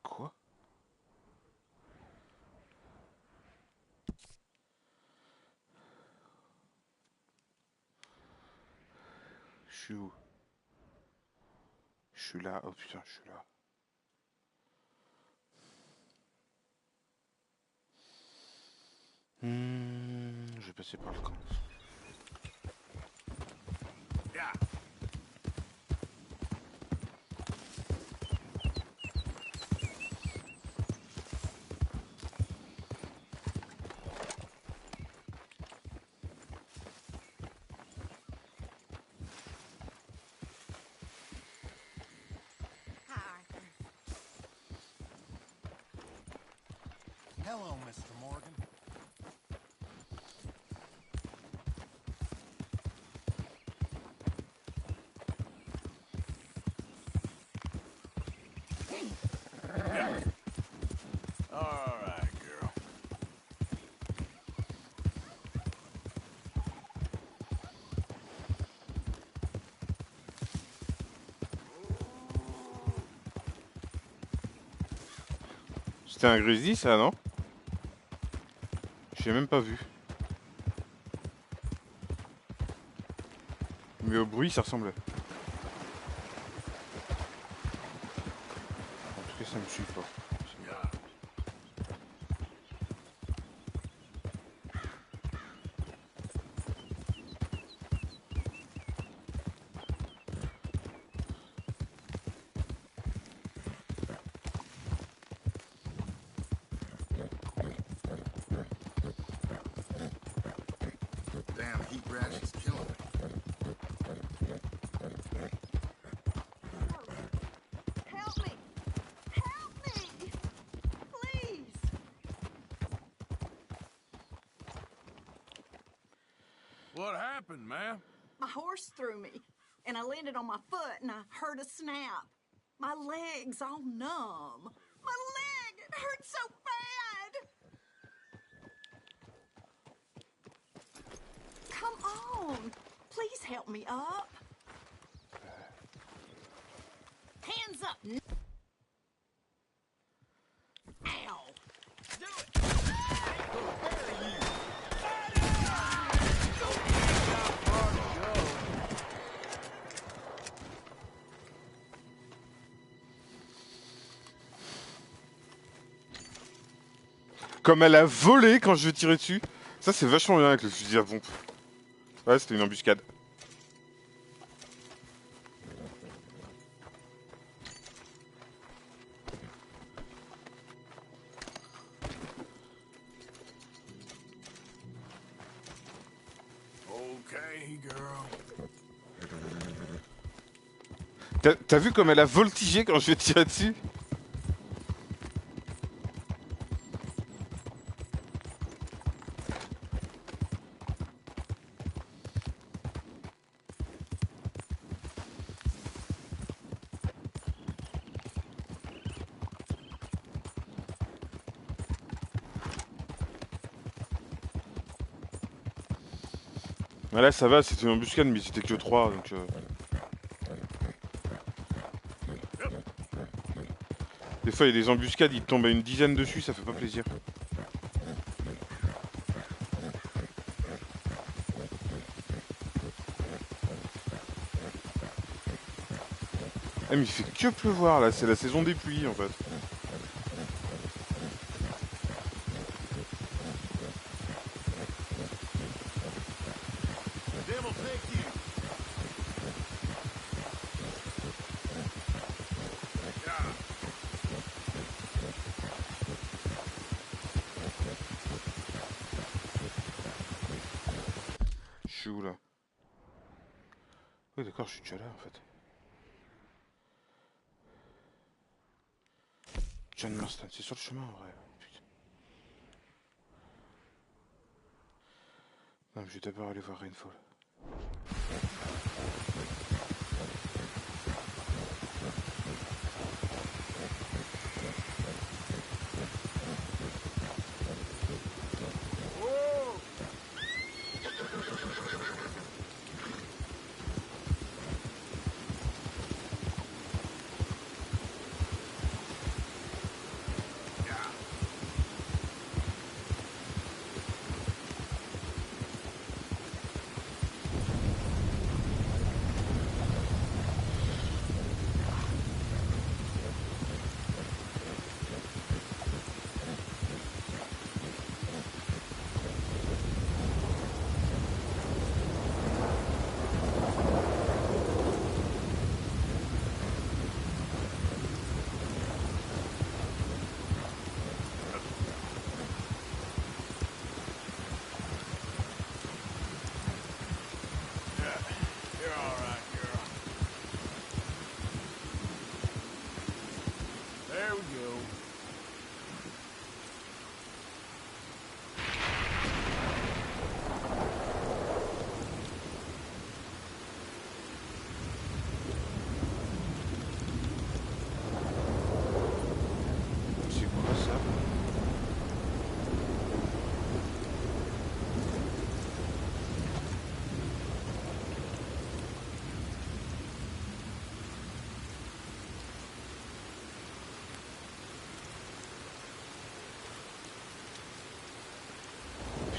Quoi? Je suis où? Je suis là. Oh putain, je suis là. Je vais passer par le camp. Yeah. Hi, Arthur. Hello, Mr. Morgan. All right, girl. C'était un grizzly ça, non? J'ai même pas vu. Mais au bruit ça ressemblait. En tout cas ça me suit pas. damn heat rash is killing me. Help me! Help me! Please! What happened, ma'am? My horse threw me, and I landed on my foot, and I heard a snap. My leg's all numb. My leg! It hurts so bad! Come on! Please help me up. Hands up! Ow! Do it! Comme elle a volé quand je tirais dessus. Ça, c'est vachement bien avec le fusil à pompe. Ouais, c'était une embuscade. Okay, girl. T'as vu comme elle a voltigé quand je lui ai tiré dessus? Là ça va, c'était une embuscade mais c'était que 3 donc Des fois il y a des embuscades, il tombe à une dizaine dessus, ça fait pas plaisir. Ah mais il fait que pleuvoir là, c'est la saison des pluies en fait. Je suis où là? Oui d'accord, je suis déjà là en fait. John Marston, c'est sur le chemin en vrai. Putain. Non mais je vais d'abord aller voir Rainfall.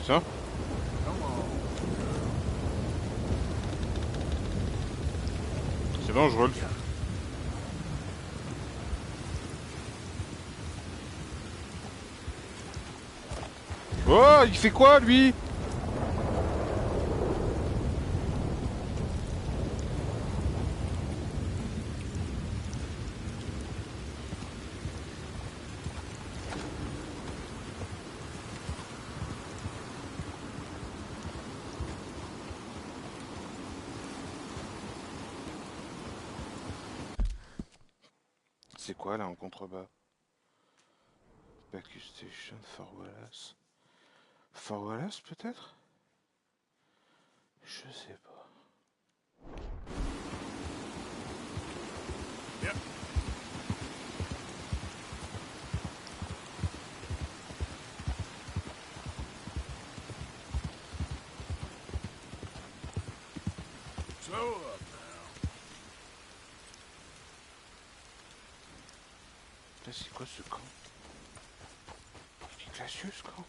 Putain. C'est dangereux. Oh, il fait quoi lui? C'est quoi là en contrebas? Bacchus Station, Fort Wallace. Fort Wallace peut-être? Je sais pas. Yep. Slow up now. Là, c'est quoi ce camp? Il est glacieux ce camp.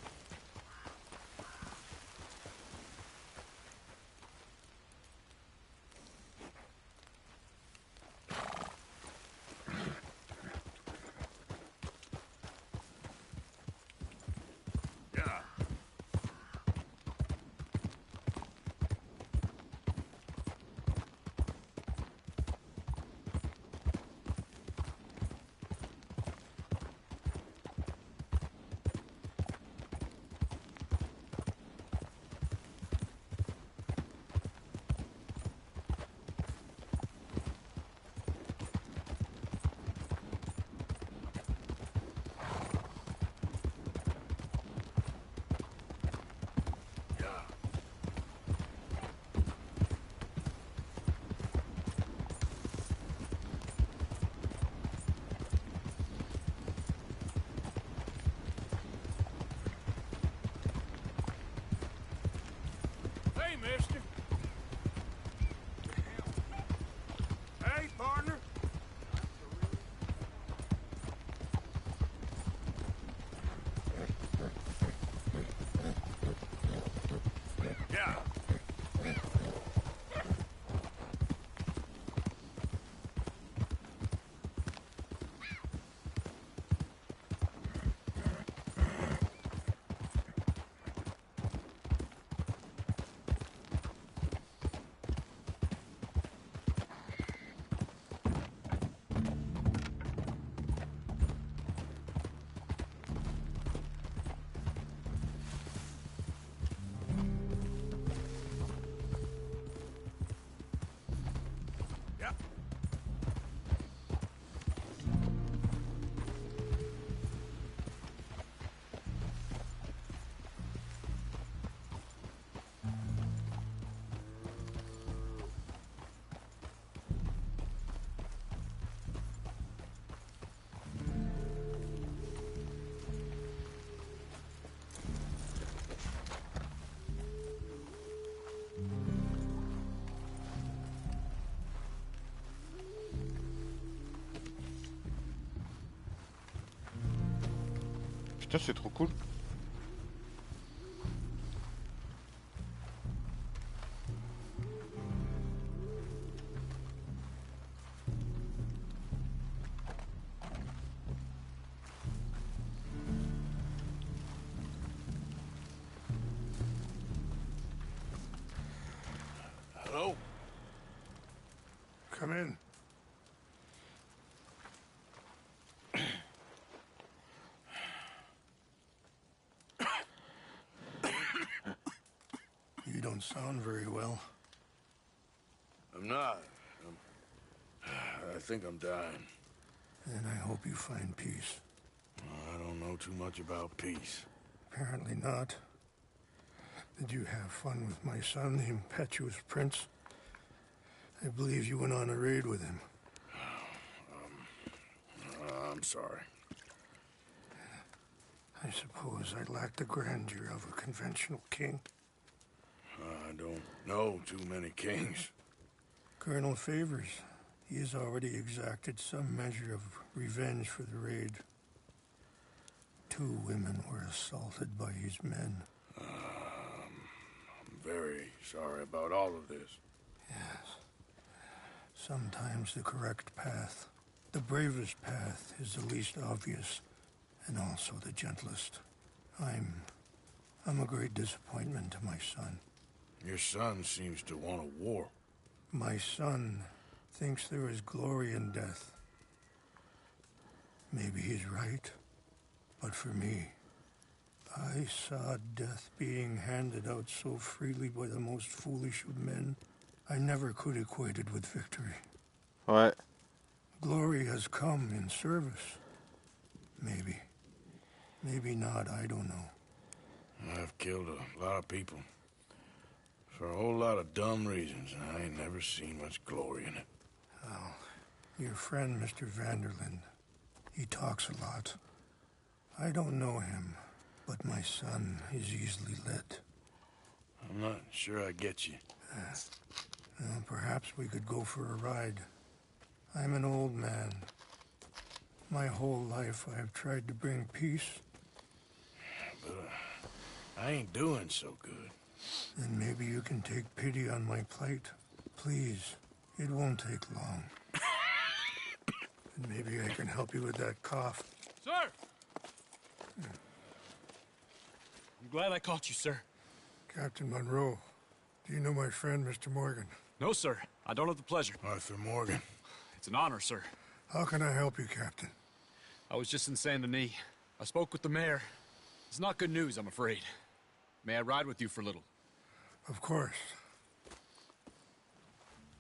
Hey, mister. Hey, partner. Yeah. Putain, c'est trop cool. Hello? Come in. You don't sound very well. I'm not. I think I'm dying. Then I hope you find peace. I don't know too much about peace. Apparently not. Did you have fun with my son, the impetuous prince? I believe you went on a raid with him. I'm sorry. I suppose I lack the grandeur of a conventional king. I don't know too many kings. Colonel Favors, he has already exacted some measure of revenge for the raid. 2 women were assaulted by his men. I'm very sorry about all of this. Yes. Sometimes the correct path, the bravest path, is the least obvious and also the gentlest. I'm a great disappointment to my son. Your son seems to want a war. My son thinks there is glory in death. Maybe he's right, but for me, I saw death being handed out so freely by the most foolish of men. I never could equate it with victory. Ouais. Glory has come in service. Maybe. Maybe not, I don't know. I've killed a lot of people. For a whole lot of dumb reasons, and I ain't never seen much glory in it. Oh, your friend, Mr. Vanderlyn, he talks a lot. I don't know him, but my son is easily led. I'm not sure I get you. Well, perhaps we could go for a ride. I'm an old man. My whole life I have tried to bring peace. But I ain't doing so good. Then maybe you can take pity on my plight. Please, it won't take long. And maybe I can help you with that cough. Sir! I'm glad I caught you, sir. Captain Monroe, do you know my friend, Mr. Morgan? No, sir. I don't have the pleasure. Arthur Morgan. It's an honor, sir. How can I help you, Captain? I was just in Saint Denis. I spoke with the mayor. It's not good news, I'm afraid. May I ride with you for a little? Of course.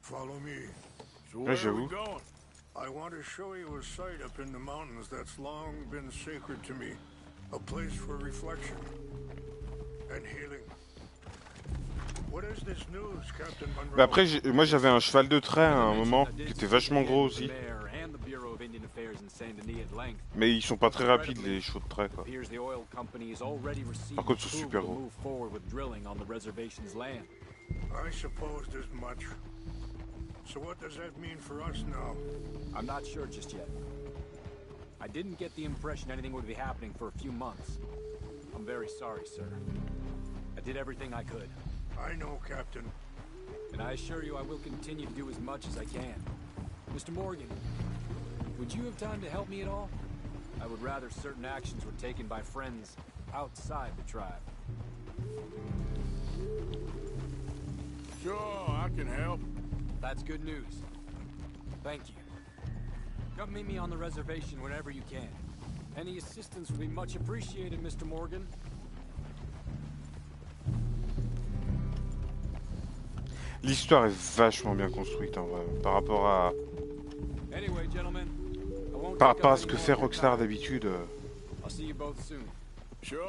Follow me. So where are we going? I want to show you a site up in the mountains that's long been sacred to me. A place for reflection and healing. What is this news, Captain Monroe? Mais après, moi j'avais un cheval de trait à un moment qui était vachement gros aussi. Mais ils sont pas très rapides les chevaux de trait quoi. Par contre, ils sont super gros. I suppose there's much. So what does that mean for us now? I'm not sure just yet. I didn't get the impression anything would be happening for a few months. I'm very sorry, sir. I did everything I could. I know, Captain. And I assure you I will continue to do as much as I can. Mr. Morgan, would you have time to help me at all? I would rather certain actions were taken by friends outside the tribe. Sure, I can help. That's good news. Thank you. Come meet me on the reservation whenever you can. Any assistance would be much appreciated, Mr. Morgan. L'histoire est vachement bien construite en vrai, par rapport à ce que fait Rockstar d'habitude.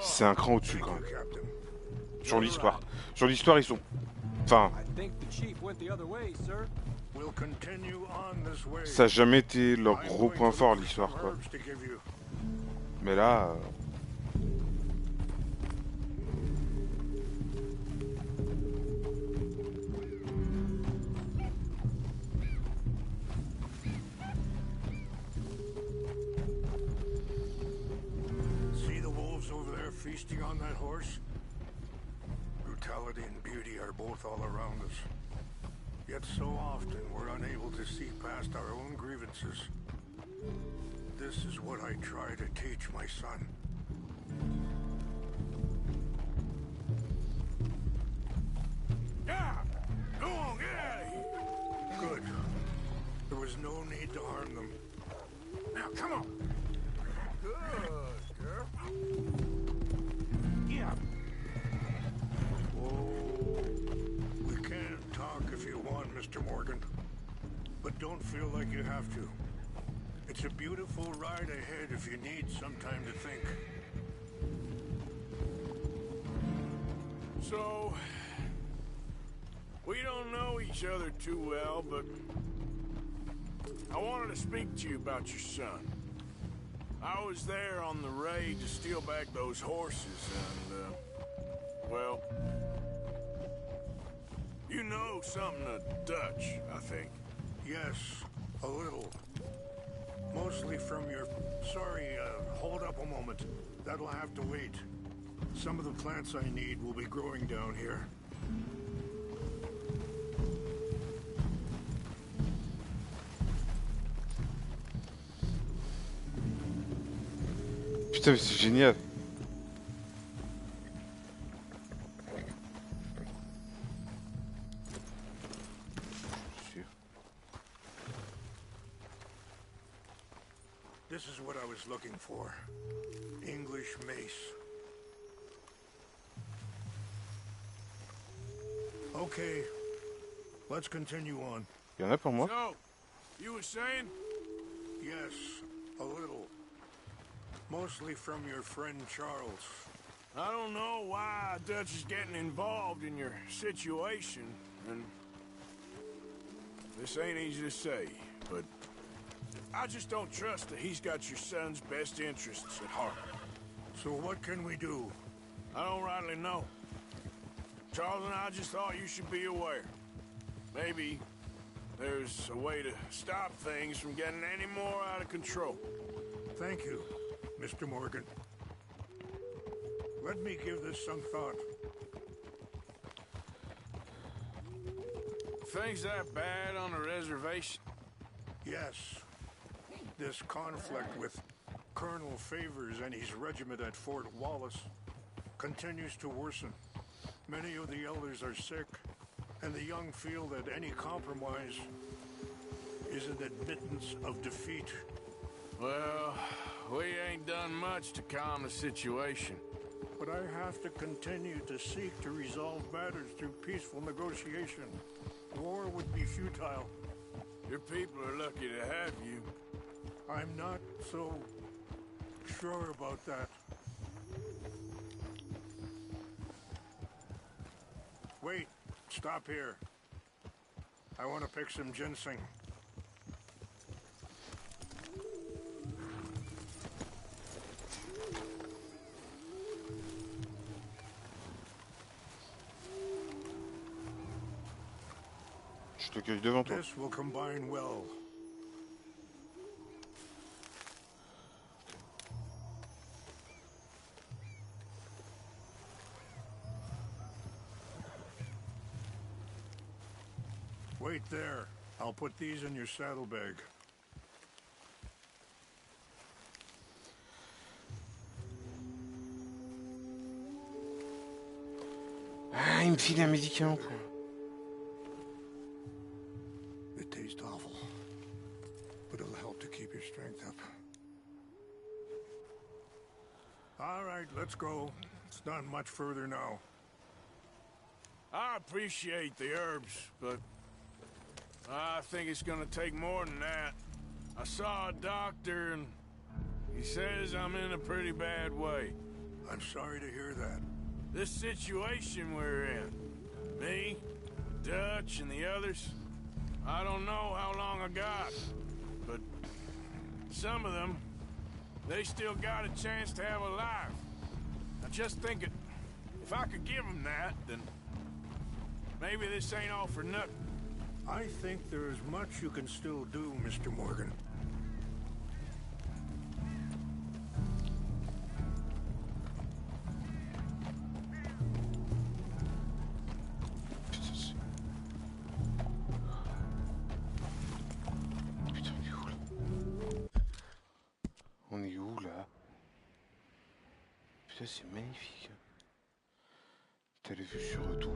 C'est un cran au-dessus quand même. Sur l'histoire. Sur l'histoire ils sont... Enfin... Ça n'a jamais été leur gros point fort l'histoire quoi. Mais là... Feasting on that horse? Brutality and beauty are both all around us. Yet so often we're unable to see past our own grievances. This is what I try to teach my son. Yeah! Go on, get out of here! Good. There was no need to harm them. Now, come on! Good girl. Yeah. Whoa. We can talk if you want, Mr. Morgan. But don't feel like you have to. It's a beautiful ride ahead if you need some time to think. So, we don't know each other too well, but I wanted to speak to you about your son. I was there on the raid to steal back those horses, and, well, you know something of Dutch, I think. Yes, a little. Mostly from your... Sorry, hold up a moment. That'll have to wait. Some of the plants I need will be growing down here. Putain, mais c'est génial. This is what I was looking for. English mace. Okay, let's continue on. Il y en a pour moi. So, you were saying? Yes, a little. Mostly from your friend Charles. I don't know why Dutch is getting involved in your situation, and this ain't easy to say, but I just don't trust that he's got your son's best interests at heart. So what can we do? I don't rightly know. Charles and I just thought you should be aware. Maybe there's a way to stop things from getting any more out of control. Thank you, Mr. Morgan. Let me give this some thought. Things that bad on the reservation? Yes. This conflict with Colonel Favors and his regiment at Fort Wallace continues to worsen. Many of the elders are sick, and the young feel that any compromise is an admittance of defeat. Well, we ain't done much to calm the situation. But I have to continue to seek to resolve matters through peaceful negotiation. War would be futile. Your people are lucky to have you. I'm not so sure about that. Wait, stop here. I want to pick some ginseng. Je te cueille devant toi. This will combine well. Wait there. I'll put these in your saddlebag. Ah, il me file un médicament pour... It tastes awful, but it'll help to keep your strength up. All right, let's go. It's not much further now. I appreciate the herbs, but I think it's gonna take more than that. I saw a doctor and he says I'm in a pretty bad way. I'm sorry to hear that. This situation we're in, me, Dutch, and the others, I don't know how long I got, but some of them, they still got a chance to have a life. I just think if I could give them that, then maybe this ain't all for nothing. I think there is much you can still do, Mr. Morgan. On est où là? Putain, c'est magnifique. T'as les vues sur tout.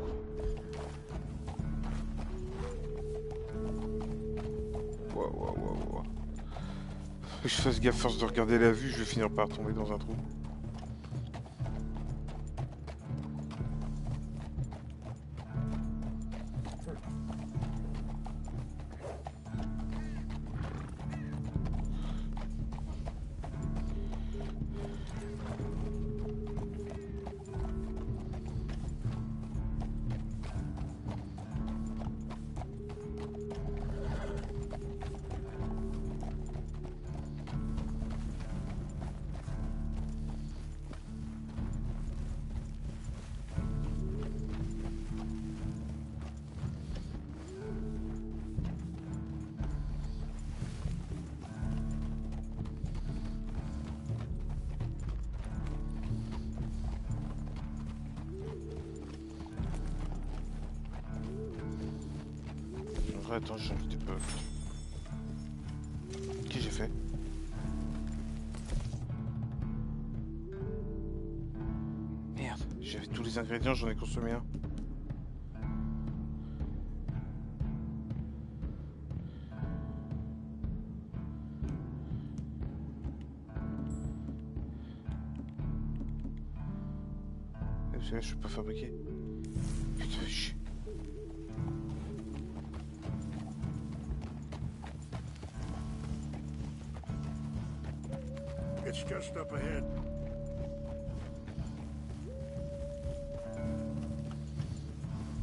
Waouh. Faut que je fasse gaffe, force de regarder la vue, je vais finir par tomber dans un trou. Attends, j'ai envie de peu. Qu'est-ce que j'ai fait? Merde, j'avais tous les ingrédients, j'en ai consommé un. Parce que là, je peux pas fabriquer. Putain, chier. just up ahead.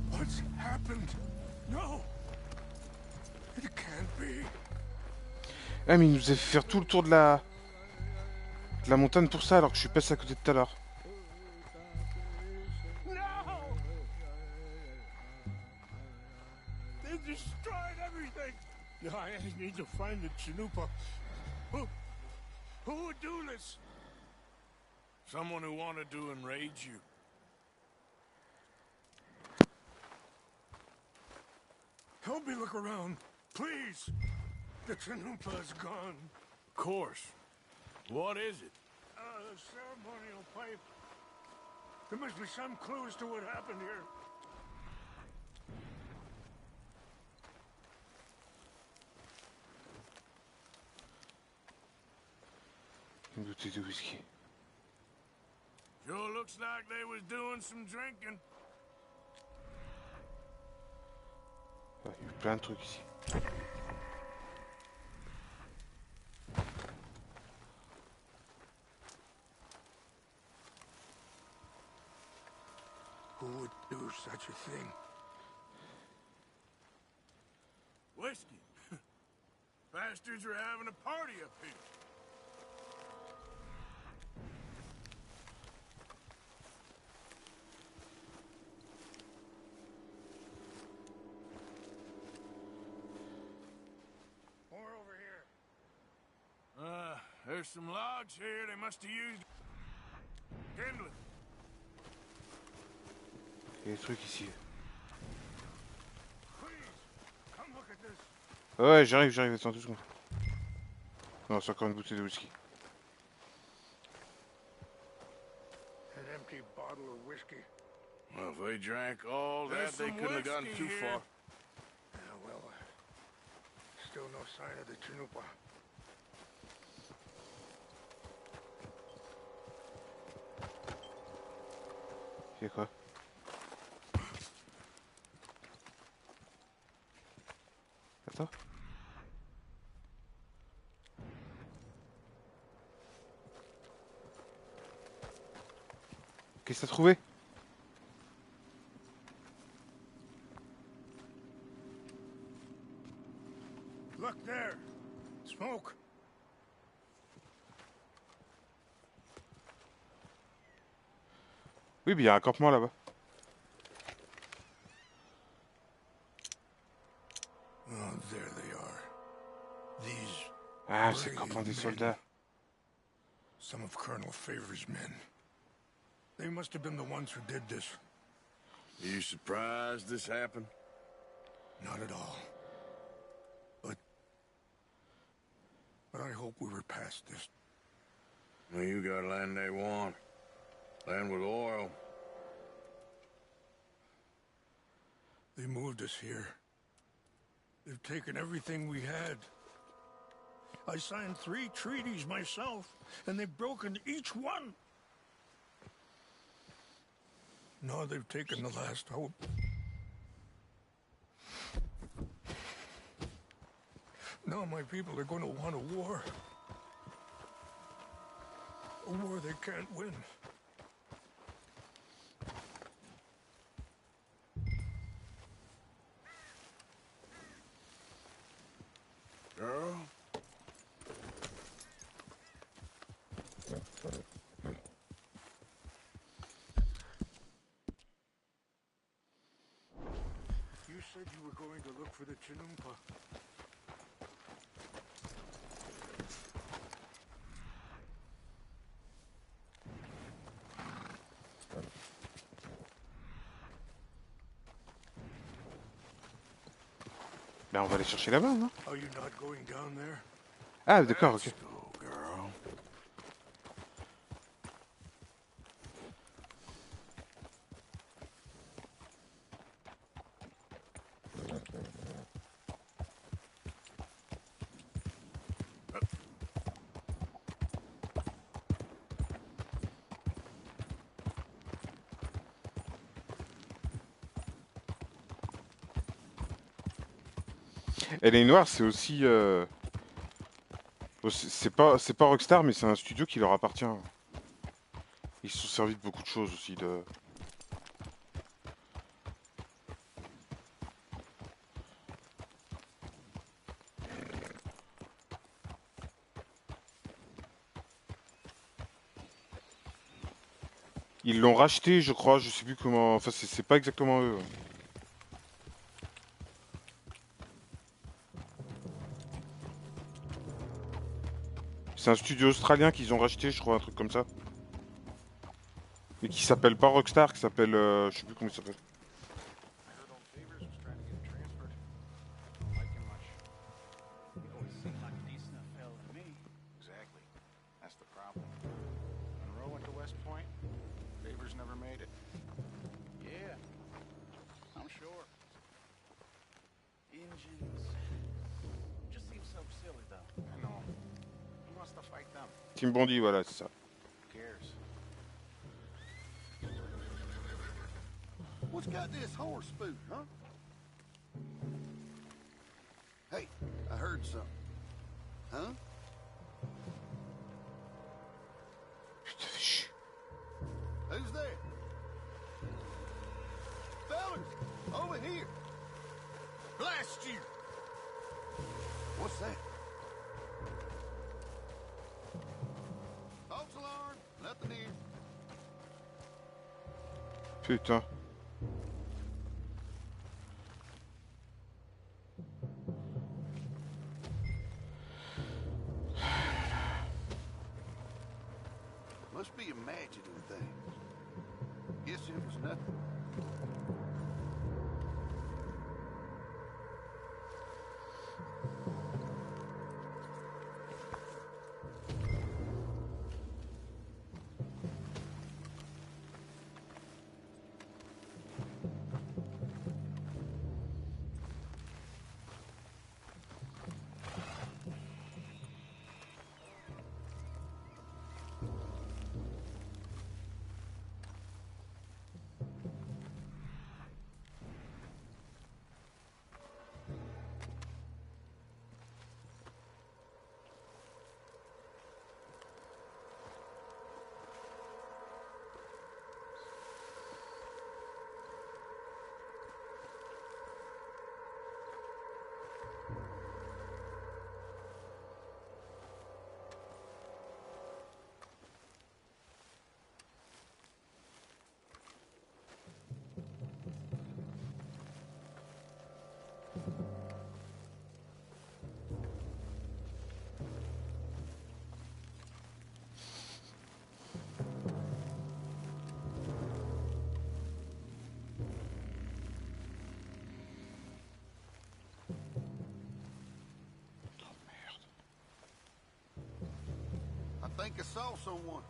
What's happened? No! It can't be. Ah mais il nous a fait faire tout le tour de la montagne pour ça alors que je suis passé à côté de tout à l'heure. No! They destroyed everything. No, I need to find the Chanupa. Who would do this? Someone who wanted to enrage you. Help me look around, please. The Chanupa is gone. Of course. What is it? A ceremonial pipe. There must be some clues to what happened here. Une bouteille de whisky. Sure looks like they was doing some drinking. Ah, il y a eu plein de trucs ici. Who would do such a thing? Whiskey. Bastards are having a party up here. More over here. There's some logs here they must have used kindling. Il y a des trucs ici. Come look at this. Ouais, j'arrive, attends 2 secondes. Non, c'est encore une bouteille de whisky. An empty bottle of whiskey. Well, if they drank all that, they couldn't have gotten too far. Well, still no sign of the Chanupa. C'est quoi? Attends. Qu'est-ce que t'as trouvé? Look there. Smoke. Oui, mais il y a un campement là-bas. Oh, there they are. These Ah, c'est le brave campement des men. soldats. Some of Colonel Favor's men. They must have been the ones who did this. Are you surprised this happened? Not at all. But I hope we were past this. Well, you got land they want. Land with oil. They moved us here. They've taken everything we had. I signed 3 treaties myself, and they've broken each one. Now they've taken the last hope. Now my people are going to want a war. A war they can't win. Girl? You said you were going to look for the Chinumpa. Ben on va aller chercher là-bas, non? Are you not going down there? Ah, d'accord, ok. Girl. Et les noirs, c'est aussi Bon, c'est pas Rockstar, mais c'est un studio qui leur appartient. Ils se sont servis de beaucoup de choses aussi. Ils l'ont racheté, je crois, je sais plus comment. Enfin, c'est pas exactement eux. C'est un studio australien qu'ils ont racheté, je crois, un truc comme ça. Mais qui s'appelle pas Rockstar, qui s'appelle. Je sais plus comment il s'appelle. Exactly. That's the problem. Monroe went to West Point. Favors never made it. Yeah, I'm sure. Engines. Just seems so silly, though. I know. Who wants to fight them? Tim Bondi, voilà, c'est ça. Who cares? What's got this horse spook, huh? Hey, I heard something. Huh? Who's there? Fellas, over here. Blast you! What's that? False alarm. Nothing here. Putain. Must be imagining things. Guess it was nothing. I think I saw someone.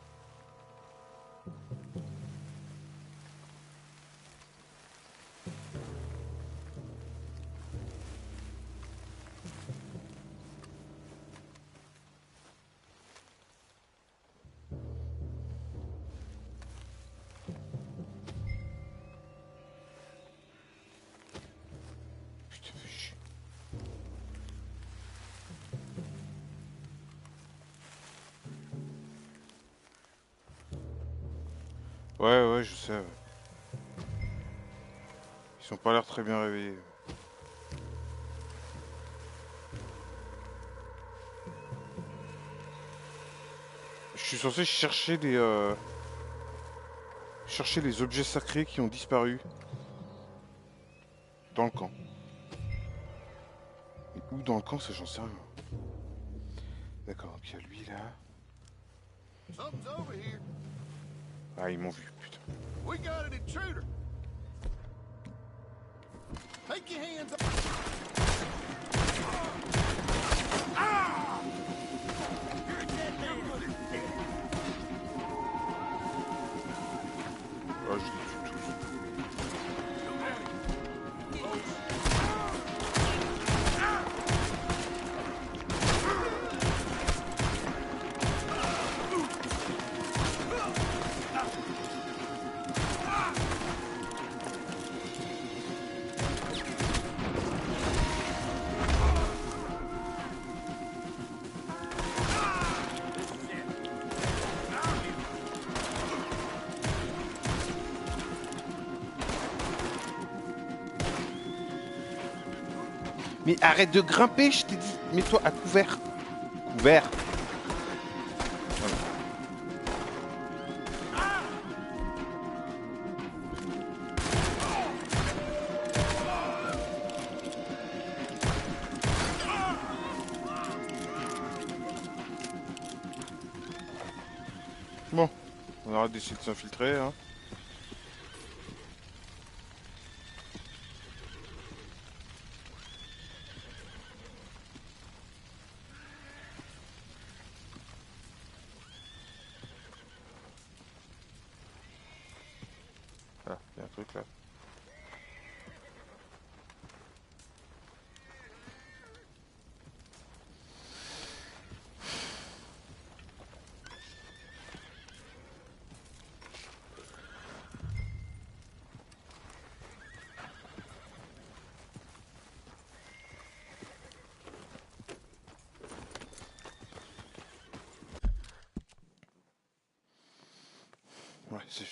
Ouais, je sais. Ouais. Ils ont pas l'air très bien réveillés. Je suis censé chercher les objets sacrés qui ont disparu dans le camp. Et où dans le camp, ça j'en sais rien. D'accord, donc il y a lui là. Something's over here. Ah, ils m'ont vu, putain. We got an intruder. Take your hands up. Ah! You're a dead man. Ah, je les tue tous. Mais arrête de grimper, je t'ai dit. Mets-toi à couvert. Couvert. Voilà. Bon, on arrête d'essayer de s'infiltrer, hein. Ah, il y a un truc là. Ouais, c'est...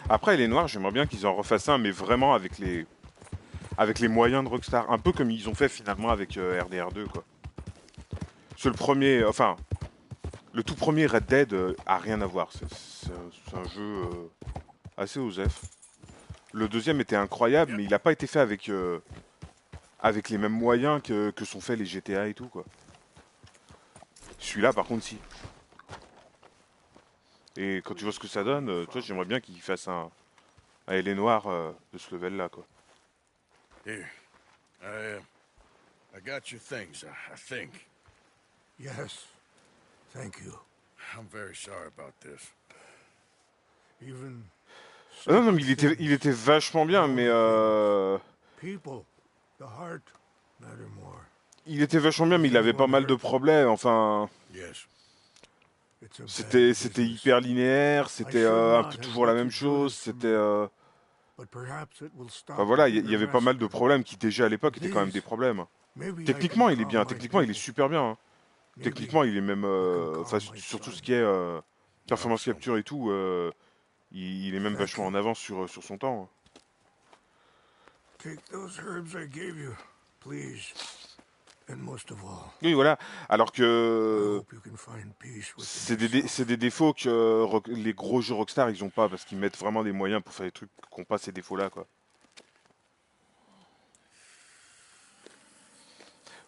Après, les noirs, j'aimerais bien qu'ils en refassent un, mais vraiment avec les moyens de Rockstar. Un peu comme ils ont fait finalement avec RDR2, quoi. Parce que le premier, enfin, le tout premier Red Dead a rien à voir. C'est un jeu assez osef. Le deuxième était incroyable, mais il n'a pas été fait avec les mêmes moyens que sont faits les GTA et tout, quoi. Celui-là, par contre, si. Et quand tu vois ce que ça donne, toi, j'aimerais bien qu'ils fassent un les noirs de ce level-là, quoi. Here. I got your things, I think. Yes. Thank you. I'm very sorry about this. Even Ah non, non, mais il était vachement bien, mais people, the heart matter more. il était vachement bien, mais il avait pas mal de problèmes. Enfin, Yes. c'était hyper linéaire, c'était un peu toujours la même chose. C'était, enfin voilà, il y avait pas mal de problèmes qui déjà à l'époque étaient quand même des problèmes. Techniquement, il est bien. Techniquement, il est super bien. Hein. Techniquement, il est même, enfin sur tout ce qui est performance capture et tout, il est même vachement en avance sur son temps. Take those herbs I gave you, please. And most of all, Oui, voilà. Alors que c'est des défauts que les gros jeux Rockstar ils ont pas parce qu'ils mettent vraiment des moyens pour faire des trucs qui n'ont pas ces défauts-là, quoi.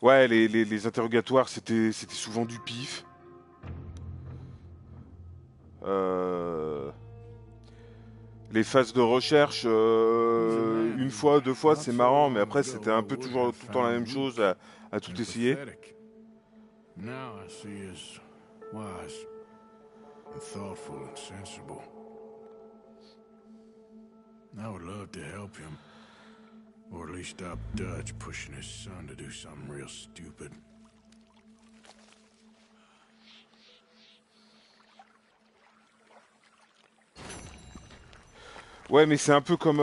Ouais, les interrogatoires c'était souvent du pif. Les phases de recherche, une fois, deux fois, c'est marrant, mais après c'était un peu toujours tout le temps la même chose à tout essayer. Now I see as wise and thoughtful and sensible. I would love to help him, or at least stop Dutch pushing his son to do something real stupid. Ouais, mais c'est un peu comme...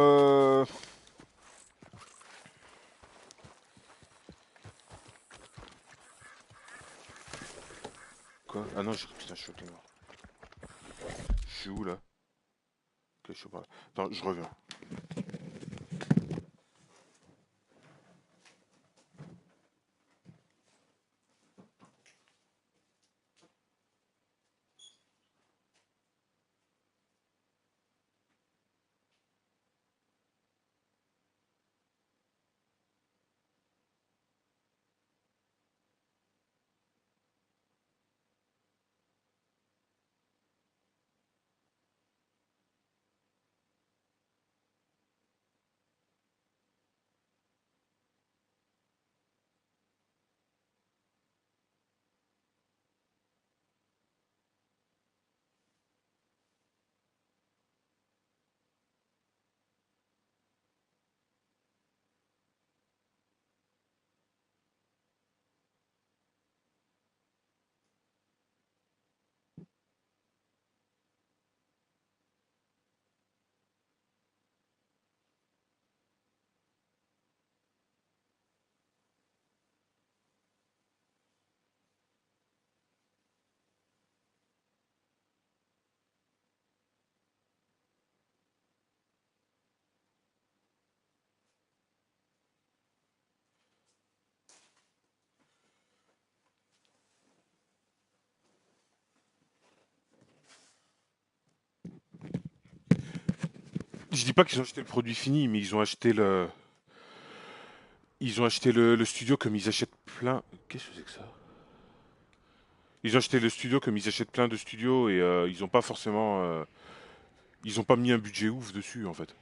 Quoi? Ah non, putain, je suis mort. Je suis où, là? Ok, je suis pas là. Attends, je reviens. Je dis pas qu'ils ont acheté le produit fini, mais ils ont acheté le... Ils ont acheté le studio comme ils achètent plein... Qu'est-ce que c'est que ça? Ils ont acheté le studio comme ils achètent plein de studios et ils ont pas forcément... Ils ont pas mis un budget ouf dessus, en fait.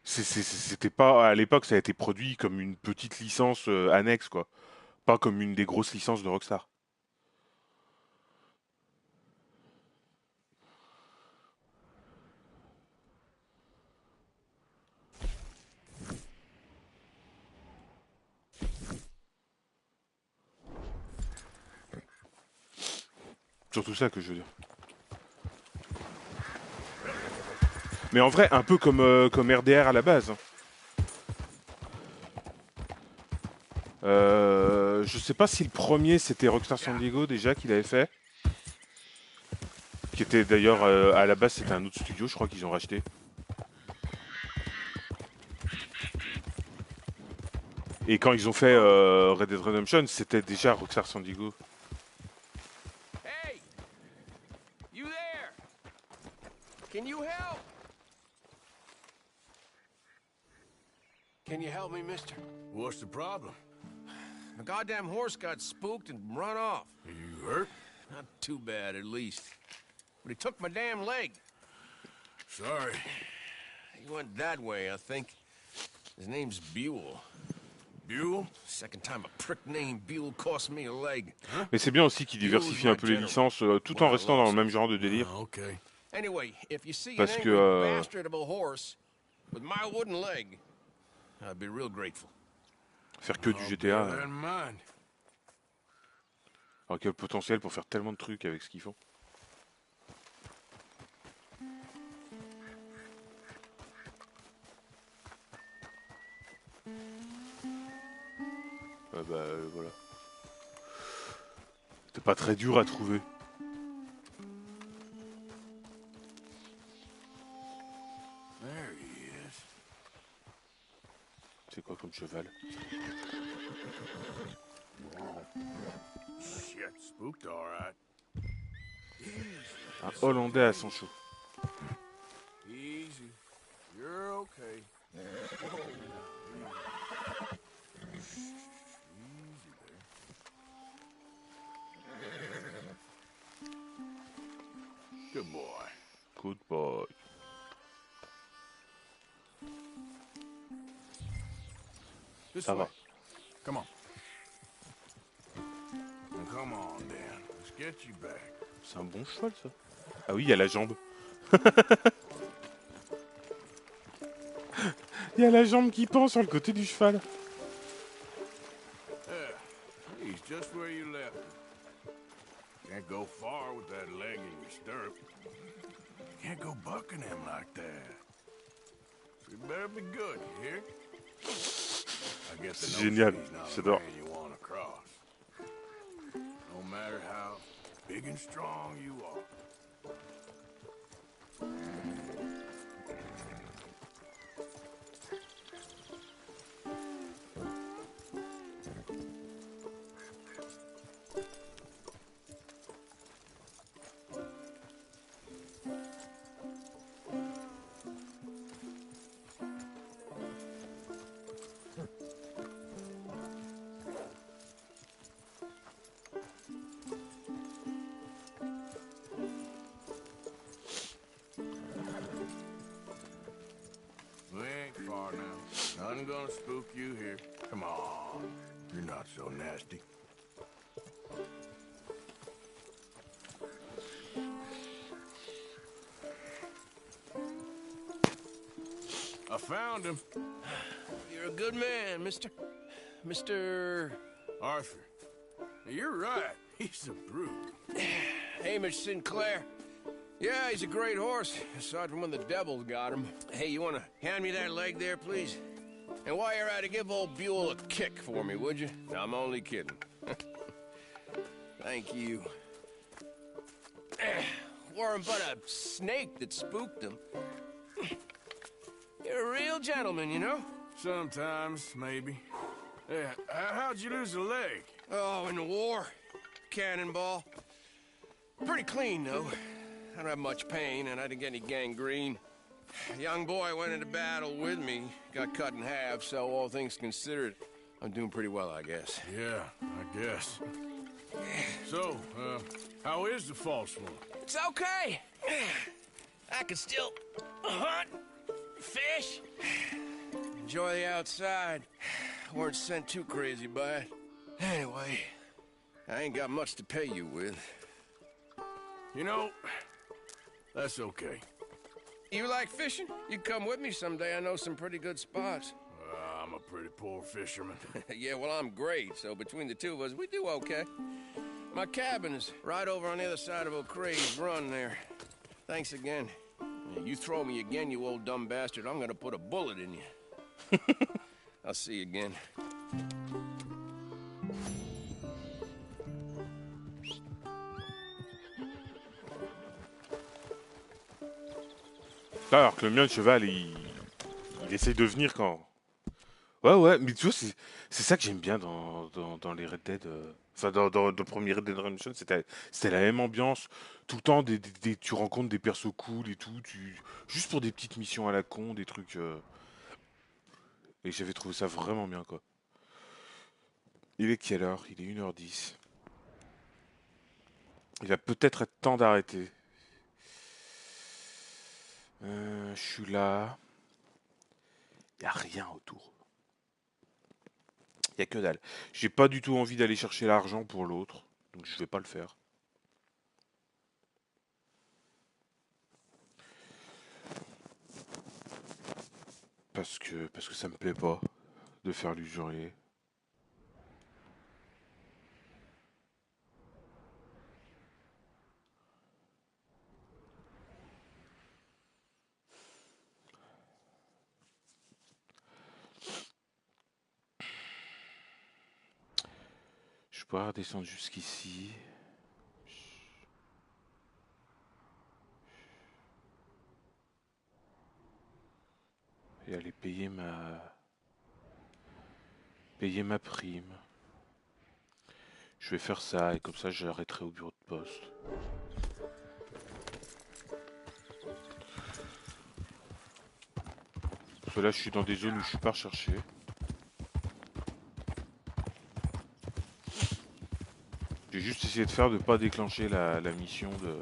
C'était pas... À l'époque, ça a été produit comme une petite licence annexe, quoi. Pas comme une des grosses licences de Rockstar. Surtout ça que je veux dire. Mais en vrai, un peu comme RDR à la base. Je sais pas si le premier c'était Rockstar San Diego déjà qu'il avait fait. Qui était d'ailleurs à la base c'était un autre studio, je crois qu'ils ont racheté. Et quand ils ont fait Red Dead Redemption, c'était déjà Rockstar San Diego. Hey! You there? Can you help? Can you help me, mister? What's the problem? The goddamn horse got spooked and run off. You hurt? Not too bad, at least. But he took my damn leg. Sorry. He went that way, I think. His name's Buell. Buell? Second time a prick named Buell cost me a leg. Mais c'est bien aussi qu'ils diversifient un peu les licences tout en restant dans le même genre de délire. Anyway, if you see Parce an que angry bastard of a horse with my wooden leg, I'd be real grateful. faire que du GTA. Alors qu'il y a le potentiel pour faire tellement de trucs avec ce qu'ils font. Voilà. C'était pas très dur à trouver. There he is. C'est quoi comme cheval? Shit, spooked all right. Un Hollandais à son chaud. Easy. You're okay. Good boy. Good boy. Ça va. Come on. Come on, Dan. Let's get you back. C'est un bon cheval, ça. Ah oui, il y a la jambe. Il y a la jambe qui pend sur le côté du cheval. Yeah, he's just where you left him. Can't go far with that leg in your stirrup. Can't go bucking him like that. So you better be good, you hear? I guess C'est génial, j'adore. you want to cross. No matter how big and strong you are. We ain't far now. Nothing gonna spook you here. Come on. You're not so nasty. I found him. You're a good man, mister. Mr. Arthur. You're right. He's a brute. Hamish Sinclair. Yeah, he's a great horse, aside from when the devils got him. Hey, you want to hand me that leg there, please? And while you're at it, give old Buell a kick for me, would you? I'm only kidding. Thank you. Weren't but a snake that spooked him. You're a real gentleman, you know? Sometimes, maybe. Yeah, how'd you lose a leg? Oh, in the war. Cannonball. Pretty clean, though. I don't have much pain, and I didn't get any gangrene. A young boy went into battle with me, got cut in half, so all things considered, I'm doing pretty well, I guess. Yeah, I guess. So, how is the false one? It's okay. I can still hunt, fish, Enjoy the outside. Weren't sent too crazy by it. Anyway, I ain't got much to pay you with. You know, that's okay. You like fishing? You come with me someday. I know some pretty good spots. I'm a pretty poor fisherman. Yeah, well, I'm great, so between the two of us, we do okay. My cabin is right over on the other side of O'Crae's Run there. Thanks again. You throw me again, you old dumb bastard, I'm gonna put a bullet in you. I'll see you again. Alors que le mien, le cheval, il essaye de venir quand... Ouais, mais tu vois, c'est ça que j'aime bien dans les Red Dead. Enfin, dans le premier Red Dead Redemption, c'était la même ambiance. Tout le temps, tu rencontres des persos cool et tout. Juste pour des petites missions à la con, des trucs... Et j'avais trouvé ça vraiment bien, quoi. Il est quelle heure? Il est 1h10. Il va peut-être être temps d'arrêter. Je suis là. Il n'y a rien autour. Il n'y a que dalle. J'ai pas du tout envie d'aller chercher l'argent pour l'autre. Donc je vais pas le faire. Parce que ça me plaît pas de faire l'usurier. Je peux redescendre jusqu'ici. Et aller payer ma prime. Je vais faire ça et comme ça j'arrêterai au bureau de poste. Parce que là je suis dans des zones où je suis pas recherché. J'ai juste essayé de faire de pas déclencher la mission de...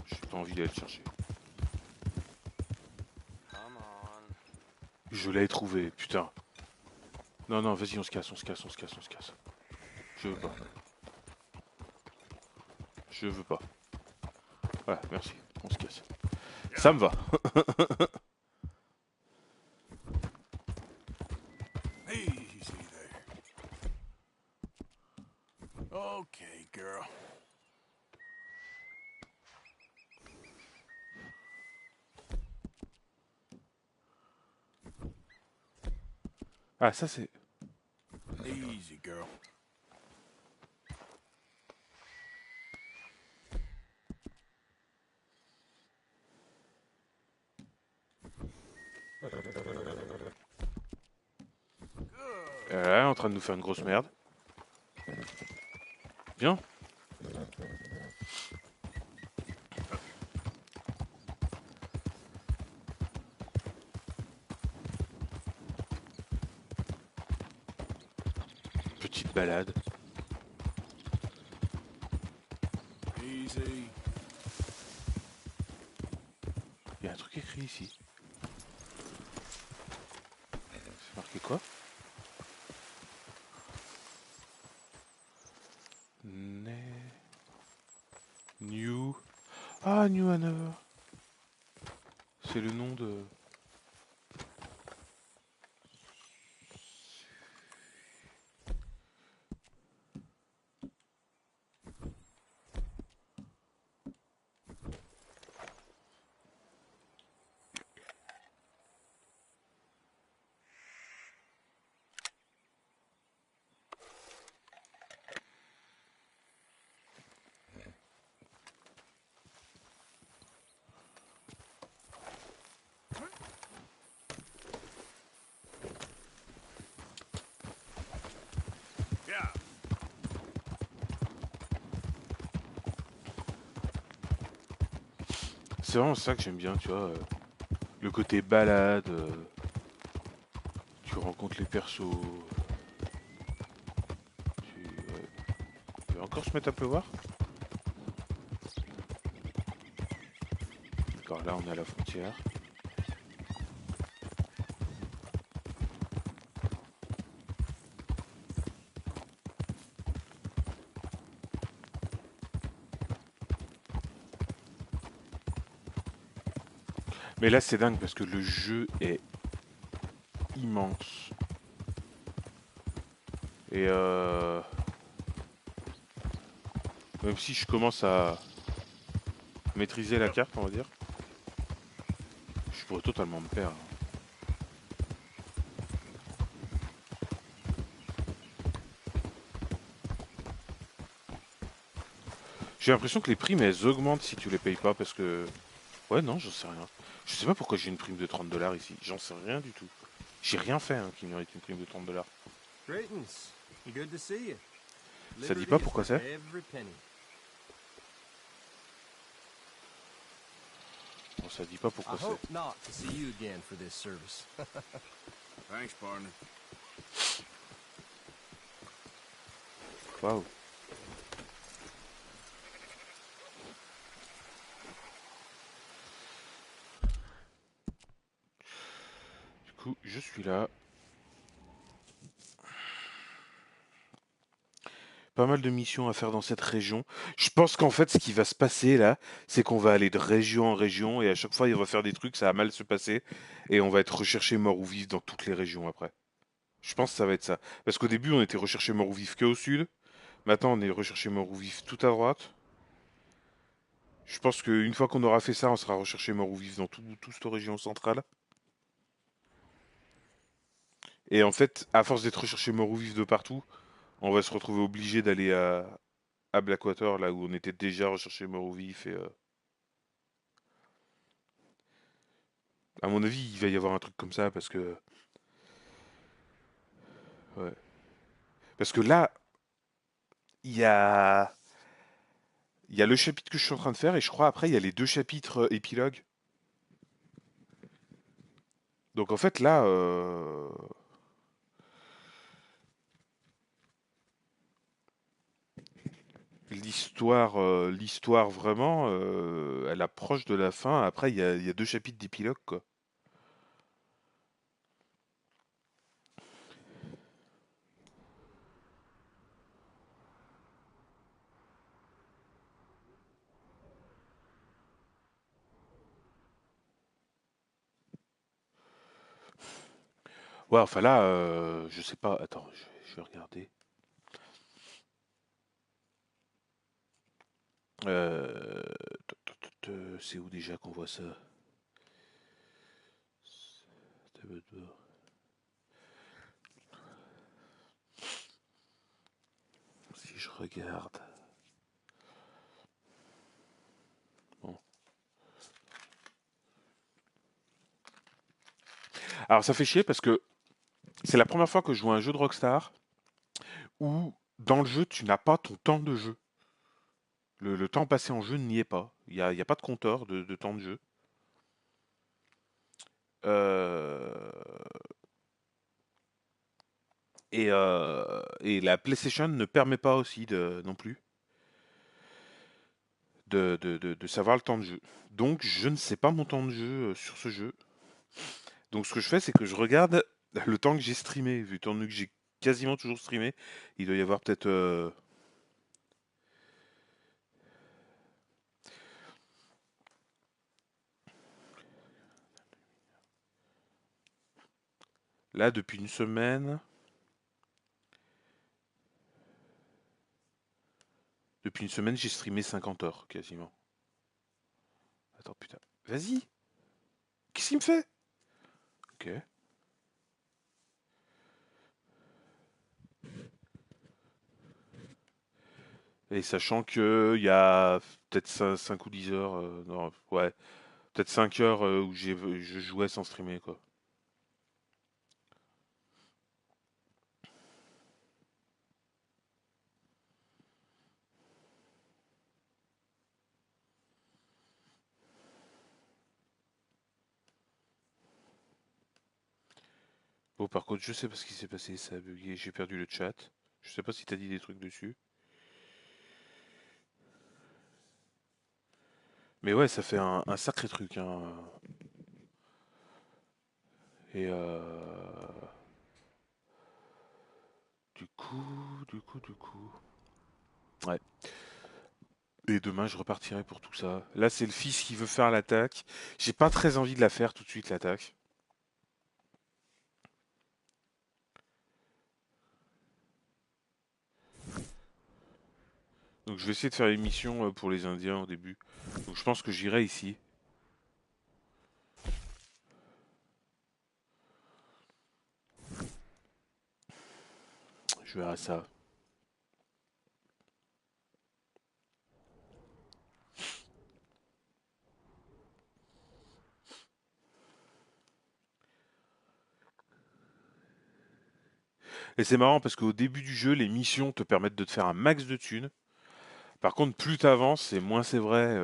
J'ai pas envie d'aller le chercher. Je l'avais trouvé, putain. Non, vas-y, on se casse. Je veux pas. Je veux pas. Voilà, merci, on se casse. Ça me va. Easy there. Okay, girl. Ah, ça c'est... Easy, girl. Là, en train de nous faire une grosse merde. Viens. Petite balade. Easy. Il y a un truc écrit ici. C'est marqué quoi? New... Ah, New Hanover. C'est le nom de... C'est vraiment ça que j'aime bien, tu vois. Le côté balade, tu rencontres les persos. Il va encore se mettre à pleuvoir. D'accord, là on est à la frontière. Mais là c'est dingue parce que le jeu est immense. Et même si je commence à maîtriser la carte, on va dire, je pourrais totalement me perdre. J'ai l'impression que les primes elles augmentent si tu les payes pas parce que... Ouais non, j'en sais rien. Je sais pas pourquoi j'ai une prime de 30$ ici, j'en sais rien du tout. J'ai rien fait qui mérite une prime de 30$. Greetings. Good to see you. Ça dit pas pourquoi c'est? Bon, ça dit pas pourquoi I hope not to see you again for this service. Thanks, partner. Waouh. Du coup, je suis là. Pas mal de missions à faire dans cette région. Je pense qu'en fait, ce qui va se passer là, c'est qu'on va aller de région en région et à chaque fois, il va faire des trucs, ça va mal se passer et on va être recherché mort ou vif dans toutes les régions après. Je pense que ça va être ça. Parce qu'au début, on était recherché mort ou vif que au sud. Maintenant, on est recherché mort ou vif tout à droite. Je pense qu'une fois qu'on aura fait ça, on sera recherché mort ou vif dans toute cette région centrale. Et en fait, à force d'être recherché mort ou vif de partout, on va se retrouver obligé d'aller à Blackwater, là où on était déjà recherché mort ou vif. Et, à mon avis, il va y avoir un truc comme ça parce que... Ouais. Parce que là, il y a... Il y a le chapitre que je suis en train de faire et je crois après il y a les 2 chapitres épilogues. Donc en fait là... l'histoire vraiment, elle approche de la fin. Après, il y a 2 chapitres d'épilogue, quoi. Ouais, enfin là, je sais pas. Attends, je vais regarder. Euh, C'est où déjà qu'on voit ça? Si je regarde. Bon. Alors ça fait chier parce que c'est la première fois que je joue à un jeu de Rockstar où dans le jeu tu n'as pas ton temps de jeu. Le temps passé en jeu n'y est pas. Il y a pas de compteur de temps de jeu. Euh, et la PlayStation ne permet pas aussi non plus de savoir le temps de jeu. Donc je ne sais pas mon temps de jeu sur ce jeu. Donc ce que je fais, c'est que je regarde le temps que j'ai streamé. Vu que j'ai quasiment toujours streamé, il doit y avoir peut-être... Là, depuis une semaine... Depuis une semaine, j'ai streamé 50 heures, quasiment. Attends, putain. Vas-y. Qu'est-ce qu'il me fait? Ok. Et sachant que il y a peut-être 5 ou 10 heures, non, ouais, peut-être 5 heures où je jouais sans streamer, quoi. Bon, par contre, je sais pas ce qui s'est passé, ça a bugué, j'ai perdu le chat. Je sais pas si t'as dit des trucs dessus. Mais ouais, ça fait un sacré truc, hein. Et du coup. Ouais. Et demain, je repartirai pour tout ça. Là, c'est le fils qui veut faire l'attaque. J'ai pas très envie de la faire tout de suite, l'attaque. Donc, je vais essayer de faire une mission pour les Indiens au début. Donc, je pense que j'irai ici. Je verrai ça. Et c'est marrant parce qu'au début du jeu, les missions te permettent de te faire un max de thunes. Par contre, plus t'avances, et moins c'est vrai.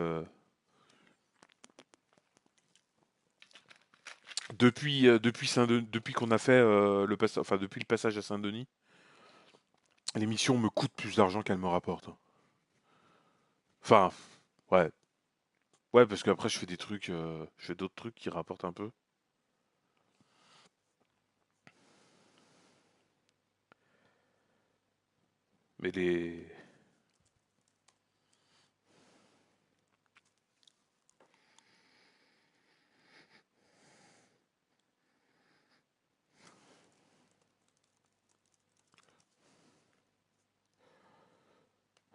Depuis qu'on a fait depuis le passage à Saint-Denis, les missions me coûtent plus d'argent qu'elles me rapportent. Enfin, ouais. Ouais, parce qu'après je fais je fais d'autres trucs qui rapportent un peu. Mais les...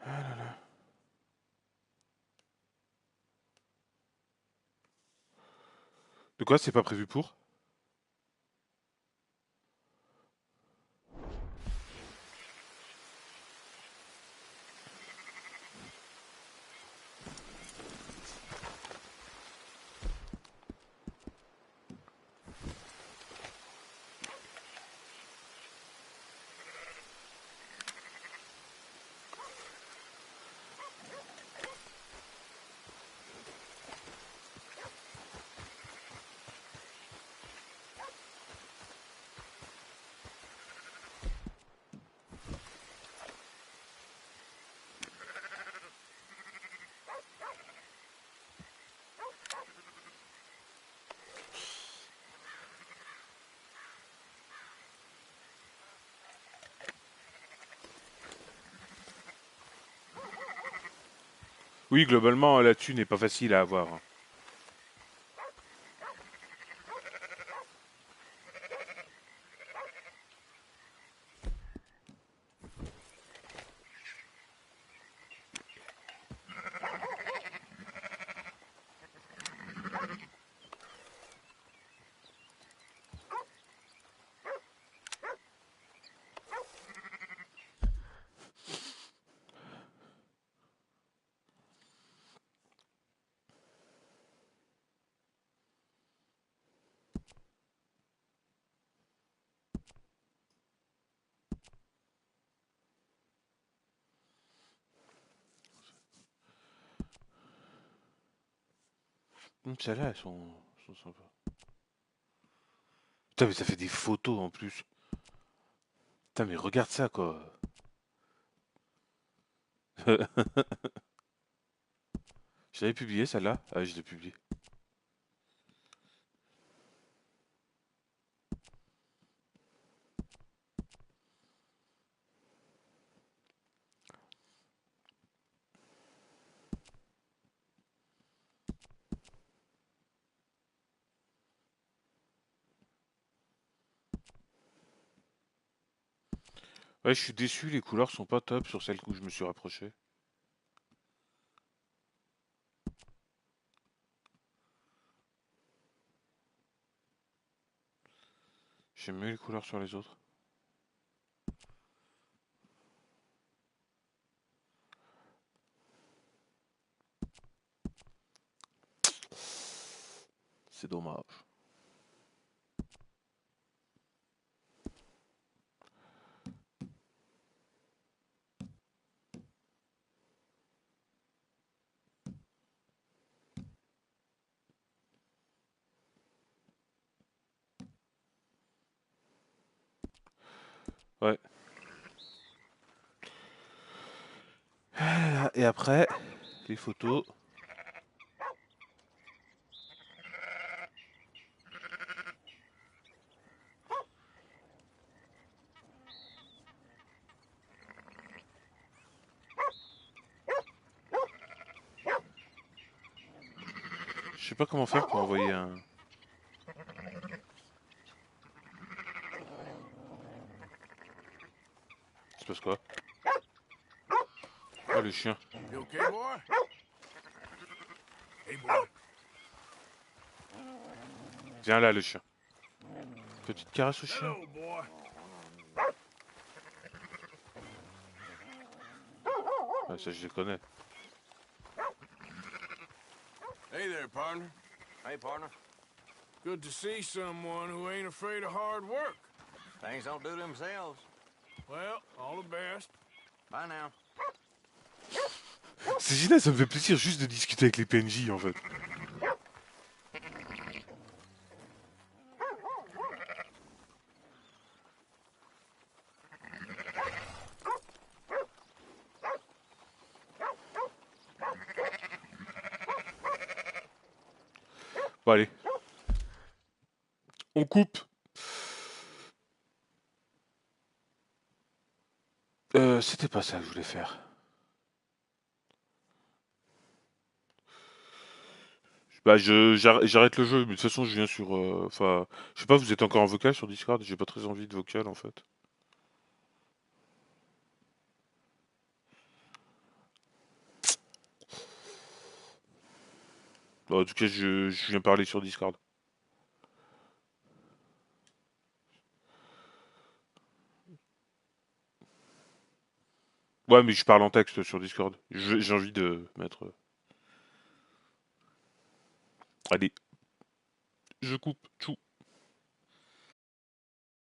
Ah là là. De quoi, c'est pas prévu pour? Oui, globalement, la thune n'est pas facile à avoir, hein. Celles-là, sont sympas. Putain, mais ça fait des photos en plus. Putain, mais regarde ça, quoi. Je l'avais publié, celle-là? Ah, je l'ai publiée. Ouais, je suis déçu, les couleurs sont pas top sur celle où je me suis rapproché. J'aime mieux les couleurs sur les autres. C'est dommage. Ouais. Et après, les photos. Je sais pas comment faire pour envoyer un... C'est parce quoi? Oh, le chien. You okay, boy? Hey, boy. Viens là, le chien. Petite caresse au chien. Hello, boy. Ouais, ça, je les connais. Hey there, partner. Hey, partner. Good to see someone who ain't afraid of hard work. Things don't do themselves. Well, all the best. Bye now. C'est génial, ça me fait plaisir juste de discuter avec les PNJ en fait. Bon allez. On coupe. C'était pas ça que je voulais faire. Bah j'arrête le jeu, mais de toute façon je viens sur... Enfin, je sais pas, vous êtes encore en vocal sur Discord, j'ai pas très envie de vocal en fait. Bon, en tout cas, je viens parler sur Discord. Ouais, mais je parle en texte sur Discord. J'ai envie de mettre... Allez, je coupe. Tchou.